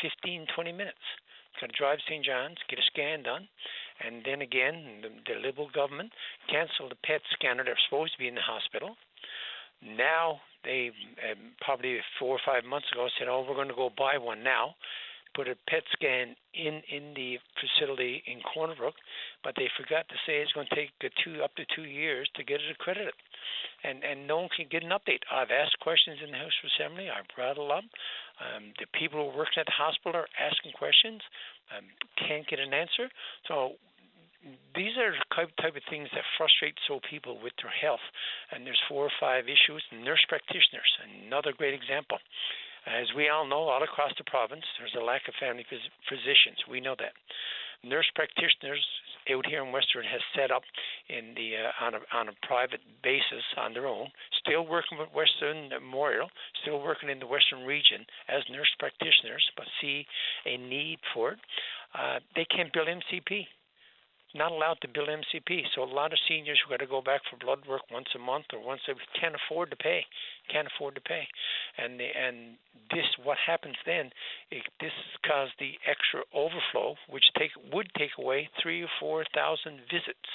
15, 20 minutes. Got to drive to St. John's, get a scan done, and then again, the Liberal government canceled the PET scanner. They're supposed to be in the hospital. Now they probably 4 or 5 months ago said, "Oh, we're going to go buy one now." Put a PET scan in the facility in Corner Brook, but they forgot to say it's going to take up to 2 years to get it accredited, and no one can get an update. I've asked questions in the House of Assembly. I've brought it up. The people who are working at the hospital are asking questions, can't get an answer. So these are the type of things that frustrate people with their health. And there's 4 or 5 issues. Nurse practitioners, another great example. As we all know, all across the province, there's a lack of family physicians. We know that. Nurse practitioners out here in Western has set up in the on a private basis on their own, still working with Western Memorial, still working in the Western region as nurse practitioners, but see a need for it. They can't bill MCP. Not allowed to bill MCP. So a lot of seniors who got to go back for blood work once a month or once a can't afford to pay. And this, what happens then, this caused the extra overflow, which would take away 3,000 or 4,000 visits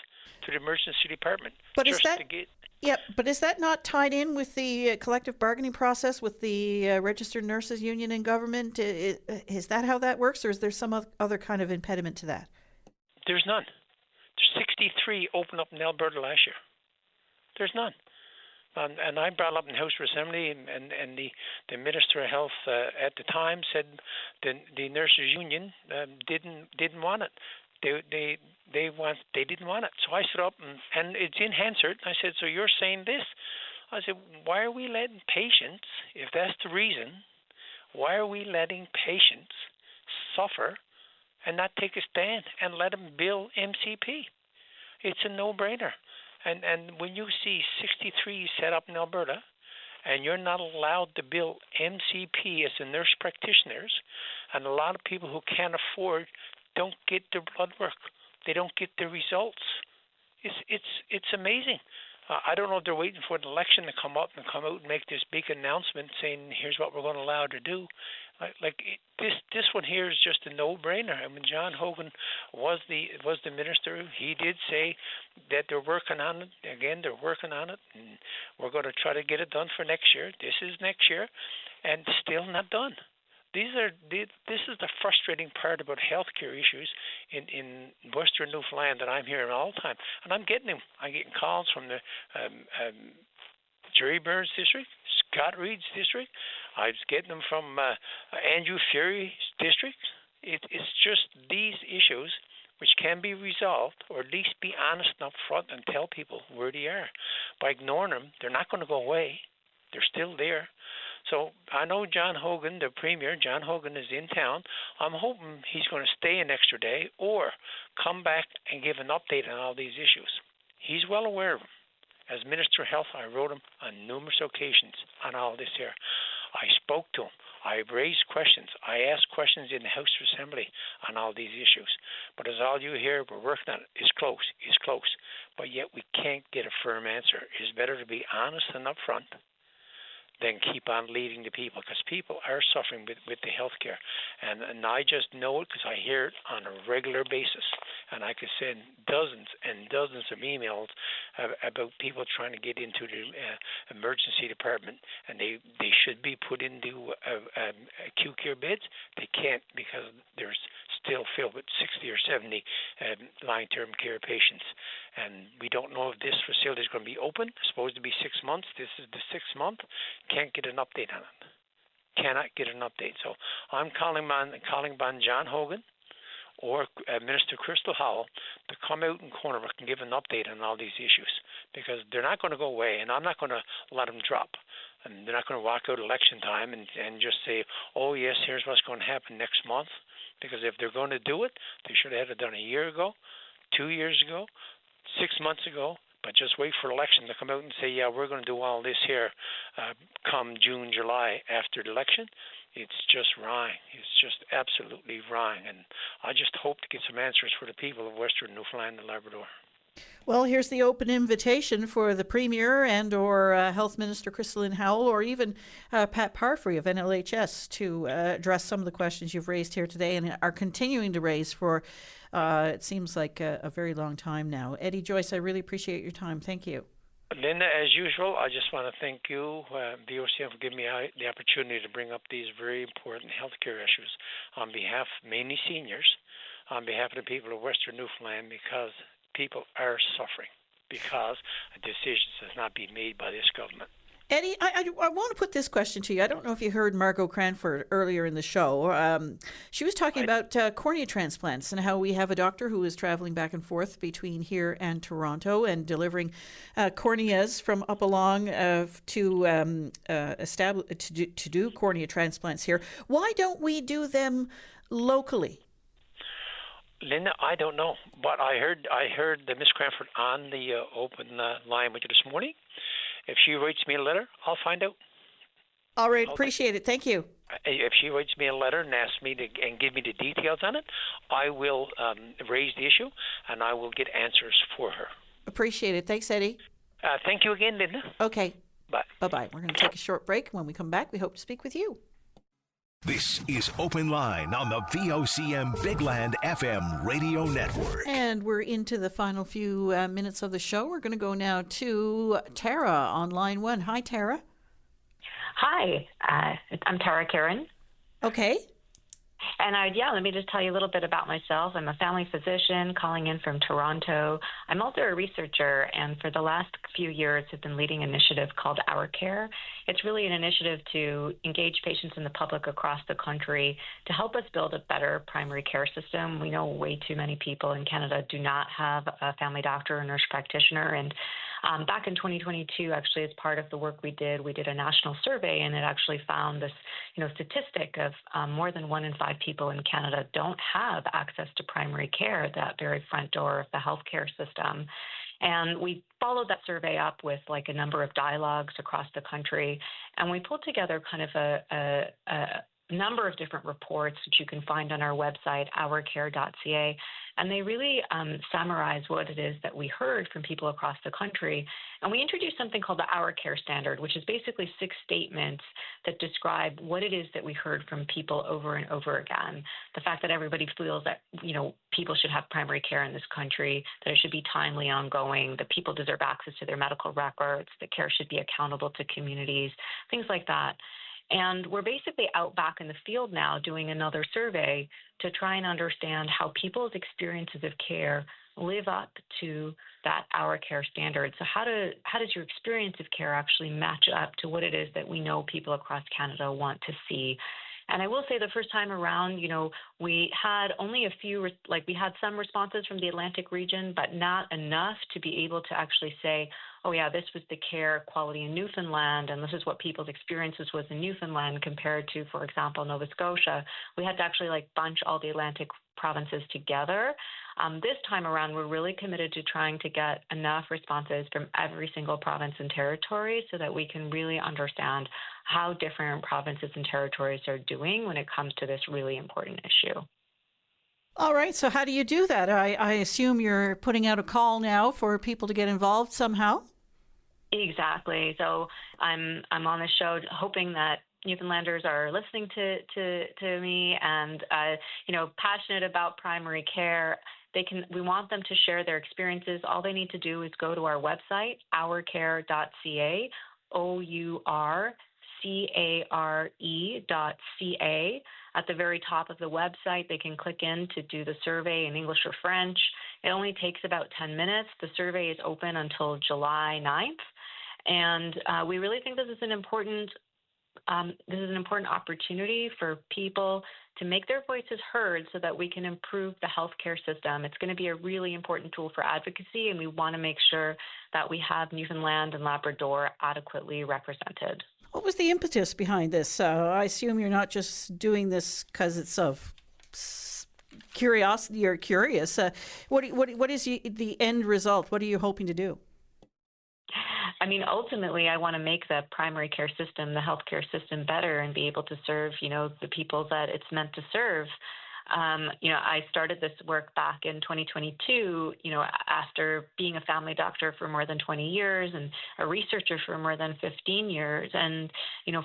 to the emergency department. But is that not tied in with the collective bargaining process with the registered nurses union in government? Is that how that works, or is there some other kind of impediment to that? There's none. There's 63 opened up in Alberta last year. There's none. And I brought it up in the House of Assembly, and the Minister of Health at the time said the nurses union didn't want it. They didn't want it. So I stood up and it's in Hansard. I said, "So you're saying this?" I said, "Why are we letting patients, if that's the reason, why are we letting patients suffer and not take a stand and let them bill MCP? It's a no-brainer." And when you see 63 set up in Alberta, and you're not allowed to bill MCP as the nurse practitioners, and a lot of people who can't afford don't get their blood work, they don't get the results. It's amazing. I don't know if they're waiting for the election to come out and make this big announcement saying, "Here's what we're going to allow to do." This one here is just a no-brainer. I mean, John Hogan was the minister. He did say that they're working on it. Again, they're working on it, and we're going to try to get it done for next year. This is next year, and still not done. This is the frustrating part about healthcare issues in Western Newfoundland that I'm hearing all the time, and I'm getting them. I'm getting calls from the Jerry Burns district, Scott Reed's district. I was getting them from Andrew Fury's district. It's just these issues which can be resolved, or at least be honest and upfront and tell people where they are. By ignoring them, they're not going to go away. They're still there. So I know John Hogan, the Premier, John Hogan is in town. I'm hoping he's going to stay an extra day or come back and give an update on all these issues. He's well aware of them. As Minister of Health, I wrote him on numerous occasions on all this here. I spoke to him. I raised questions. I asked questions in the House of Assembly on all these issues. But as all you hear, we're working on it. It's close. But yet we can't get a firm answer. It's better to be honest and upfront than keep on leading the people, because people are suffering with the health care. And I just know it because I hear it on a regular basis. And I could send dozens and dozens of emails about people trying to get into the emergency department, and they should be put into acute care beds. They can't because there's still filled with 60 or 70 long-term care patients. And we don't know if this facility is going to be open. It's supposed to be 6 months. This is the 6th month. Can't get an update on it. Cannot get an update. So I'm calling on John Hogan or Minister Crystal Howell to come out in Corner Brook and give an update on all these issues, because they're not going to go away, and I'm not going to let them drop. And they're not going to walk out election time and just say, "Oh, yes, here's what's going to happen next month." Because if they're going to do it, they should have had it done a year ago, 2 years ago, 6 months ago, But just wait for election to come out and say, yeah, we're going to do all this here come June, July after the election. It's just wrong. It's just absolutely wrong. And I just hope to get some answers for the people of Western Newfoundland and Labrador. Well, here's the open invitation for the Premier and or Health Minister Crystalline Howell, or even Pat Parfrey of NLHS to address some of the questions you've raised here today and are continuing to raise for, it seems like a very long time now. Eddie Joyce, I really appreciate your time. Thank you. Linda, as usual, I just want to thank you, VOCM, for giving me the opportunity to bring up these very important healthcare issues on behalf of mainly seniors, on behalf of the people of Western Newfoundland, because people are suffering because a decision has not been made by this government. Eddie, I want to put this question to you. I don't know if you heard Margot Cranford earlier in the show. She was talking about cornea transplants and how we have a doctor who is traveling back and forth between here and Toronto and delivering corneas from up along to do cornea transplants here. Why don't we do them locally? Linda, I don't know, but I heard Miss Cranford on the open line with you this morning. If she writes me a letter, I'll find out. All right, appreciate it. Thank you. If she writes me a letter and asks me and give me the details on it, I will raise the issue and I will get answers for her. Appreciate it. Thanks, Eddie. Thank you again, Linda. Okay. Bye. Bye-bye. We're going to take a short break. When we come back, we hope to speak with you. This is Open Line on the VOCM Big Land FM radio network. And we're into the final few minutes of the show. We're going to go now to Tara on line 1. Hi, Tara. Hi, I'm Tara Karen. Okay. And let me just tell you a little bit about myself. I'm a family physician calling in from Toronto. I'm also a researcher, and for the last few years have been leading an initiative called Our Care. It's really an initiative to engage patients in the public across the country to help us build a better primary care system. We know way too many people in Canada do not have a family doctor or nurse practitioner, and back in 2022, actually, as part of the work we did a national survey, and it actually found this, statistic of more than 1 in 5 people in Canada don't have access to primary care, that very front door of the healthcare system. And we followed that survey up with a number of dialogues across the country, and we pulled together kind of a number of different reports that you can find on our website, ourcare.ca, and they really summarize what it is that we heard from people across the country. And we introduced something called the Our Care Standard, which is basically 6 statements that describe what it is that we heard from people over and over again. The fact that everybody feels that, people should have primary care in this country, that it should be timely, ongoing, that people deserve access to their medical records, that care should be accountable to communities, things like that. And we're basically out back in the field now doing another survey to try and understand how people's experiences of care live up to that Our Care standard. So how does your experience of care actually match up to what it is that we know people across Canada want to see? And I will say the first time around, we had only a few, we had some responses from the Atlantic region, but not enough to be able to actually say, oh yeah, this was the care quality in Newfoundland, and this is what people's experiences was in Newfoundland compared to, for example, Nova Scotia. We had to actually bunch all the Atlantic provinces together. This time around, we're really committed to trying to get enough responses from every single province and territory so that we can really understand how different provinces and territories are doing when it comes to this really important issue. All right, so how do you do that? I assume you're putting out a call now for people to get involved somehow? Exactly. So I'm on the show hoping that Newfoundlanders are listening to me and passionate about primary care. We want them to share their experiences. All they need to do is go to our website, ourcare.ca, ourcare.ca. At the very top of the website, they can click in to do the survey in English or French. It only takes about 10 minutes. The survey is open until July 9th. And we really think this is an important opportunity for people to make their voices heard so that we can improve the healthcare system. It's going to be a really important tool for advocacy, and we want to make sure that we have Newfoundland and Labrador adequately represented. What was the impetus behind this? I assume you're not just doing this because it's of curiosity or curious. What is the end result? What are you hoping to do? I mean, ultimately, I want to make the primary care system, the healthcare system better and be able to serve, the people that it's meant to serve. I started this work back in 2022, after being a family doctor for more than 20 years and a researcher for more than 15 years. And,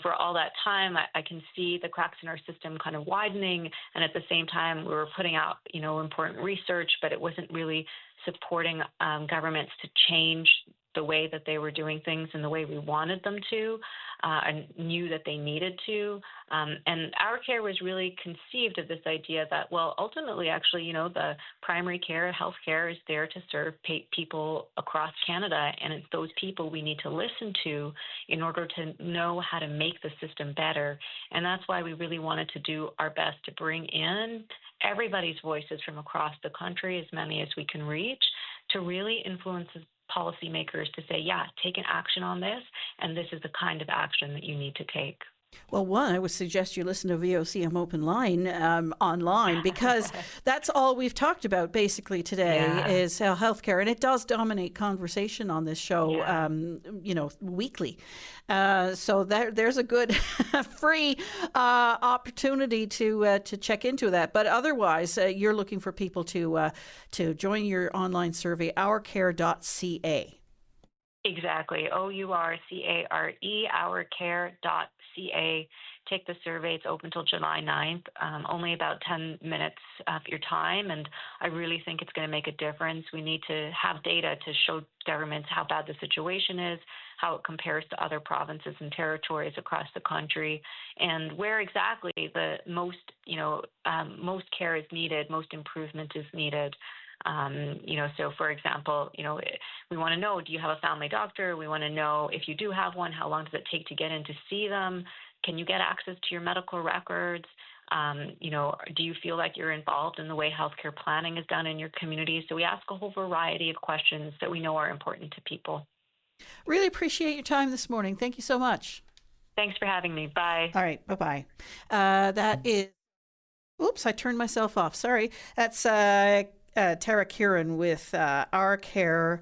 for all that time, I can see the cracks in our system kind of widening. And at the same time, we were putting out, important research, but it wasn't really supporting governments to change the way that they were doing things in the way we wanted them to, and knew that they needed to. And Our Care was really conceived of this idea that, well, ultimately, actually, the primary care, healthcare is there to serve people across Canada, and it's those people we need to listen to in order to know how to make the system better. And that's why we really wanted to do our best to bring in everybody's voices from across the country, as many as we can reach, to really influence policymakers to say, yeah, take an action on this, and this is the kind of action that you need to take. Well, one, I would suggest you listen to VOCM Open Line online, because that's all we've talked about basically today is healthcare, and it does dominate conversation on this show, weekly. So there's a good free opportunity to check into that. But otherwise, you're looking for people to join your online survey, ourcare.ca. Exactly. OURCARE, ourcare.ca. Take the survey. It's open till July 9th. Only about 10 minutes of your time. And I really think it's going to make a difference. We need to have data to show governments how bad the situation is, how it compares to other provinces and territories across the country, and where exactly the most care is needed, most improvement is needed. So for example, we want to know, do you have a family doctor? We want to know, if you do have one, how long does it take to get in to see them? Can you get access to your medical records? Do you feel like you're involved in the way healthcare planning is done in your community? So we ask a whole variety of questions that we know are important to people. Really appreciate your time this morning. Thank you so much. Thanks for having me. Bye. All right. Bye-bye. That is... Oops, I turned myself off. Sorry. That's... Tara Kieran with ourcare.ca,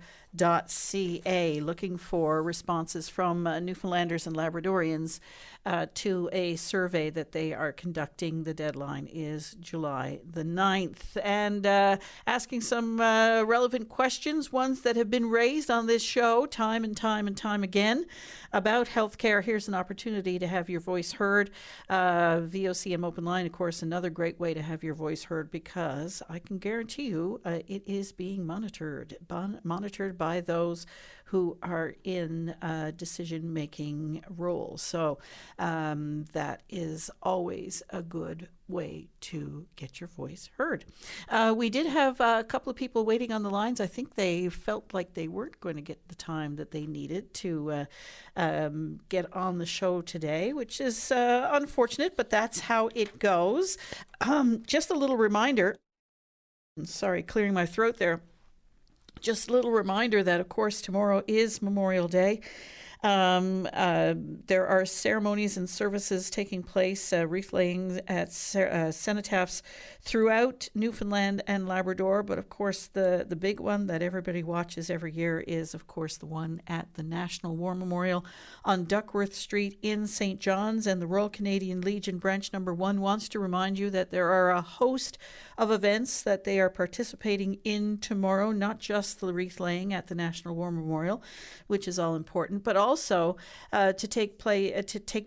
looking for responses from Newfoundlanders and Labradorians to a survey that they are conducting. The deadline is July the 9th. And asking some relevant questions, ones that have been raised on this show time and time again about healthcare. Here's an opportunity to have your voice heard. VOCM Open Line, of course, another great way to have your voice heard, because I can guarantee you it is being monitored by those who are in decision-making roles. So that is always a good way to get your voice heard. We did have a couple of people waiting on the lines. I think they felt like they weren't going to get the time that they needed to get on the show today, which is unfortunate, but that's how it goes. Just a little reminder. Sorry, clearing my throat there. Just a little reminder that, of course, tomorrow is Memorial Day. There are ceremonies and services taking place, wreath laying at cenotaphs throughout Newfoundland and Labrador. But of course, the big one that everybody watches every year is, of course, the one at the National War Memorial on Duckworth Street in St. John's. And the Royal Canadian Legion Branch No. 1 wants to remind you that there are a host of events that they are participating in tomorrow, not just the wreath laying at the National War Memorial, which is all important, but also to take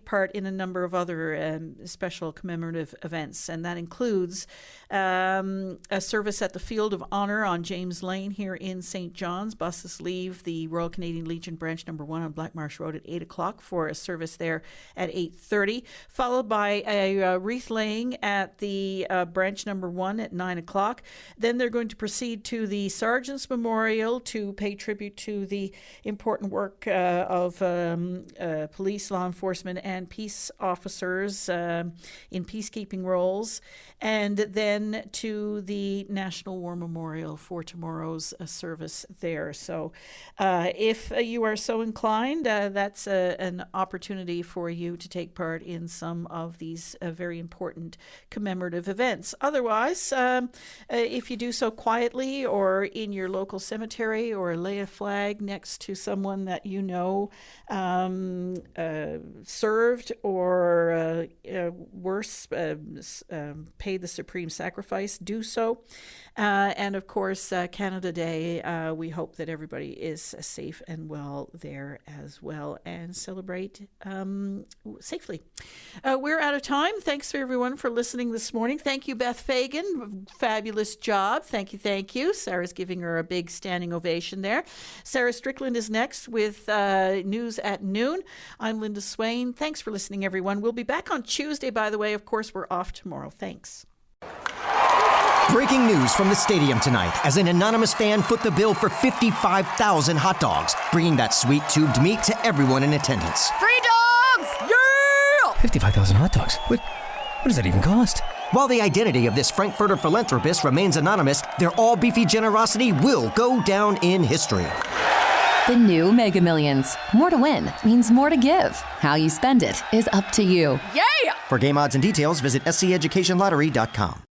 part in a number of other special commemorative events. And that includes a service at the Field of Honour on James Lane here in St. John's. Buses leave the Royal Canadian Legion Branch No. 1 on Black Marsh Road at 8 o'clock for a service there at 8:30, followed by a wreath laying at the Branch No. 1 at 9 o'clock. Then they're going to proceed to the Sergeant's Memorial to pay tribute to the important work of of police, law enforcement, and peace officers in peacekeeping roles, and then to the National War Memorial for tomorrow's service there. So if you are so inclined, that's an opportunity for you to take part in some of these very important commemorative events. Otherwise, if you do so quietly or in your local cemetery, or lay a flag next to someone that you know served or worse, paid the supreme sacrifice, do so. And of course, Canada Day, we hope that everybody is safe and well there as well, and celebrate safely. We're out of time. Thanks for everyone for listening this morning. Thank you, Beth Fagan. Fabulous job. Thank you. Sarah's giving her a big standing ovation there. Sarah Strickland is next with news at noon. I'm Linda Swain. Thanks for listening, everyone. We'll be back on Tuesday, by the way. Of course, we're off tomorrow. Thanks. Breaking news from the stadium tonight as an anonymous fan foot the bill for 55,000 hot dogs, bringing that sweet tubed meat to everyone in attendance. Free dogs! Yeah! 55,000 hot dogs? What does that even cost? While the identity of this Frankfurter philanthropist remains anonymous, their all-beefy generosity will go down in history. The new Mega Millions. More to win means more to give. How you spend it is up to you. For game odds and details, visit SCEducationLottery.com.